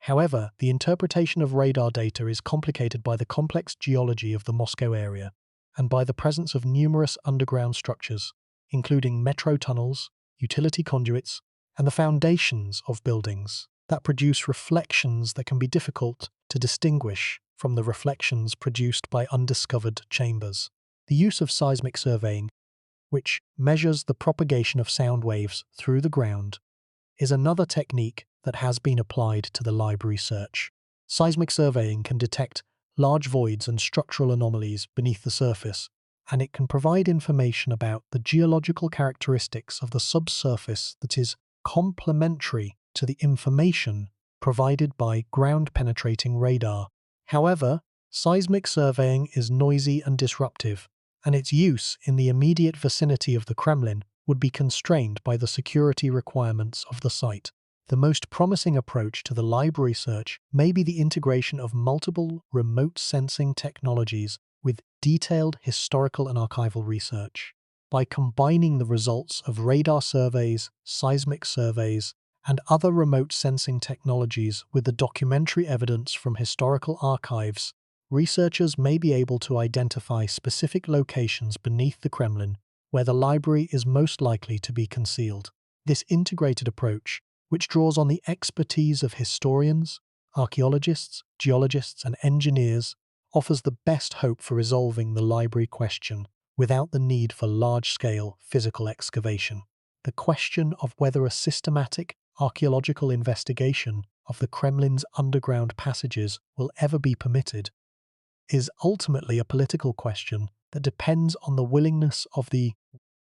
S1: However, the interpretation of radar data is complicated by the complex geology of the Moscow area and by the presence of numerous underground structures, including metro tunnels, utility conduits, and the foundations of buildings that produce reflections that can be difficult to distinguish from the reflections produced by undiscovered chambers. The use of seismic surveying, which measures the propagation of sound waves through the ground, is another technique that has been applied to the library search. Seismic surveying can detect large voids and structural anomalies beneath the surface, and it can provide information about the geological characteristics of the subsurface that is complementary to the information provided by ground-penetrating radar. However, seismic surveying is noisy and disruptive, and its use in the immediate vicinity of the Kremlin would be constrained by the security requirements of the site. The most promising approach to the library search may be the integration of multiple remote sensing technologies with detailed historical and archival research. By combining the results of radar surveys, seismic surveys, and other remote sensing technologies with the documentary evidence from historical archives, researchers may be able to identify specific locations beneath the Kremlin where the library is most likely to be concealed. This integrated approach, which draws on the expertise of historians, archaeologists, geologists, and engineers, offers the best hope for resolving the library question without the need for large-scale physical excavation. The question of whether a systematic archaeological investigation of the Kremlin's underground passages will ever be permitted is ultimately a political question that depends on the willingness of the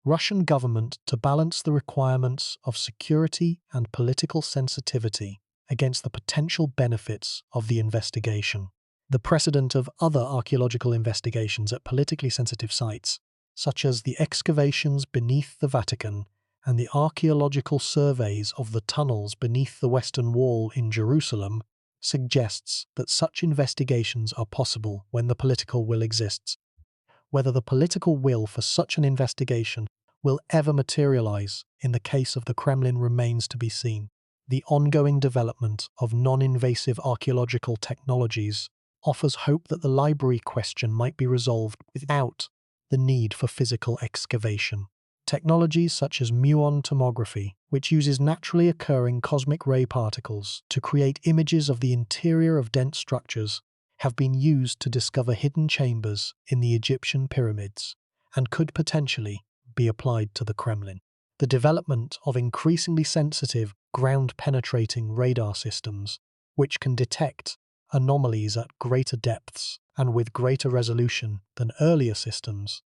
S1: Russian government to balance the requirements of security and political sensitivity against the potential benefits of the investigation. The precedent of other archaeological investigations at politically sensitive sites, such as the excavations beneath the Vatican and the archaeological surveys of the tunnels beneath the Western Wall in Jerusalem, suggests that such investigations are possible when the political will exists. Whether the political will for such an investigation will ever materialize in the case of the Kremlin remains to be seen. The ongoing development of non-invasive archaeological technologies offers hope that the library question might be resolved without the need for physical excavation. Technologies such as muon tomography, which uses naturally occurring cosmic ray particles to create images of the interior of dense structures, have been used to discover hidden chambers in the Egyptian pyramids and could potentially be applied to the Kremlin. The development of increasingly sensitive ground-penetrating radar systems, which can detect anomalies at greater depths and with greater resolution than earlier systems,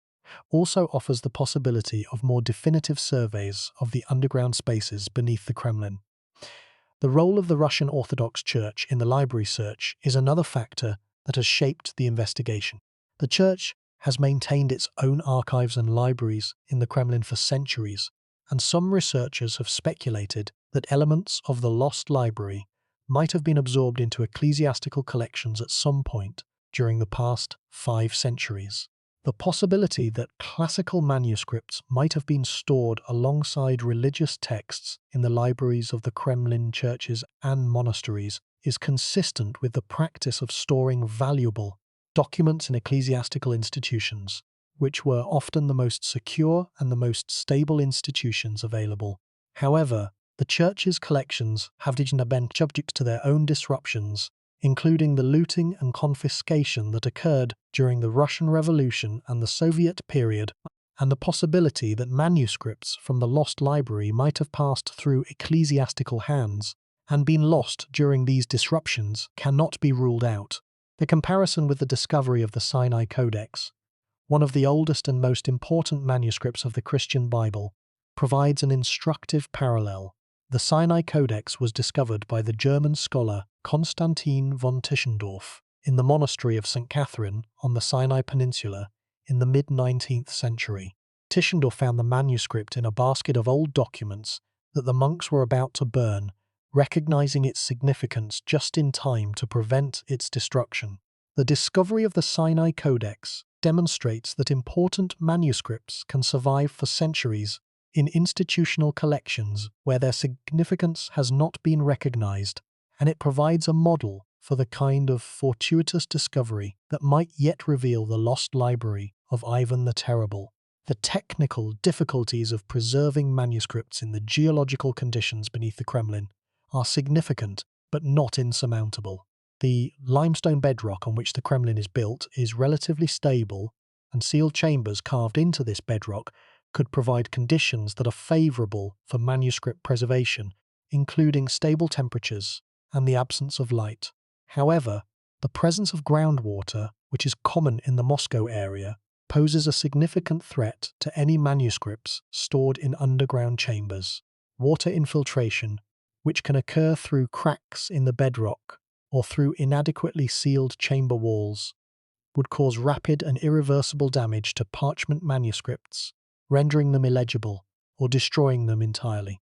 S1: also offers the possibility of more definitive surveys of the underground spaces beneath the Kremlin. The role of the Russian Orthodox Church in the library search is another factor that has shaped the investigation. The Church has maintained its own archives and libraries in the Kremlin for centuries, and some researchers have speculated that elements of the lost library might have been absorbed into ecclesiastical collections at some point during the past 5 centuries. The possibility that classical manuscripts might have been stored alongside religious texts in the libraries of the Kremlin churches and monasteries is consistent with the practice of storing valuable documents in ecclesiastical institutions, which were often the most secure and the most stable institutions available. However, the church's collections have been subject to their own disruptions, including the looting and confiscation that occurred during the Russian Revolution and the Soviet period, and the possibility that manuscripts from the lost library might have passed through ecclesiastical hands and been lost during these disruptions cannot be ruled out. The comparison with the discovery of the Sinai Codex, one of the oldest and most important manuscripts of the Christian Bible, provides an instructive parallel. The Sinai Codex was discovered by the German scholar Konstantin von Tischendorf in the monastery of St. Catherine on the Sinai Peninsula in the mid-19th century. Tischendorf found the manuscript in a basket of old documents that the monks were about to burn, recognizing its significance just in time to prevent its destruction. The discovery of the Sinai Codex demonstrates that important manuscripts can survive for centuries in institutional collections where their significance has not been recognized, and it provides a model for the kind of fortuitous discovery that might yet reveal the lost library of Ivan the Terrible. The technical difficulties of preserving manuscripts in the geological conditions beneath the Kremlin are significant but not insurmountable. The limestone bedrock on which the Kremlin is built is relatively stable, and sealed chambers carved into this bedrock could provide conditions that are favorable for manuscript preservation, including stable temperatures and the absence of light. However, the presence of groundwater, which is common in the Moscow area, poses a significant threat to any manuscripts stored in underground chambers. Water infiltration, which can occur through cracks in the bedrock or through inadequately sealed chamber walls, would cause rapid and irreversible damage to parchment manuscripts, rendering them illegible or destroying them entirely.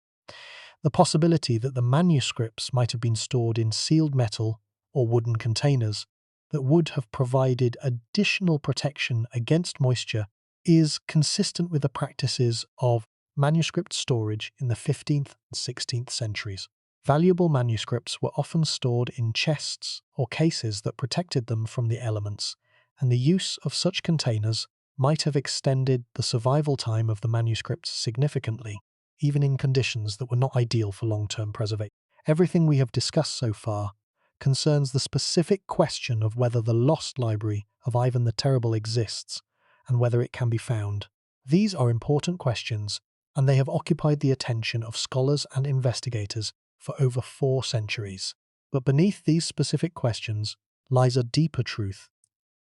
S1: The possibility that the manuscripts might have been stored in sealed metal or wooden containers that would have provided additional protection against moisture is consistent with the practices of manuscript storage in the 15th and 16th centuries. Valuable manuscripts were often stored in chests or cases that protected them from the elements, and the use of such containers might have extended the survival time of the manuscripts significantly, even in conditions that were not ideal for long-term preservation. Everything we have discussed so far concerns the specific question of whether the lost library of Ivan the Terrible exists and whether it can be found. These are important questions, and they have occupied the attention of scholars and investigators for over 4 centuries. But beneath these specific questions lies a deeper truth,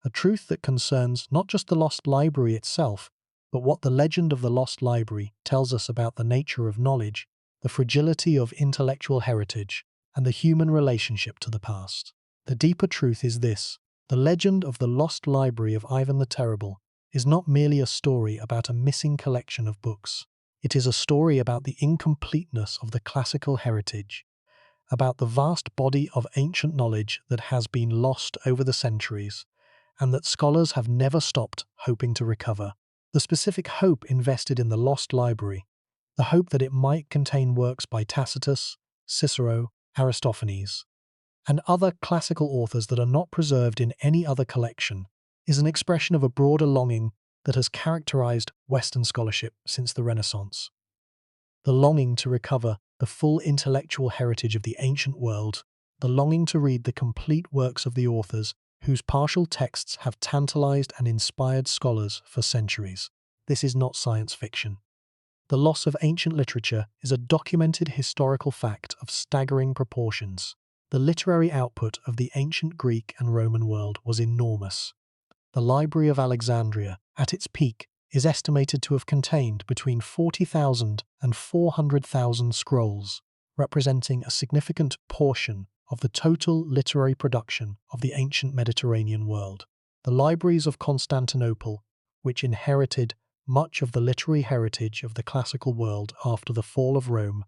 S1: a truth that concerns not just the lost library itself, but what the legend of the lost library tells us about the nature of knowledge, the fragility of intellectual heritage, and the human relationship to the past. The deeper truth is this: the legend of the lost library of Ivan the Terrible is not merely a story about a missing collection of books. It is a story about the incompleteness of the classical heritage, about the vast body of ancient knowledge that has been lost over the centuries, and that scholars have never stopped hoping to recover. The specific hope invested in the lost library, the hope that it might contain works by Tacitus, Cicero, Aristophanes, and other classical authors that are not preserved in any other collection, is an expression of a broader longing that has characterized Western scholarship since the Renaissance. The longing to recover the full intellectual heritage of the ancient world, the longing to read the complete works of the authors whose partial texts have tantalized and inspired scholars for centuries. This is not science fiction. The loss of ancient literature is a documented historical fact of staggering proportions. The literary output of the ancient Greek and Roman world was enormous. The Library of Alexandria, at its peak, is estimated to have contained between 40,000 and 400,000 scrolls, representing a significant portion of the total literary production of the ancient Mediterranean world. The libraries of Constantinople, which inherited much of the literary heritage of the classical world after the fall of Rome,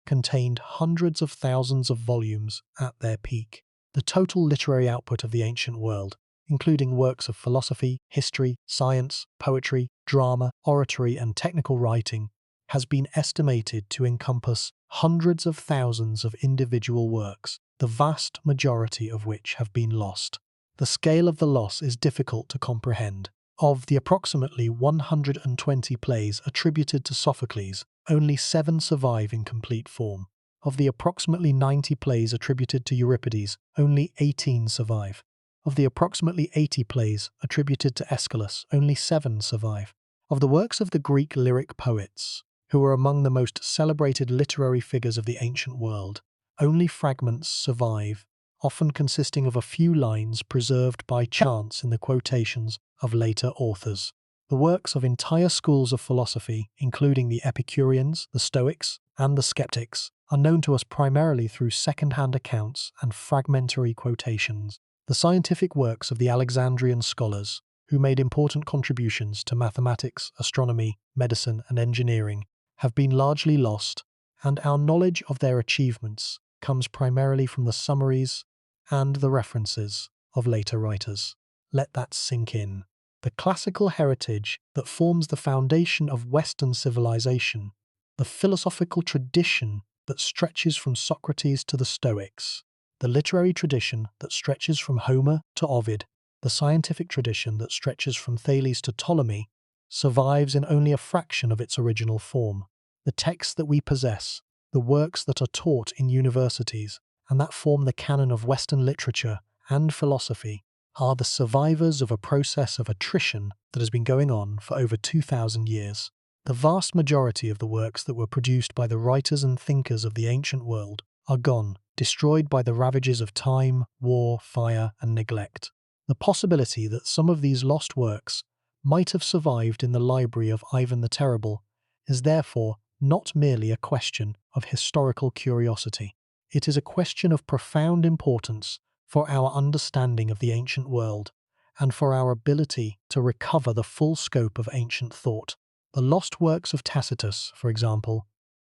S1: contained hundreds of thousands of volumes at their peak. The total literary output of the ancient world including works of philosophy, history, science, poetry, drama, oratory, and technical writing, has been estimated to encompass hundreds of thousands of individual works, the vast majority of which have been lost. The scale of the loss is difficult to comprehend. Of the approximately 120 plays attributed to Sophocles, only 7 survive in complete form. Of the approximately 90 plays attributed to Euripides, only 18 survive. Of the approximately 80 plays attributed to Aeschylus, only 7 survive. Of the works of the Greek lyric poets, who were among the most celebrated literary figures of the ancient world, only fragments survive, often consisting of a few lines preserved by chance in the quotations of later authors. The works of entire schools of philosophy, including the Epicureans, the Stoics, and the Skeptics, are known to us primarily through second-hand accounts and fragmentary quotations. The scientific works of the Alexandrian scholars, who made important contributions to mathematics, astronomy, medicine, and engineering, have been largely lost, and our knowledge of their achievements comes primarily from the summaries and the references of later writers. Let that sink in. The classical heritage that forms the foundation of Western civilization, the philosophical tradition that stretches from Socrates to the Stoics, the literary tradition that stretches from Homer to Ovid, the scientific tradition that stretches from Thales to Ptolemy, survives in only a fraction of its original form. The texts that we possess, the works that are taught in universities, and that form the canon of Western literature and philosophy, are the survivors of a process of attrition that has been going on for over 2,000 years. The vast majority of the works that were produced by the writers and thinkers of the ancient world are gone, destroyed by the ravages of time, war, fire, and neglect. The possibility that some of these lost works might have survived in the library of Ivan the Terrible is therefore not merely a question of historical curiosity. It is a question of profound importance for our understanding of the ancient world and for our ability to recover the full scope of ancient thought. The lost works of Tacitus, for example,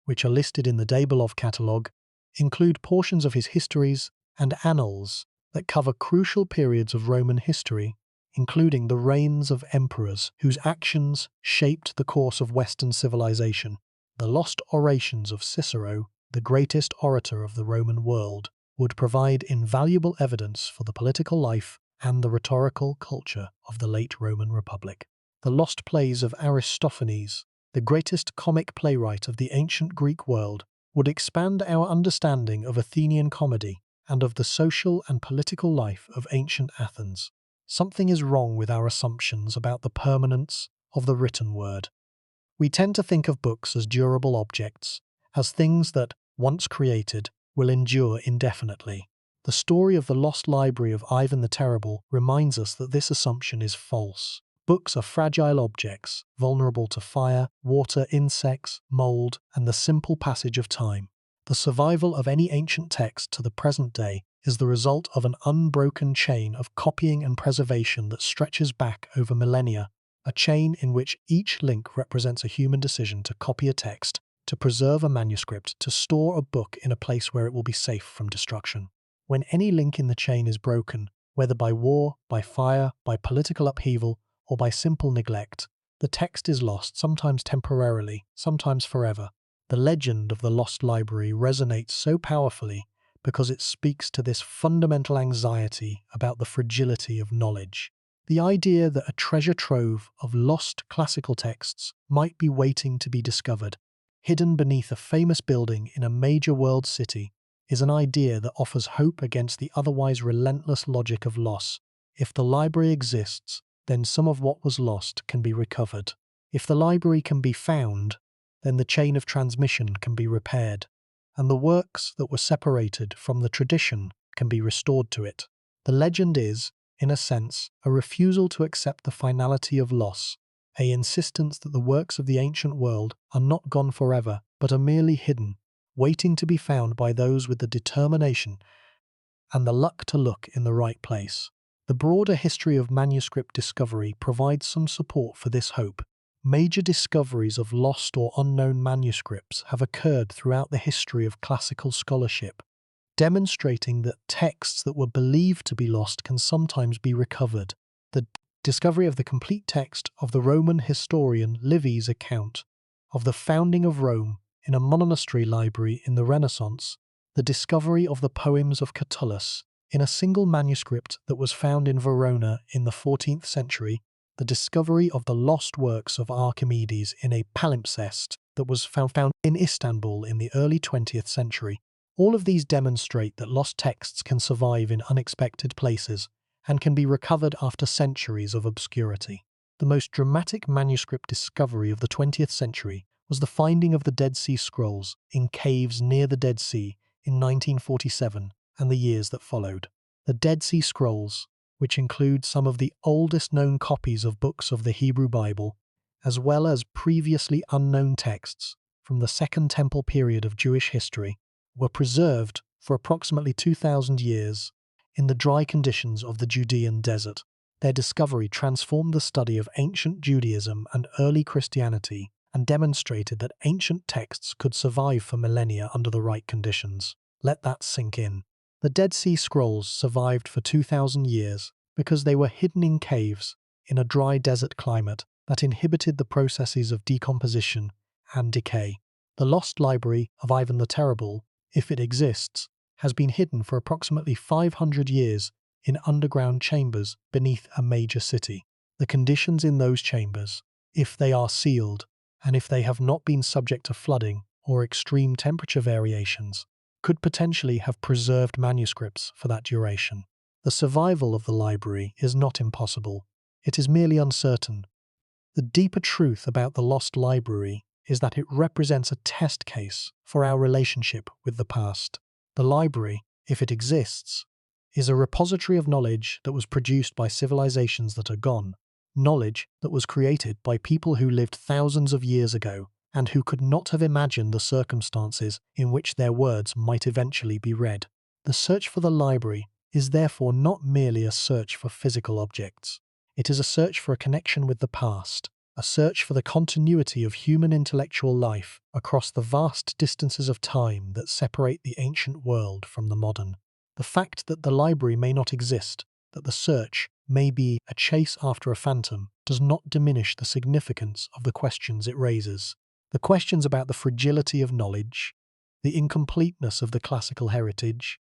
S1: which are listed in the Dabilov catalogue, include portions of his histories and annals that cover crucial periods of Roman history, including the reigns of emperors whose actions shaped the course of Western civilization. The lost orations of Cicero, the greatest orator of the Roman world, would provide invaluable evidence for the political life and the rhetorical culture of the late Roman Republic. The lost plays of Aristophanes, the greatest comic playwright of the ancient Greek world, would expand our understanding of Athenian comedy and of the social and political life of ancient Athens. Something is wrong with our assumptions about the permanence of the written word. We tend to think of books as durable objects, as things that, once created, will endure indefinitely. The story of the lost library of Ivan the Terrible reminds us that this assumption is false. Books are fragile objects, vulnerable to fire, water, insects, mold, and the simple passage of time. The survival of any ancient text to the present day is the result of an unbroken chain of copying and preservation that stretches back over millennia, a chain in which each link represents a human decision to copy a text, to preserve a manuscript, to store a book in a place where it will be safe from destruction. When any link in the chain is broken, whether by war, by fire, by political upheaval, or by simple neglect, the text is lost, sometimes temporarily, sometimes forever. The legend of the lost library resonates so powerfully because it speaks to this fundamental anxiety about the fragility of knowledge. The idea that a treasure trove of lost classical texts might be waiting to be discovered, hidden beneath a famous building in a major world city, is an idea that offers hope against the otherwise relentless logic of loss. If the library exists, then some of what was lost can be recovered. If the library can be found, then the chain of transmission can be repaired, and the works that were separated from the tradition can be restored to it. The legend is, in a sense, a refusal to accept the finality of loss, an insistence that the works of the ancient world are not gone forever, but are merely hidden, waiting to be found by those with the determination and the luck to look in the right place. The broader history of manuscript discovery provides some support for this hope. Major discoveries of lost or unknown manuscripts have occurred throughout the history of classical scholarship. demonstrating that texts that were believed to be lost can sometimes be recovered. The discovery of the complete text of the Roman historian Livy's account of the founding of Rome in a monastery library in the Renaissance, the discovery of the poems of Catullus in a single manuscript that was found in Verona in the 14th century, the discovery of the lost works of Archimedes in a palimpsest that was found in Istanbul in the early 20th century. All of these demonstrate that lost texts can survive in unexpected places and can be recovered after centuries of obscurity. The most dramatic manuscript discovery of the 20th century was the finding of the Dead Sea Scrolls in caves near the Dead Sea in 1947 and the years that followed. The Dead Sea Scrolls, which include some of the oldest known copies of books of the Hebrew Bible, as well as previously unknown texts from the Second Temple period of Jewish history, were preserved for approximately 2,000 years in the dry conditions of the Judean desert. Their discovery transformed the study of ancient Judaism and early Christianity and demonstrated that ancient texts could survive for millennia under the right conditions. Let that sink in. The Dead Sea Scrolls survived for 2,000 years because they were hidden in caves in a dry desert climate that inhibited the processes of decomposition and decay. The lost library of Ivan the Terrible, if it exists, has been hidden for approximately 500 years in underground chambers beneath a major city. The conditions in those chambers, if they are sealed, and if they have not been subject to flooding or extreme temperature variations, could potentially have preserved manuscripts for that duration. The survival of the library is not impossible. It is merely uncertain. The deeper truth about the lost library is that it represents a test case for our relationship with the past. The library, if it exists, is a repository of knowledge that was produced by civilizations that are gone, knowledge that was created by people who lived thousands of years ago and who could not have imagined the circumstances in which their words might eventually be read. The search for the library is therefore not merely a search for physical objects. It is a search for a connection with the past, a search for the continuity of human intellectual life across the vast distances of time that separate the ancient world from the modern. The fact that the library may not exist, that the search may be a chase after a phantom, does not diminish the significance of the questions it raises. The questions about the fragility of knowledge, the incompleteness of the classical heritage,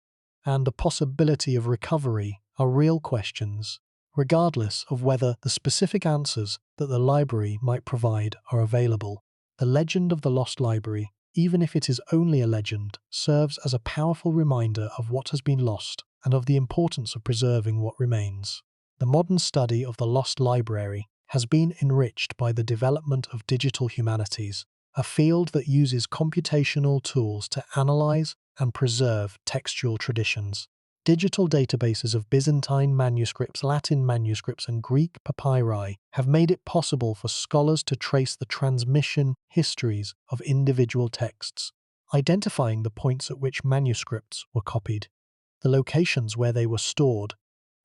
S1: and the possibility of recovery are real questions, regardless of whether the specific answers that the library might provide are available. The legend of the lost library, even if it is only a legend, serves as a powerful reminder of what has been lost and of the importance of preserving what remains. The modern study of the lost library has been enriched by the development of digital humanities, a field that uses computational tools to analyze and preserve textual traditions. Digital databases of Byzantine manuscripts, Latin manuscripts, and Greek papyri have made it possible for scholars to trace the transmission histories of individual texts, identifying the points at which manuscripts were copied, the locations where they were stored,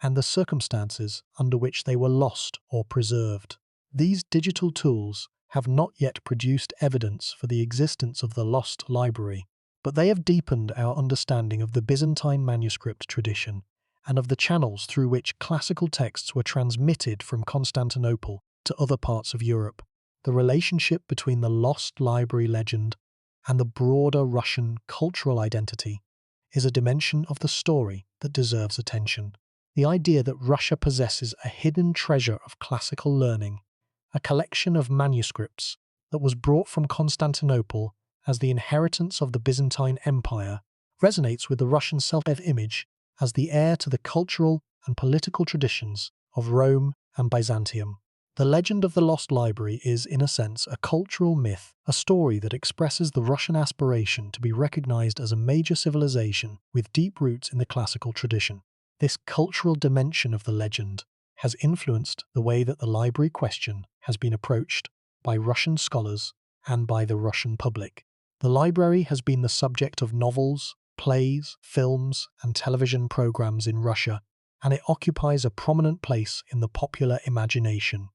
S1: and the circumstances under which they were lost or preserved. These digital tools have not yet produced evidence for the existence of the lost library, but they have deepened our understanding of the Byzantine manuscript tradition and of the channels through which classical texts were transmitted from Constantinople to other parts of Europe. The relationship between the lost library legend and the broader Russian cultural identity is a dimension of the story that deserves attention. The idea that Russia possesses a hidden treasure of classical learning, a collection of manuscripts that was brought from Constantinople as the inheritance of the Byzantine Empire, resonates with the Russian self-image as the heir to the cultural and political traditions of Rome and Byzantium. The legend of the lost library is, in a sense, a cultural myth, a story that expresses the Russian aspiration to be recognized as a major civilization with deep roots in the classical tradition. This cultural dimension of the legend has influenced the way that the library question has been approached by Russian scholars and by the Russian public. The library has been the subject of novels, plays, films, and television programs in Russia, and it occupies a prominent place in the popular imagination.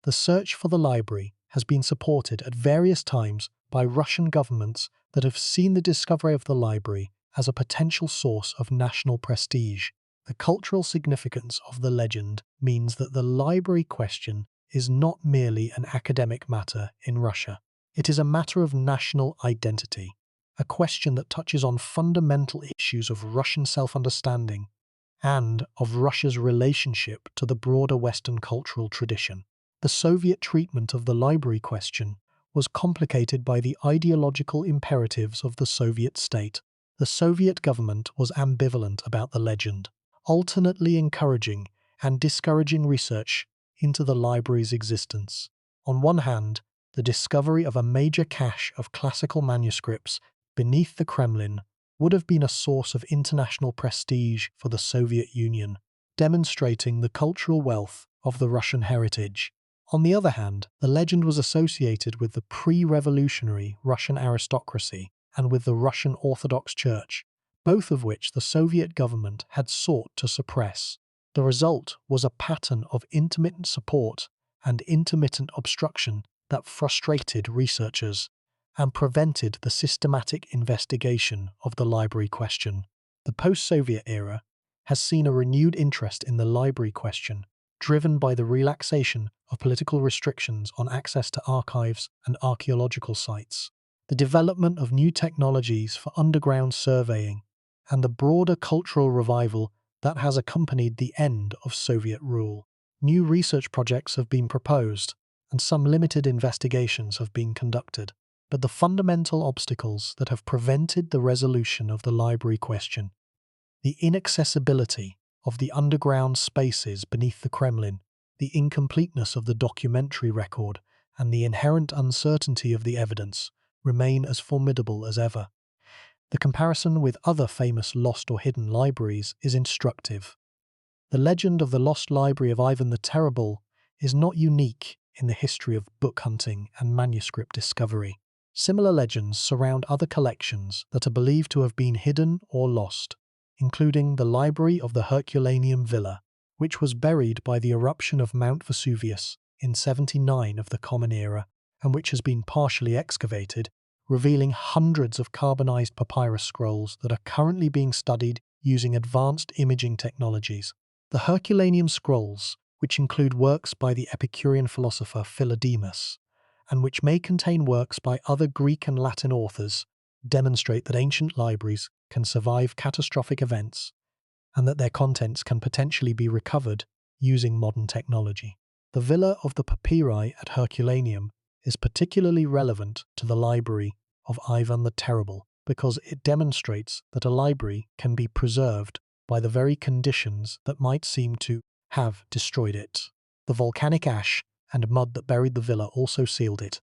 S1: The search for the library has been supported at various times by Russian governments that have seen the discovery of the library as a potential source of national prestige. The cultural significance of the legend means that the library question is not merely an academic matter in Russia. It is a matter of national identity, a question that touches on fundamental issues of Russian self-understanding and of Russia's relationship to the broader Western cultural tradition. The Soviet treatment of the library question was complicated by the ideological imperatives of the Soviet state. The Soviet government was ambivalent about the legend, alternately encouraging and discouraging research into the library's existence. On one hand, the discovery of a major cache of classical manuscripts beneath the Kremlin would have been a source of international prestige for the Soviet Union, demonstrating the cultural wealth of the Russian heritage. On the other hand, the legend was associated with the pre-revolutionary Russian aristocracy and with the Russian Orthodox Church, both of which the Soviet government had sought to suppress. The result was a pattern of intermittent support and intermittent obstruction that frustrated researchers and prevented the systematic investigation of the library question. The post-Soviet era has seen a renewed interest in the library question, driven by the relaxation of political restrictions on access to archives and archaeological sites, the development of new technologies for underground surveying, and the broader cultural revival that has accompanied the end of Soviet rule. New research projects have been proposed, and some limited investigations have been conducted. But the fundamental obstacles that have prevented the resolution of the library question, the inaccessibility of the underground spaces beneath the Kremlin, the incompleteness of the documentary record, and the inherent uncertainty of the evidence, remain as formidable as ever. The comparison with other famous lost or hidden libraries is instructive. The legend of the lost library of Ivan the Terrible is not unique in the history of book hunting and manuscript discovery. Similar legends surround other collections that are believed to have been hidden or lost, including the library of the Herculaneum Villa, which was buried by the eruption of Mount Vesuvius in 79 of the Common Era, and which has been partially excavated, revealing hundreds of carbonized papyrus scrolls that are currently being studied using advanced imaging technologies. The Herculaneum scrolls, which include works by the Epicurean philosopher Philodemus, and which may contain works by other Greek and Latin authors, demonstrate that ancient libraries can survive catastrophic events and that their contents can potentially be recovered using modern technology. The Villa of the Papyri at Herculaneum is particularly relevant to the library of Ivan the Terrible because it demonstrates that a library can be preserved by the very conditions that might seem to have destroyed it. The volcanic ash and mud that buried the villa also sealed it,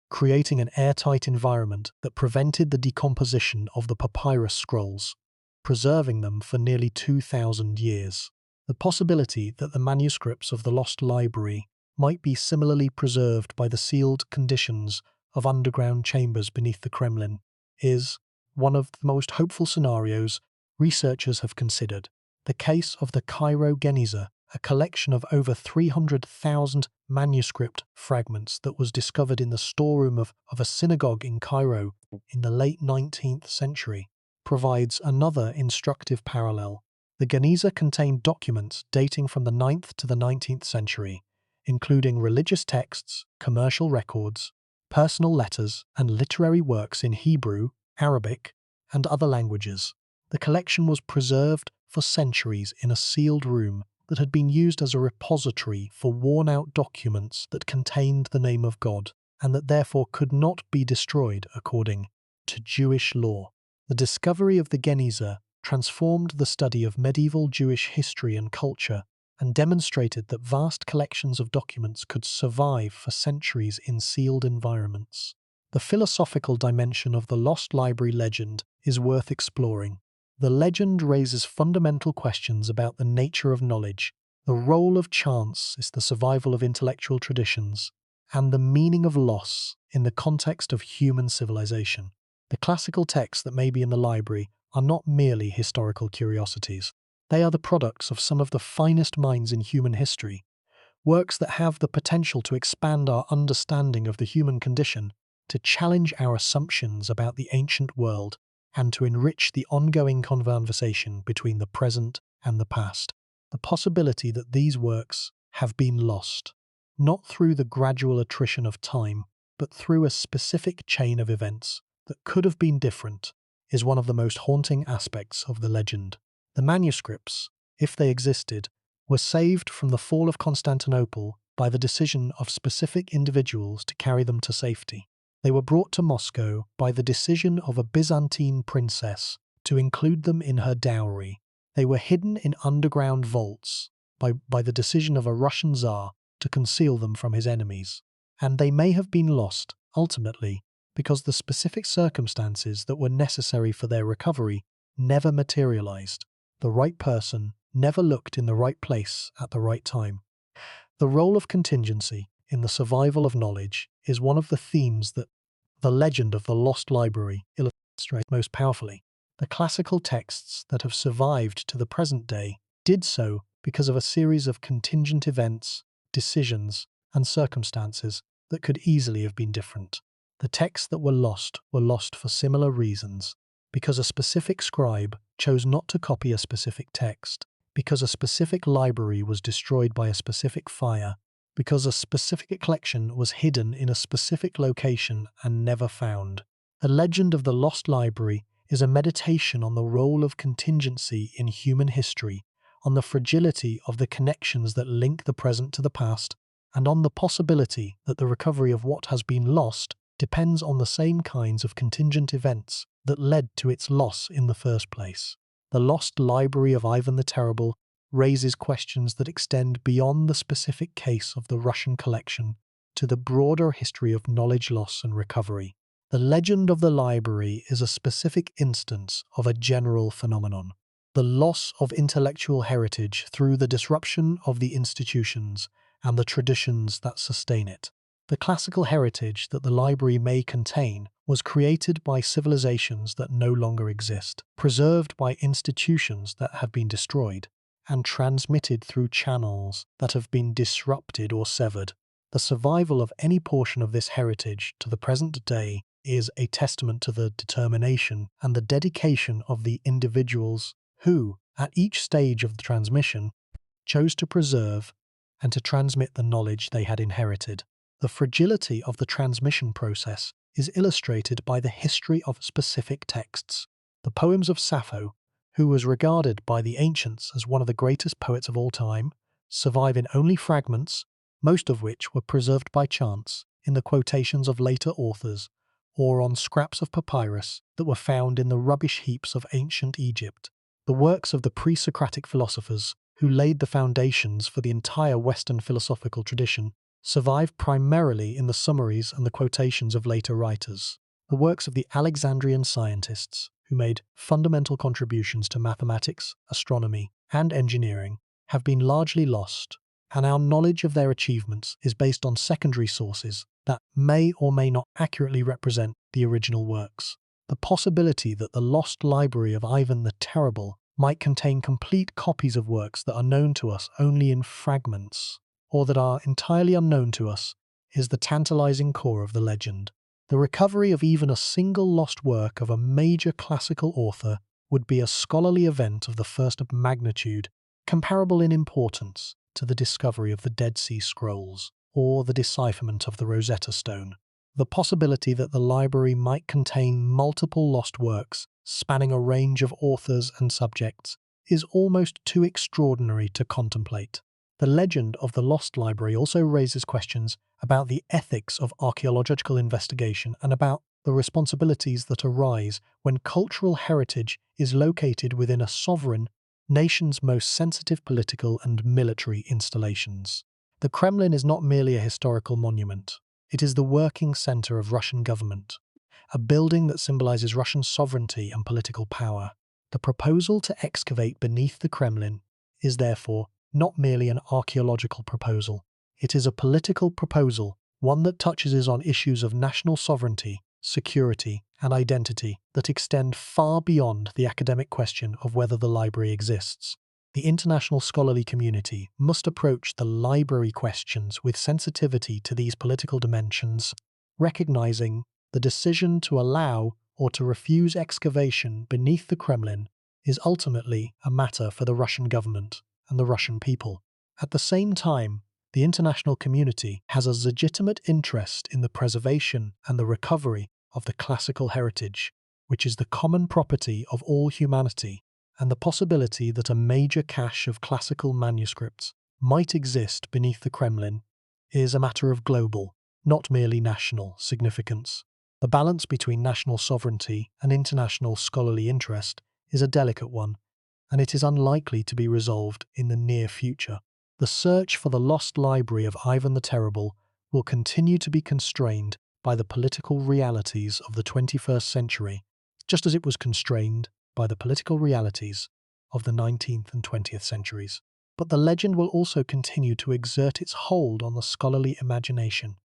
S1: creating an airtight environment that prevented the decomposition of the papyrus scrolls, preserving them for nearly 2,000 years. The possibility that the manuscripts of the lost library might be similarly preserved by the sealed conditions of underground chambers beneath the Kremlin is one of the most hopeful scenarios researchers have considered. The case of the Cairo Geniza, a collection of over 300,000 manuscript fragments that was discovered in the storeroom of a synagogue in Cairo in the late 19th century, provides another instructive parallel. The Geniza contained documents dating from the 9th to the 19th century, including religious texts, commercial records, personal letters, and literary works in Hebrew, Arabic, and other languages. The collection was preserved for centuries in a sealed room that had been used as a repository for worn-out documents that contained the name of God, and that therefore could not be destroyed according to Jewish law. The discovery of the Geniza transformed the study of medieval Jewish history and culture, and demonstrated that vast collections of documents could survive for centuries in sealed environments. The philosophical dimension of the lost library legend is worth exploring. The legend raises fundamental questions about the nature of knowledge, the role of chance in the survival of intellectual traditions, and the meaning of loss in the context of human civilization. The classical texts that may be in the library are not merely historical curiosities. They are the products of some of the finest minds in human history, works that have the potential to expand our understanding of the human condition, to challenge our assumptions about the ancient world, and to enrich the ongoing conversation between the present and the past. The possibility that these works have been lost, not through the gradual attrition of time, but through a specific chain of events that could have been different, is one of the most haunting aspects of the legend. The manuscripts, if they existed, were saved from the fall of Constantinople by the decision of specific individuals to carry them to safety. They were brought to Moscow by the decision of a Byzantine princess to include them in her dowry. They were hidden in underground vaults by the decision of a Russian Tsar to conceal them from his enemies. And they may have been lost, ultimately, because the specific circumstances that were necessary for their recovery never materialized. The right person never looked in the right place at the right time. The role of contingency in the survival of knowledge is one of the themes that the legend of the Lost Library illustrates most powerfully. The classical texts that have survived to the present day did so because of a series of contingent events, decisions, and circumstances that could easily have been different. The texts that were lost for similar reasons, because a specific scribe chose not to copy a specific text, because a specific library was destroyed by a specific fire, because a specific collection was hidden in a specific location and never found. The legend of the Lost Library is a meditation on the role of contingency in human history, on the fragility of the connections that link the present to the past, and on the possibility that the recovery of what has been lost depends on the same kinds of contingent events that led to its loss in the first place. The Lost Library of Ivan the Terrible raises questions that extend beyond the specific case of the Russian collection to the broader history of knowledge loss and recovery. The legend of the library is a specific instance of a general phenomenon, the loss of intellectual heritage through the disruption of the institutions and the traditions that sustain it. The classical heritage that the library may contain was created by civilizations that no longer exist, preserved by institutions that have been destroyed, and transmitted through channels that have been disrupted or severed. The survival of any portion of this heritage to the present day is a testament to the determination and the dedication of the individuals who, at each stage of the transmission, chose to preserve and to transmit the knowledge they had inherited. The fragility of the transmission process is illustrated by the history of specific texts. The poems of Sappho, who was regarded by the ancients as one of the greatest poets of all time, survive in only fragments, most of which were preserved by chance in the quotations of later authors or on scraps of papyrus that were found in the rubbish heaps of ancient Egypt. The works of the pre-Socratic philosophers, who laid the foundations for the entire Western philosophical tradition, survive primarily in the summaries and the quotations of later writers. The works of the Alexandrian scientists, who made fundamental contributions to mathematics, astronomy, and engineering, have been largely lost, and our knowledge of their achievements is based on secondary sources that may or may not accurately represent the original works. The possibility that the Lost Library of Ivan the Terrible might contain complete copies of works that are known to us only in fragments, or that are entirely unknown to us, is the tantalizing core of the legend. The recovery of even a single lost work of a major classical author would be a scholarly event of the first magnitude, comparable in importance to the discovery of the Dead Sea Scrolls or the decipherment of the Rosetta Stone. The possibility that the library might contain multiple lost works spanning a range of authors and subjects is almost too extraordinary to contemplate. The legend of the Lost Library also raises questions about the ethics of archaeological investigation and about the responsibilities that arise when cultural heritage is located within a sovereign nation's most sensitive political and military installations. The Kremlin is not merely a historical monument. It is the working center of Russian government, a building that symbolizes Russian sovereignty and political power. The proposal to excavate beneath the Kremlin is therefore not merely an archaeological proposal. It is a political proposal, one that touches on issues of national sovereignty, security, and identity that extend far beyond the academic question of whether the library exists. The international scholarly community must approach the library questions with sensitivity to these political dimensions, recognizing the decision to allow or to refuse excavation beneath the Kremlin is ultimately a matter for the Russian government and the Russian people. At the same time, the international community has a legitimate interest in the preservation and the recovery of the classical heritage, which is the common property of all humanity, and the possibility that a major cache of classical manuscripts might exist beneath the Kremlin is a matter of global, not merely national, significance. The balance between national sovereignty and international scholarly interest is a delicate one, and it is unlikely to be resolved in the near future. The search for the lost library of Ivan the Terrible will continue to be constrained by the political realities of the 21st century, just as it was constrained by the political realities of the 19th and 20th centuries. But the legend will also continue to exert its hold on the scholarly imagination,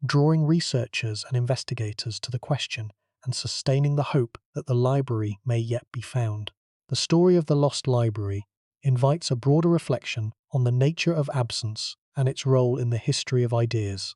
S1: drawing researchers and investigators to the question and sustaining the hope that the library may yet be found. The story of the lost library invites a broader reflection on the nature of absence and its role in the history of ideas.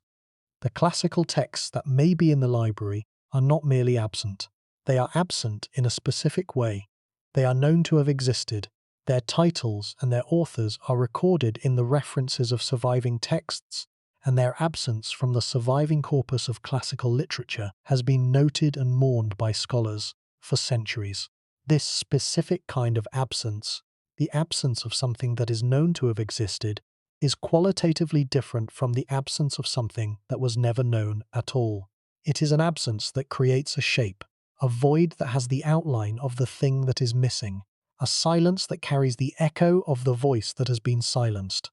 S1: The classical texts that may be in the library are not merely absent. They are absent in a specific way. They are known to have existed. Their titles and their authors are recorded in the references of surviving texts, and their absence from the surviving corpus of classical literature has been noted and mourned by scholars for centuries. This specific kind of absence, the absence of something that is known to have existed, is qualitatively different from the absence of something that was never known at all. It is an absence that creates a shape, a void that has the outline of the thing that is missing, a silence that carries the echo of the voice that has been silenced.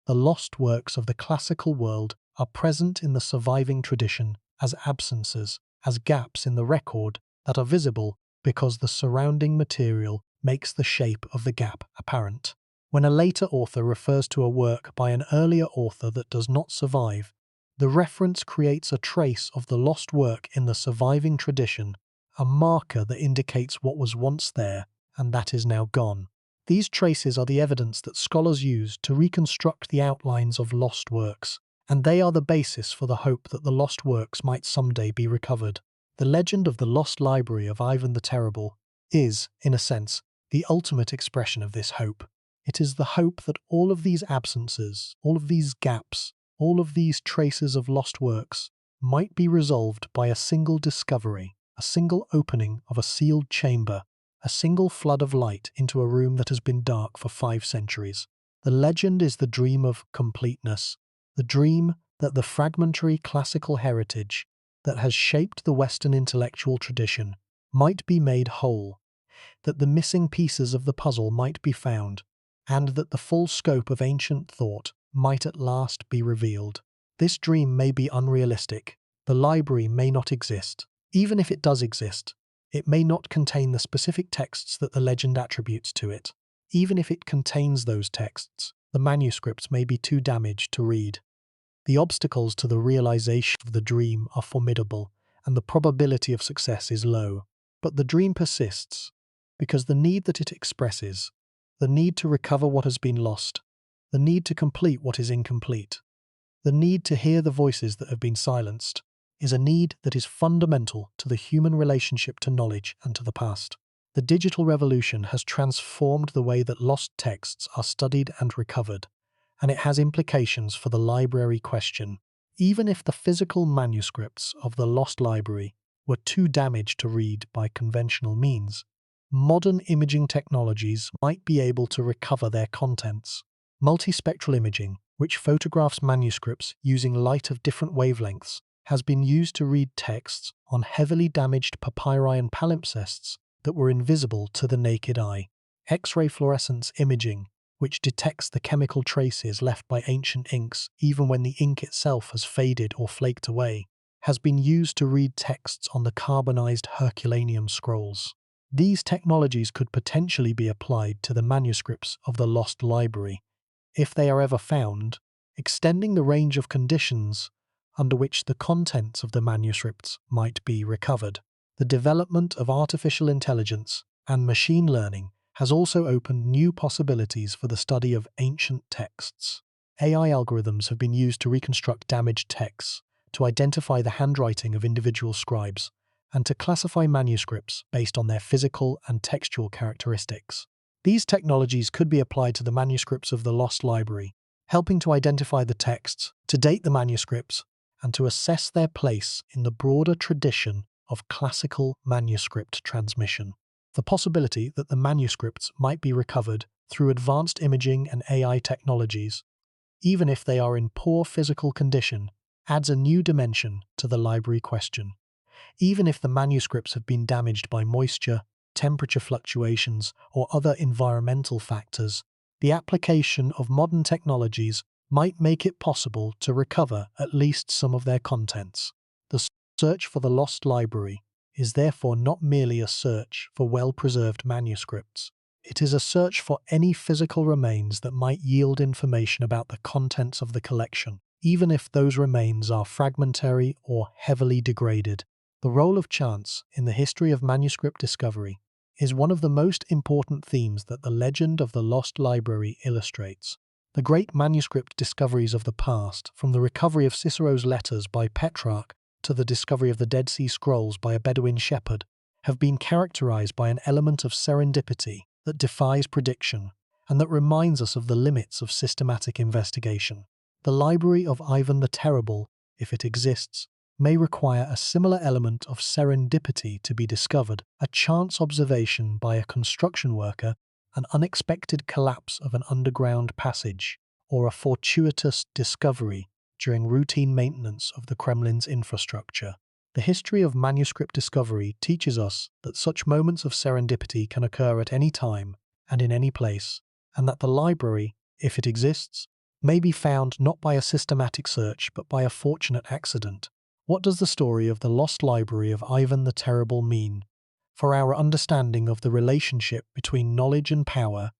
S1: The lost works of the classical world are present in the surviving tradition as absences, as gaps in the record that are visible because the surrounding material makes the shape of the gap apparent. When a later author refers to a work by an earlier author that does not survive, the reference creates a trace of the lost work in the surviving tradition, a marker that indicates what was once there and that is now gone. These traces are the evidence that scholars use to reconstruct the outlines of lost works, and they are the basis for the hope that the lost works might someday be recovered. The legend of the lost library of Ivan the Terrible is, in a sense, the ultimate expression of this hope. It is the hope that all of these absences, all of these gaps, all of these traces of lost works might be resolved by a single discovery, a single opening of a sealed chamber, a single flood of light into a room that has been dark for 5 centuries. The legend is the dream of completeness, the dream that the fragmentary classical heritage that has shaped the Western intellectual tradition might be made whole, that the missing pieces of the puzzle might be found, and that the full scope of ancient thought might at last be revealed. This dream may be unrealistic. The library may not exist. Even if it does exist, it may not contain the specific texts that the legend attributes to it. Even if it contains those texts, the manuscripts may be too damaged to read. The obstacles to the realization of the dream are formidable, and the probability of success is low. But the dream persists, because the need that it expresses, the need to recover what has been lost, the need to complete what is incomplete, the need to hear the voices that have been silenced, is a need that is fundamental to the human relationship to knowledge and to the past. The digital revolution has transformed the way that lost texts are studied and recovered, and it has implications for the library question. Even if the physical manuscripts of the lost library were too damaged to read by conventional means, modern imaging technologies might be able to recover their contents. Multispectral imaging, which photographs manuscripts using light of different wavelengths, has been used to read texts on heavily damaged papyri and palimpsests that were invisible to the naked eye. X-ray fluorescence imaging, which detects the chemical traces left by ancient inks even when the ink itself has faded or flaked away, has been used to read texts on the carbonized Herculaneum scrolls. These technologies could potentially be applied to the manuscripts of the lost library, if they are ever found, extending the range of conditions under which the contents of the manuscripts might be recovered. The development of artificial intelligence and machine learning has also opened new possibilities for the study of ancient texts. AI algorithms have been used to reconstruct damaged texts, to identify the handwriting of individual scribes, and to classify manuscripts based on their physical and textual characteristics. These technologies could be applied to the manuscripts of the Lost Library, helping to identify the texts, to date the manuscripts, and to assess their place in the broader tradition of classical manuscript transmission. The possibility that the manuscripts might be recovered through advanced imaging and AI technologies, even if they are in poor physical condition, adds a new dimension to the library question. Even if the manuscripts have been damaged by moisture, temperature fluctuations, or other environmental factors, the application of modern technologies might make it possible to recover at least some of their contents. The search for the Lost Library is therefore not merely a search for well-preserved manuscripts. It is a search for any physical remains that might yield information about the contents of the collection, even if those remains are fragmentary or heavily degraded. The role of chance in the history of manuscript discovery is one of the most important themes that the legend of the Lost Library illustrates. The great manuscript discoveries of the past, from the recovery of Cicero's letters by Petrarch to the discovery of the Dead Sea Scrolls by a Bedouin shepherd, have been characterized by an element of serendipity that defies prediction and that reminds us of the limits of systematic investigation. The library of Ivan the Terrible, if it exists, may require a similar element of serendipity to be discovered, a chance observation by a construction worker, an unexpected collapse of an underground passage, or a fortuitous discovery during routine maintenance of the Kremlin's infrastructure. The history of manuscript discovery teaches us that such moments of serendipity can occur at any time and in any place, and that the library, if it exists, may be found not by a systematic search but by a fortunate accident. What does the story of the Lost Library of Ivan the Terrible mean for our understanding of the relationship between knowledge and power,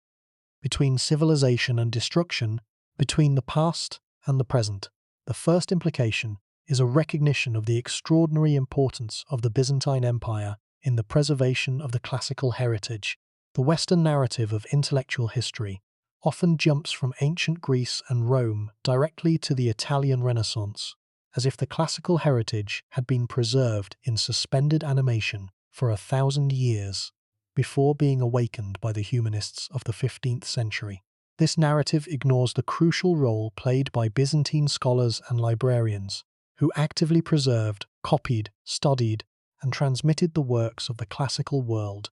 S1: between civilization and destruction, between the past and the present? The first implication is a recognition of the extraordinary importance of the Byzantine Empire in the preservation of the classical heritage. The Western narrative of intellectual history often jumps from ancient Greece and Rome directly to the Italian Renaissance, as if the classical heritage had been preserved in suspended animation for 1,000 years before being awakened by the humanists of the 15th century. This narrative ignores the crucial role played by Byzantine scholars and librarians, who actively preserved, copied, studied, and transmitted the works of the classical world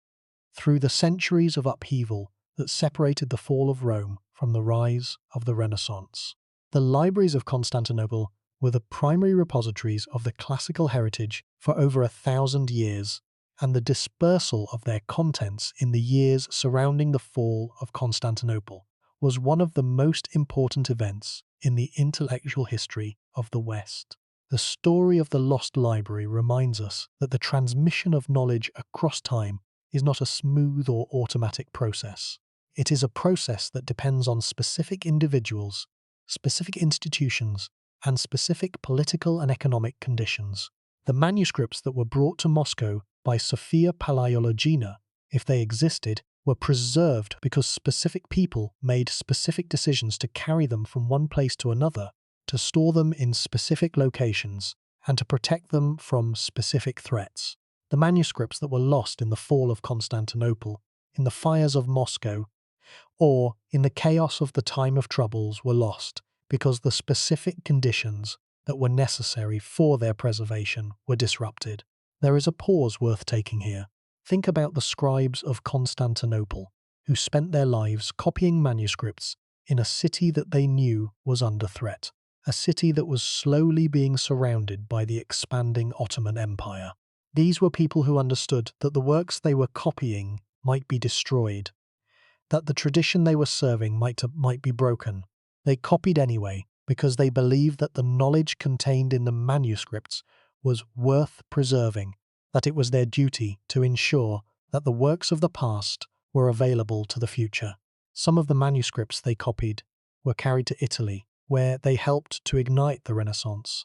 S1: through the centuries of upheaval that separated the fall of Rome from the rise of the Renaissance. The libraries of Constantinople were the primary repositories of the classical heritage for over 1,000 years, and the dispersal of their contents in the years surrounding the fall of Constantinople was one of the most important events in the intellectual history of the West. The story of the Lost Library reminds us that the transmission of knowledge across time is not a smooth or automatic process. It is a process that depends on specific individuals, specific institutions, and specific political and economic conditions. The manuscripts that were brought to Moscow by Sophia Palaiologina, if they existed, were preserved because specific people made specific decisions to carry them from one place to another, to store them in specific locations, and to protect them from specific threats. The manuscripts that were lost in the fall of Constantinople, in the fires of Moscow, or in the chaos of the time of troubles were lost because the specific conditions that were necessary for their preservation were disrupted. There is a pause worth taking here. Think about the scribes of Constantinople, who spent their lives copying manuscripts in a city that they knew was under threat, a city that was slowly being surrounded by the expanding Ottoman Empire. These were people who understood that the works they were copying might be destroyed, that the tradition they were serving might be broken. They copied anyway because they believed that the knowledge contained in the manuscripts was worth preserving, that it was their duty to ensure that the works of the past were available to the future. Some of the manuscripts they copied were carried to Italy, where they helped to ignite the Renaissance.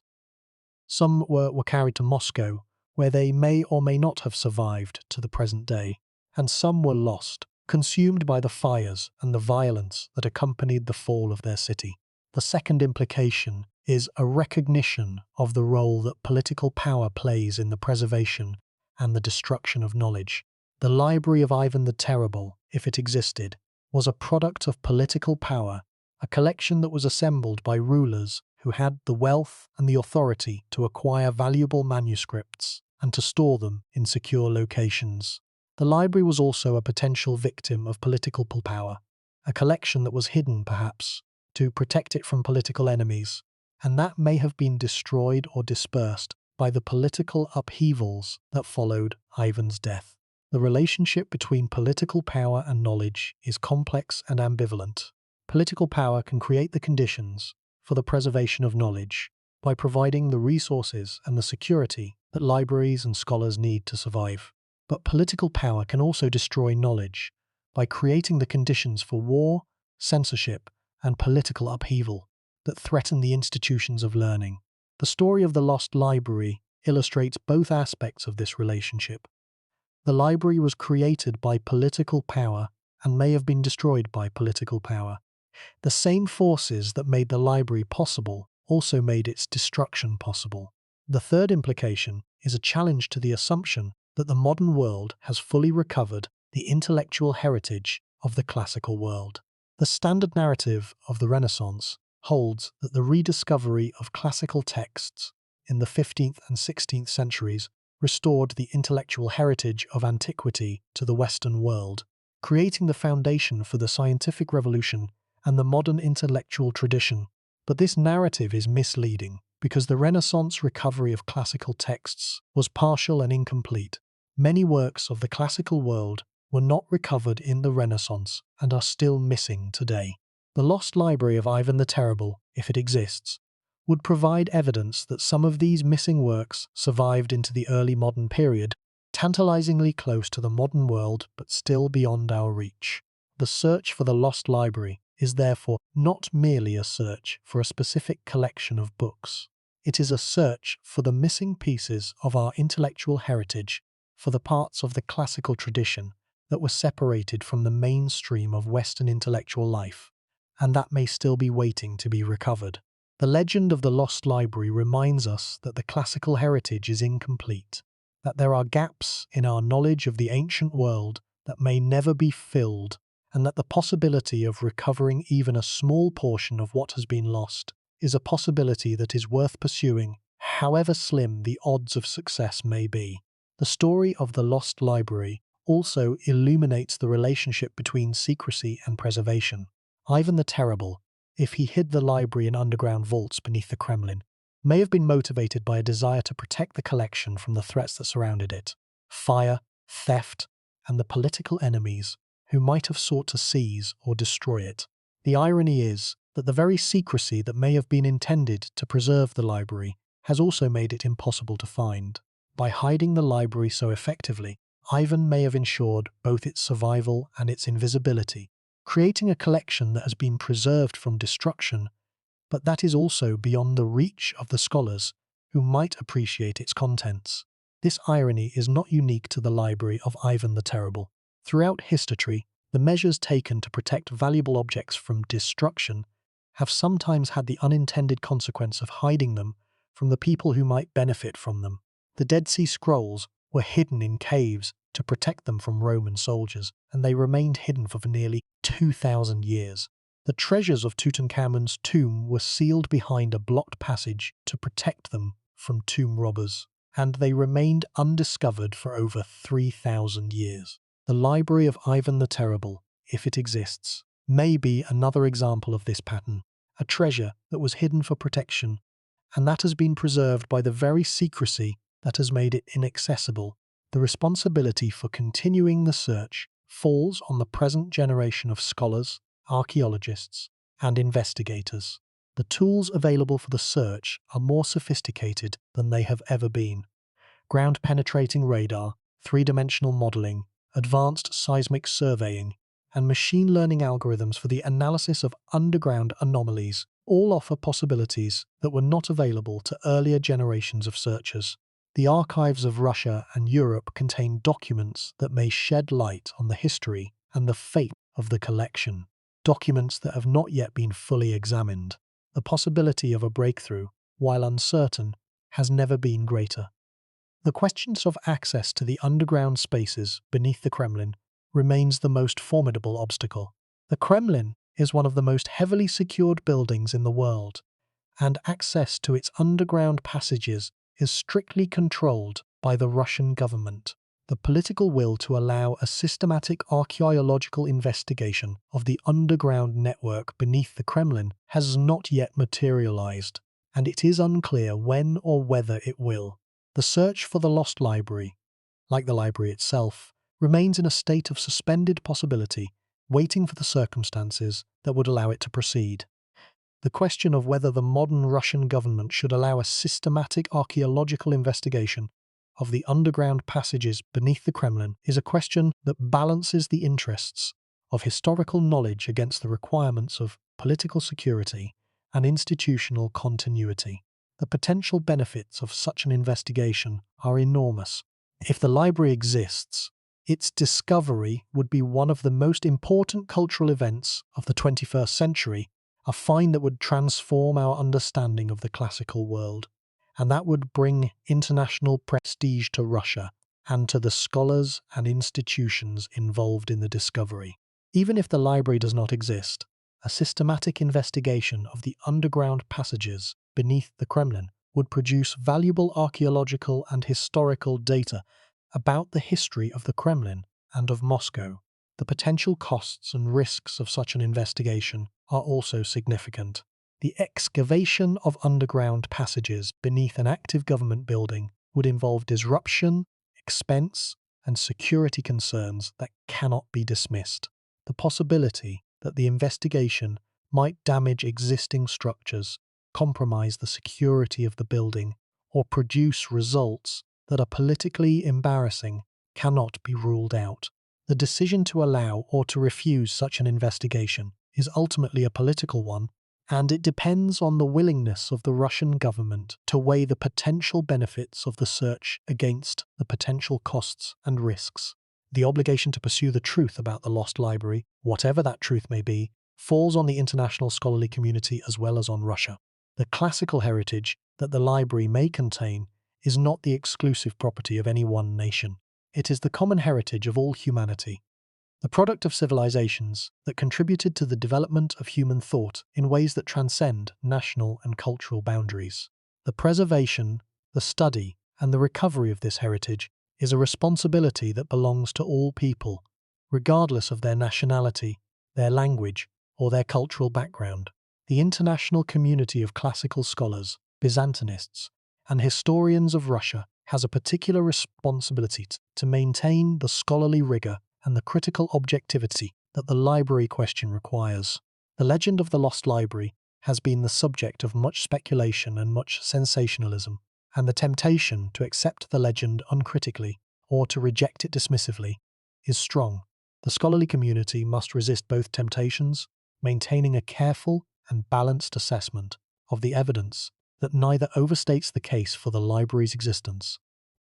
S1: Some were carried to Moscow, where they may or may not have survived to the present day, and some were lost, consumed by the fires and the violence that accompanied the fall of their city. The second implication is a recognition of the role that political power plays in the preservation and the destruction of knowledge. The Library of Ivan the Terrible, if it existed, was a product of political power, a collection that was assembled by rulers who had the wealth and the authority to acquire valuable manuscripts and to store them in secure locations. The library was also a potential victim of political power, a collection that was hidden, perhaps, to protect it from political enemies, and that may have been destroyed or dispersed by the political upheavals that followed Ivan's death. The relationship between political power and knowledge is complex and ambivalent. Political power can create the conditions for the preservation of knowledge by providing the resources and the security that libraries and scholars need to survive. But political power can also destroy knowledge by creating the conditions for war, censorship, and political upheaval that threaten the institutions of learning. The story of the Lost Library illustrates both aspects of this relationship. The library was created by political power and may have been destroyed by political power. The same forces that made the library possible also made its destruction possible. The third implication is a challenge to the assumption that the modern world has fully recovered the intellectual heritage of the classical world. The standard narrative of the Renaissance holds that the rediscovery of classical texts in the 15th and 16th centuries restored the intellectual heritage of antiquity to the Western world, creating the foundation for the scientific revolution and the modern intellectual tradition. But this narrative is misleading because the Renaissance recovery of classical texts was partial and incomplete. Many works of the classical world were not recovered in the Renaissance and are still missing today. The Lost Library of Ivan the Terrible, if it exists, would provide evidence that some of these missing works survived into the early modern period, tantalizingly close to the modern world but still beyond our reach. The search for the Lost Library is therefore not merely a search for a specific collection of books. It is a search for the missing pieces of our intellectual heritage, for the parts of the classical tradition that were separated from the mainstream of Western intellectual life, and that may still be waiting to be recovered. The legend of the Lost Library reminds us that the classical heritage is incomplete, that there are gaps in our knowledge of the ancient world that may never be filled, and that the possibility of recovering even a small portion of what has been lost is a possibility that is worth pursuing, however slim the odds of success may be. The story of the Lost Library also illuminates the relationship between secrecy and preservation. Ivan the Terrible, if he hid the library in underground vaults beneath the Kremlin, may have been motivated by a desire to protect the collection from the threats that surrounded it: fire, theft, and the political enemies who might have sought to seize or destroy it. The irony is that the very secrecy that may have been intended to preserve the library has also made it impossible to find. By hiding the library so effectively, Ivan may have ensured both its survival and its invisibility, creating a collection that has been preserved from destruction, but that is also beyond the reach of the scholars who might appreciate its contents. This irony is not unique to the library of Ivan the Terrible. Throughout history, the measures taken to protect valuable objects from destruction have sometimes had the unintended consequence of hiding them from the people who might benefit from them. The Dead Sea Scrolls were hidden in caves to protect them from Roman soldiers, and they remained hidden for nearly 2,000 years. The treasures of Tutankhamun's tomb were sealed behind a blocked passage to protect them from tomb robbers, and they remained undiscovered for over 3,000 years. The Library of Ivan the Terrible, if it exists, may be another example of this pattern, a treasure that was hidden for protection, and that has been preserved by the very secrecy that has made it inaccessible. The responsibility for continuing the search falls on the present generation of scholars, archaeologists, and investigators. The tools available for the search are more sophisticated than they have ever been. Ground-penetrating radar, three-dimensional modeling, advanced seismic surveying, and machine learning algorithms for the analysis of underground anomalies all offer possibilities that were not available to earlier generations of searchers. The archives of Russia and Europe contain documents that may shed light on the history and the fate of the collection, documents that have not yet been fully examined. The possibility of a breakthrough, while uncertain, has never been greater. The questions of access to the underground spaces beneath the Kremlin remains the most formidable obstacle. The Kremlin is one of the most heavily secured buildings in the world, and access to its underground passages is strictly controlled by the Russian government. The political will to allow a systematic archaeological investigation of the underground network beneath the Kremlin has not yet materialized, and it is unclear when or whether it will. The search for the lost library, like the library itself, remains in a state of suspended possibility, waiting for the circumstances that would allow it to proceed. The question of whether the modern Russian government should allow a systematic archaeological investigation of the underground passages beneath the Kremlin is a question that balances the interests of historical knowledge against the requirements of political security and institutional continuity. The potential benefits of such an investigation are enormous. If the library exists, its discovery would be one of the most important cultural events of the 21st century, a find that would transform our understanding of the classical world, and that would bring international prestige to Russia and to the scholars and institutions involved in the discovery. Even if the library does not exist, a systematic investigation of the underground passages beneath the Kremlin would produce valuable archaeological and historical data about the history of the Kremlin and of Moscow. The potential costs and risks of such an investigation are also significant. The excavation of underground passages beneath an active government building would involve disruption, expense, and security concerns that cannot be dismissed. The possibility that the investigation might damage existing structures, compromise the security of the building, or produce results that are politically embarrassing cannot be ruled out. The decision to allow or to refuse such an investigation is ultimately a political one, and it depends on the willingness of the Russian government to weigh the potential benefits of the search against the potential costs and risks. The obligation to pursue the truth about the lost library, whatever that truth may be, falls on the international scholarly community as well as on Russia. The classical heritage that the library may contain is not the exclusive property of any one nation. It is the common heritage of all humanity, the product of civilizations that contributed to the development of human thought in ways that transcend national and cultural boundaries. The preservation, the study, and the recovery of this heritage is a responsibility that belongs to all people, regardless of their nationality, their language, or their cultural background. The international community of classical scholars, Byzantinists, and historians of Russia has a particular responsibility to maintain the scholarly rigor and the critical objectivity that the library question requires. The legend of the lost library has been the subject of much speculation and much sensationalism, and the temptation to accept the legend uncritically or to reject it dismissively is strong. The scholarly community must resist both temptations, maintaining a careful and balanced assessment of the evidence that neither overstates the case for the library's existence,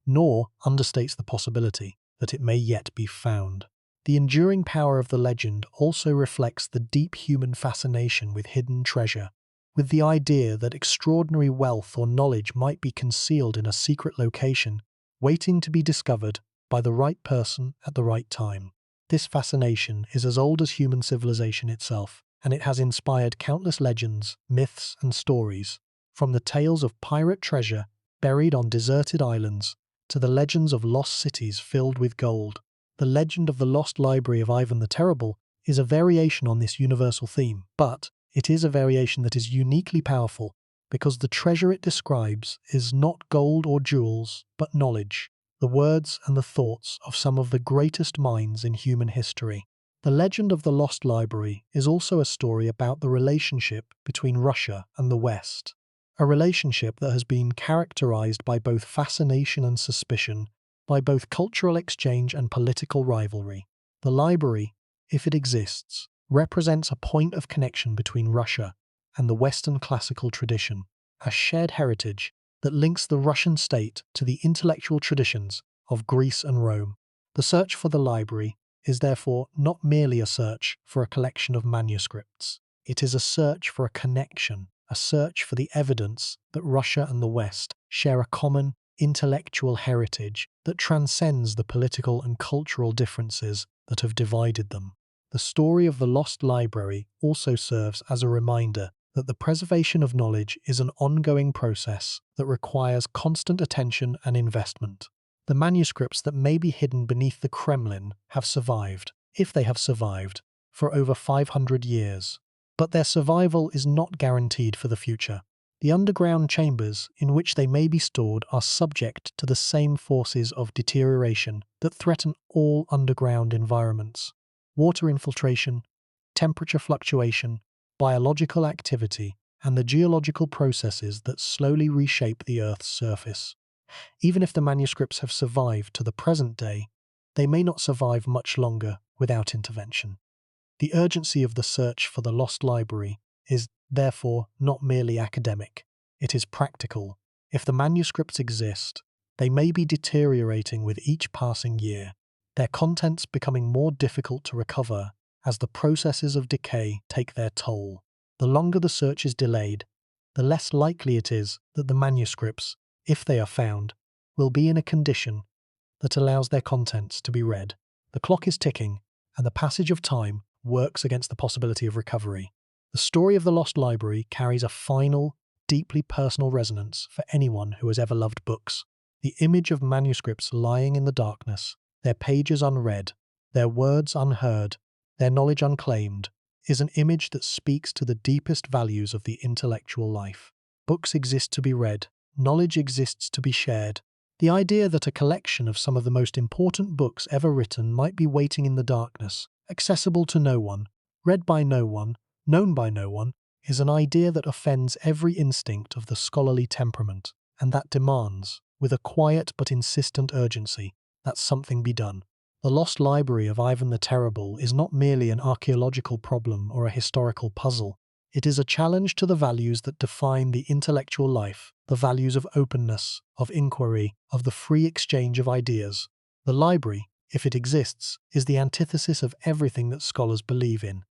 S1: nor understates the possibility that it may yet be found. The enduring power of the legend also reflects the deep human fascination with hidden treasure, with the idea that extraordinary wealth or knowledge might be concealed in a secret location, waiting to be discovered by the right person at the right time. This fascination is as old as human civilization itself, and it has inspired countless legends, myths, and stories, from the tales of pirate treasure buried on deserted islands to the legends of lost cities filled with gold. The legend of the lost library of Ivan the Terrible is a variation on this universal theme, but it is a variation that is uniquely powerful because the treasure it describes is not gold or jewels, but knowledge, the words and the thoughts of some of the greatest minds in human history. The legend of the lost library is also a story about the relationship between Russia and the West, a relationship that has been characterized by both fascination and suspicion, by both cultural exchange and political rivalry. The library, if it exists, represents a point of connection between Russia and the Western classical tradition, a shared heritage that links the Russian state to the intellectual traditions of Greece and Rome. The search for the library is therefore not merely a search for a collection of manuscripts. It is a search for a connection, a search for the evidence that Russia and the West share a common, intellectual heritage that transcends the political and cultural differences that have divided them. The story of the Lost Library also serves as a reminder that the preservation of knowledge is an ongoing process that requires constant attention and investment. The manuscripts that may be hidden beneath the Kremlin have survived, if they have survived, for over 500 years. But their survival is not guaranteed for the future. The underground chambers in which they may be stored are subject to the same forces of deterioration that threaten all underground environments: water infiltration, temperature fluctuation, biological activity, and the geological processes that slowly reshape the Earth's surface. Even if the manuscripts have survived to the present day, they may not survive much longer without intervention. The urgency of the search for the lost library is, therefore, not merely academic, it is practical. If the manuscripts exist, they may be deteriorating with each passing year, their contents becoming more difficult to recover as the processes of decay take their toll. The longer the search is delayed, the less likely it is that the manuscripts, if they are found, will be in a condition that allows their contents to be read. The clock is ticking, and the passage of time works against the possibility of recovery. The story of the Lost Library carries a final, deeply personal resonance for anyone who has ever loved books. The image of manuscripts lying in the darkness, their pages unread, their words unheard, their knowledge unclaimed, is an image that speaks to the deepest values of the intellectual life. Books exist to be read, knowledge exists to be shared. The idea that a collection of some of the most important books ever written might be waiting in the darkness, accessible to no one, read by no one, known by no one, is an idea that offends every instinct of the scholarly temperament, and that demands, with a quiet but insistent urgency, that something be done. The Lost Library of Ivan the Terrible is not merely an archaeological problem or a historical puzzle. It is a challenge to the values that define the intellectual life, the values of openness, of inquiry, of the free exchange of ideas. The library, if it exists, is the antithesis of everything that scholars believe in.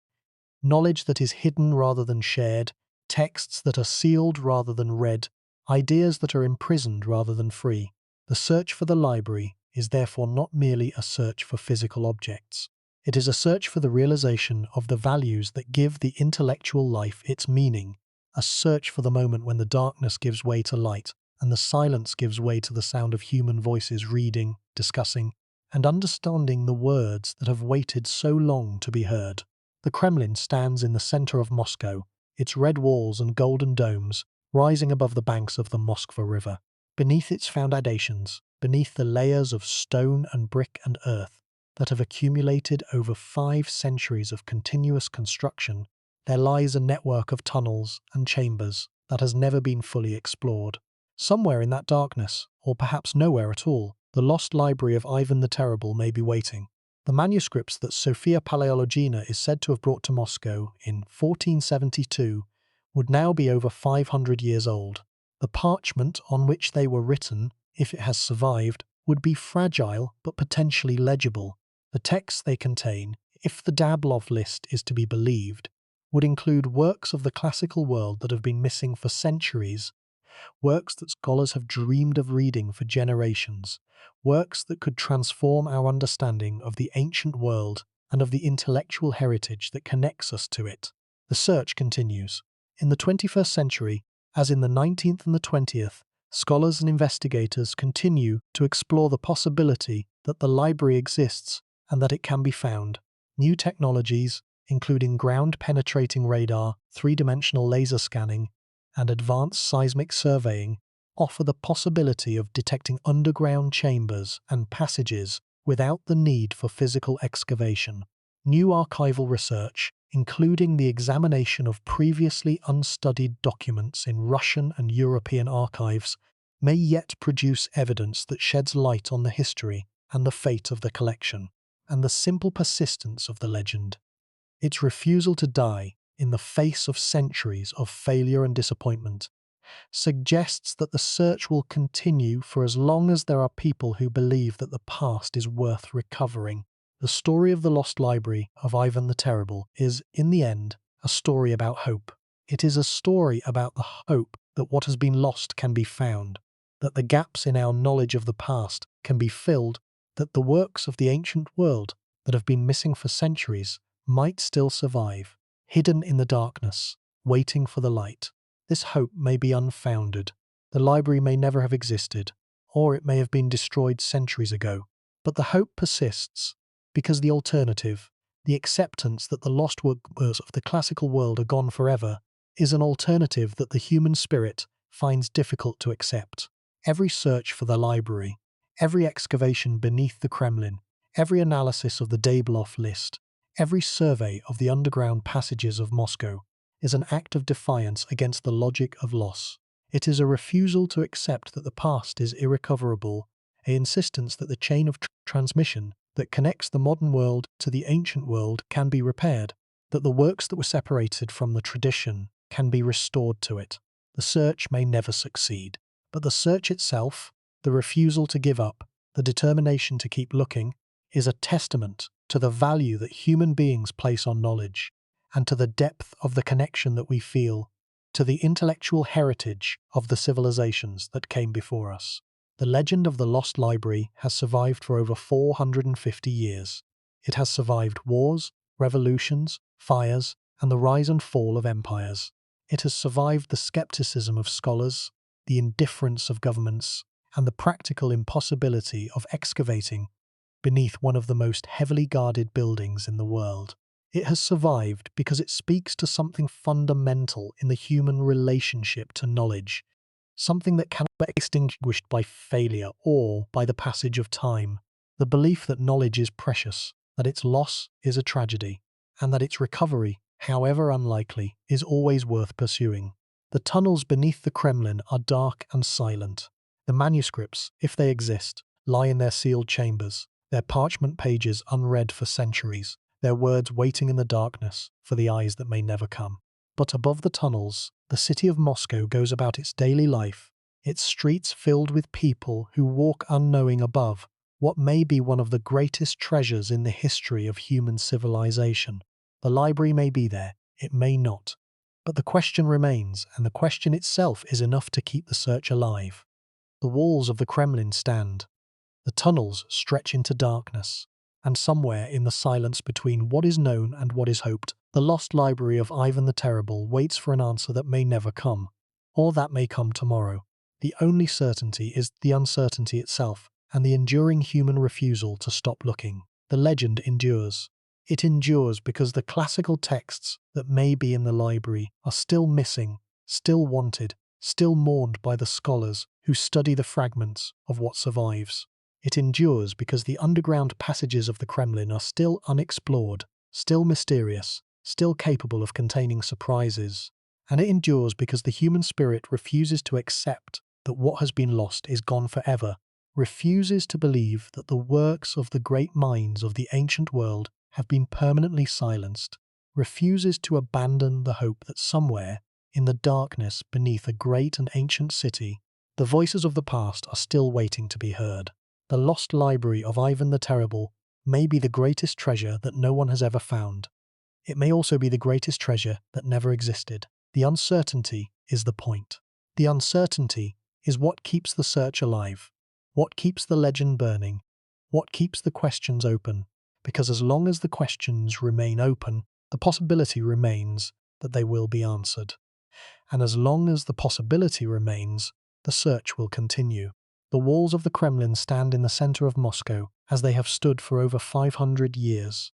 S1: Knowledge that is hidden rather than shared, texts that are sealed rather than read, ideas that are imprisoned rather than free. The search for the library is therefore not merely a search for physical objects. It is a search for the realization of the values that give the intellectual life its meaning, a search for the moment when the darkness gives way to light, and the silence gives way to the sound of human voices reading, discussing, and understanding the words that have waited so long to be heard. The Kremlin stands in the center of Moscow, its red walls and golden domes rising above the banks of the Moskva River. Beneath its foundations, beneath the layers of stone and brick and earth that have accumulated over 5 centuries of continuous construction, there lies a network of tunnels and chambers that has never been fully explored. Somewhere in that darkness, or perhaps nowhere at all, the lost library of Ivan the Terrible may be waiting. The manuscripts that Sophia Paleologina is said to have brought to Moscow in 1472 would now be over 500 years old. The parchment on which they were written, if it has survived, would be fragile but potentially legible. The texts they contain, if the Dablov list is to be believed, would include works of the classical world that have been missing for centuries, works that scholars have dreamed of reading for generations, works that could transform our understanding of the ancient world and of the intellectual heritage that connects us to it. The search continues. In the 21st century, as in the 19th and the 20th, scholars and investigators continue to explore the possibility that the library exists and that it can be found. New technologies, including ground-penetrating radar, 3-dimensional laser scanning, and advanced seismic surveying, offer the possibility of detecting underground chambers and passages without the need for physical excavation. New archival research, including the examination of previously unstudied documents in Russian and European archives, may yet produce evidence that sheds light on the history and the fate of the collection, and the simple persistence of the legend. Its refusal to die in the face of centuries of failure and disappointment suggests that the search will continue for as long as there are people who believe that the past is worth recovering. The story of the lost library of Ivan the Terrible is, in the end, a story about hope. It is a story about the hope that what has been lost can be found, that the gaps in our knowledge of the past can be filled, that the works of the ancient world that have been missing for centuries might still survive, hidden in the darkness, waiting for the light. This hope may be unfounded. The library may never have existed, or it may have been destroyed centuries ago. But the hope persists, because the alternative, the acceptance that the lost works of the classical world are gone forever, is an alternative that the human spirit finds difficult to accept. Every search for the library, every excavation beneath the Kremlin, every analysis of the Dabeloff list, every survey of the underground passages of Moscow is an act of defiance against the logic of loss. It is a refusal to accept that the past is irrecoverable, an insistence that the chain of transmission that connects the modern world to the ancient world can be repaired, that the works that were separated from the tradition can be restored to it. The search may never succeed, but the search itself, the refusal to give up, the determination to keep looking, is a testament to the value that human beings place on knowledge, and to the depth of the connection that we feel to the intellectual heritage of the civilizations that came before us. The legend of the Lost Library has survived for over 450 years. It has survived wars, revolutions, fires, and the rise and fall of empires. It has survived the skepticism of scholars, the indifference of governments, and the practical impossibility of excavating beneath one of the most heavily guarded buildings in the world. It has survived because it speaks to something fundamental in the human relationship to knowledge, something that cannot be extinguished by failure or by the passage of time. The belief that knowledge is precious, that its loss is a tragedy, and that its recovery, however unlikely, is always worth pursuing. The tunnels beneath the Kremlin are dark and silent. The manuscripts, if they exist, lie in their sealed chambers, their parchment pages unread for centuries, their words waiting in the darkness for the eyes that may never come. But above the tunnels, the city of Moscow goes about its daily life, its streets filled with people who walk unknowing above what may be one of the greatest treasures in the history of human civilization. The library may be there, it may not. But the question remains, and the question itself is enough to keep the search alive. The walls of the Kremlin stand. The tunnels stretch into darkness. And somewhere in the silence between what is known and what is hoped, the lost library of Ivan the Terrible waits for an answer that may never come, or that may come tomorrow. The only certainty is the uncertainty itself, and the enduring human refusal to stop looking. The legend endures. It endures because the classical texts that may be in the library are still missing, still wanted, still mourned by the scholars who study the fragments of what survives. It endures because the underground passages of the Kremlin are still unexplored, still mysterious, still capable of containing surprises. And it endures because the human spirit refuses to accept that what has been lost is gone forever, refuses to believe that the works of the great minds of the ancient world have been permanently silenced, refuses to abandon the hope that somewhere, in the darkness beneath a great and ancient city, the voices of the past are still waiting to be heard. The lost library of Ivan the Terrible may be the greatest treasure that no one has ever found. It may also be the greatest treasure that never existed. The uncertainty is the point. The uncertainty is what keeps the search alive, what keeps the legend burning, what keeps the questions open, because as long as the questions remain open, the possibility remains that they will be answered. And as long as the possibility remains, the search will continue. The walls of the Kremlin stand in the center of Moscow, as they have stood for over 500 years.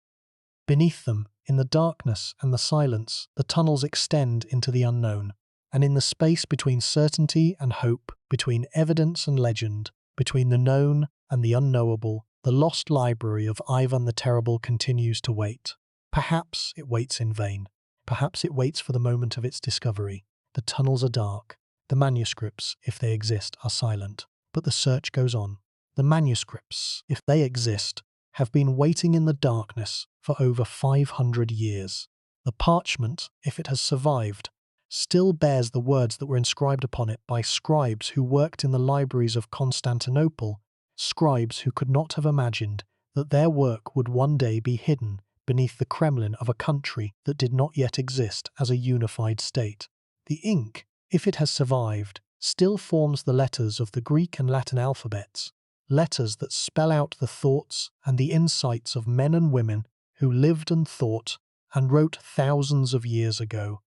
S1: Beneath them, in the darkness and the silence, the tunnels extend into the unknown, and in the space between certainty and hope, between evidence and legend, between the known and the unknowable, the lost library of Ivan the Terrible continues to wait. Perhaps it waits in vain. Perhaps it waits for the moment of its discovery. The tunnels are dark. The manuscripts, if they exist, are silent. But the search goes on. The manuscripts, if they exist, have been waiting in the darkness for over 500 years. The parchment, if it has survived, still bears the words that were inscribed upon it by scribes who worked in the libraries of Constantinople, scribes who could not have imagined that their work would one day be hidden beneath the Kremlin of a country that did not yet exist as a unified state. The ink, if it has survived, still forms the letters of the Greek and Latin alphabets, letters that spell out the thoughts and the insights of men and women who lived and thought and wrote thousands of years ago.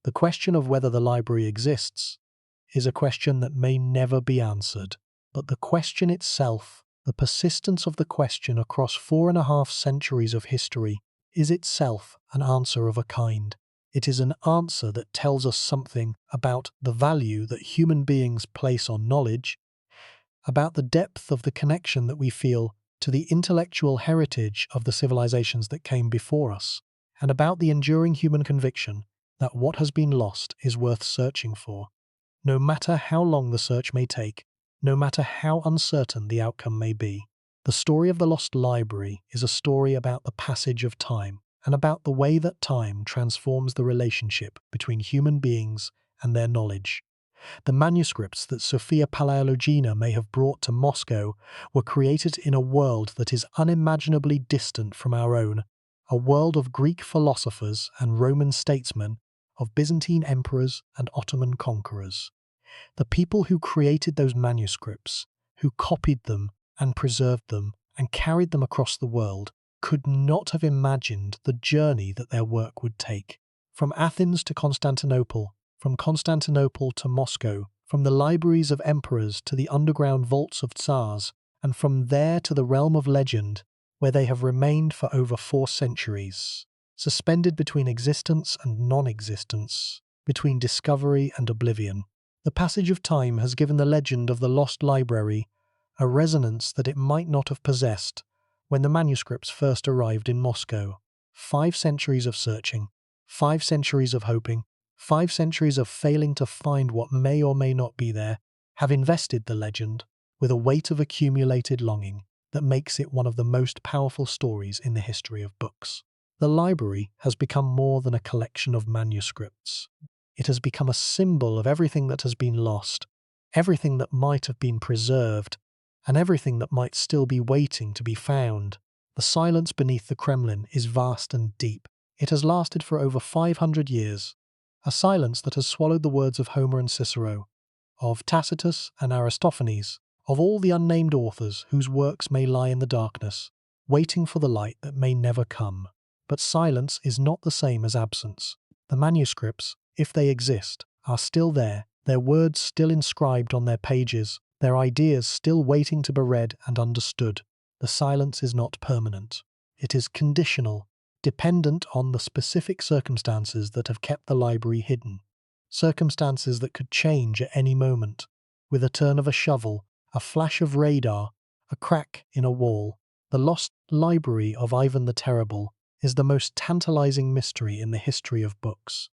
S1: The question of whether the library exists is a question that may never be answered, but the question itself, the persistence of the question across 4.5 centuries of history, is itself an answer of a kind. It is an answer that tells us something about the value that human beings place on knowledge, about the depth of the connection that we feel to the intellectual heritage of the civilizations that came before us, and about the enduring human conviction that what has been lost is worth searching for. No matter how long the search may take, no matter how uncertain the outcome may be, the story of the Lost Library is a story about the passage of time and about the way that time transforms the relationship between human beings and their knowledge. The manuscripts that Sophia Palaeologina may have brought to Moscow were created in a world that is unimaginably distant from our own, a world of Greek philosophers and Roman statesmen, of Byzantine emperors and Ottoman conquerors. The people who created those manuscripts, who copied them and preserved them and carried them across the world, could not have imagined the journey that their work would take. From Athens to Constantinople, from Constantinople to Moscow, from the libraries of emperors to the underground vaults of tsars, and from there to the realm of legend, where they have remained for over 4 centuries, suspended between existence and non-existence, between discovery and oblivion. The passage of time has given the legend of the Lost Library a resonance that it might not have possessed when the manuscripts first arrived in Moscow. 5 centuries of searching, 5 centuries of hoping, 5 centuries of failing to find what may or may not be there, have invested the legend with a weight of accumulated longing that makes it one of the most powerful stories in the history of books. The library has become more than a collection of manuscripts. It has become a symbol of everything that has been lost, everything that might have been preserved, and everything that might still be waiting to be found. The silence beneath the Kremlin is vast and deep. It has lasted for over 500 years, a silence that has swallowed the words of Homer and Cicero, of Tacitus and Aristophanes, of all the unnamed authors whose works may lie in the darkness, waiting for the light that may never come. But silence is not the same as absence. The manuscripts, if they exist, are still there, their words still inscribed on their pages, their ideas still waiting to be read and understood. The silence is not permanent. It is conditional, dependent on the specific circumstances that have kept the library hidden. Circumstances that could change at any moment, with a turn of a shovel, a flash of radar, a crack in a wall. The Lost Library of Ivan the Terrible is the most tantalizing mystery in the history of books.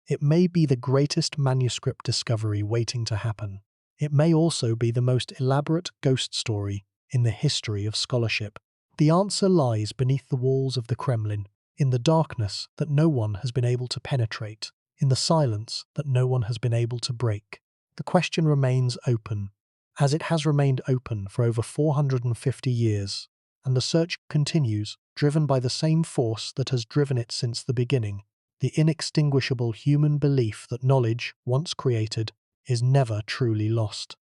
S1: It may be the greatest manuscript discovery waiting to happen. It may also be the most elaborate ghost story in the history of scholarship. The answer lies beneath the walls of the Kremlin, in the darkness that no one has been able to penetrate, in the silence that no one has been able to break. The question remains open, as it has remained open for over 450 years, and the search continues, driven by the same force that has driven it since the beginning, the inextinguishable human belief that knowledge, once created, is never truly lost.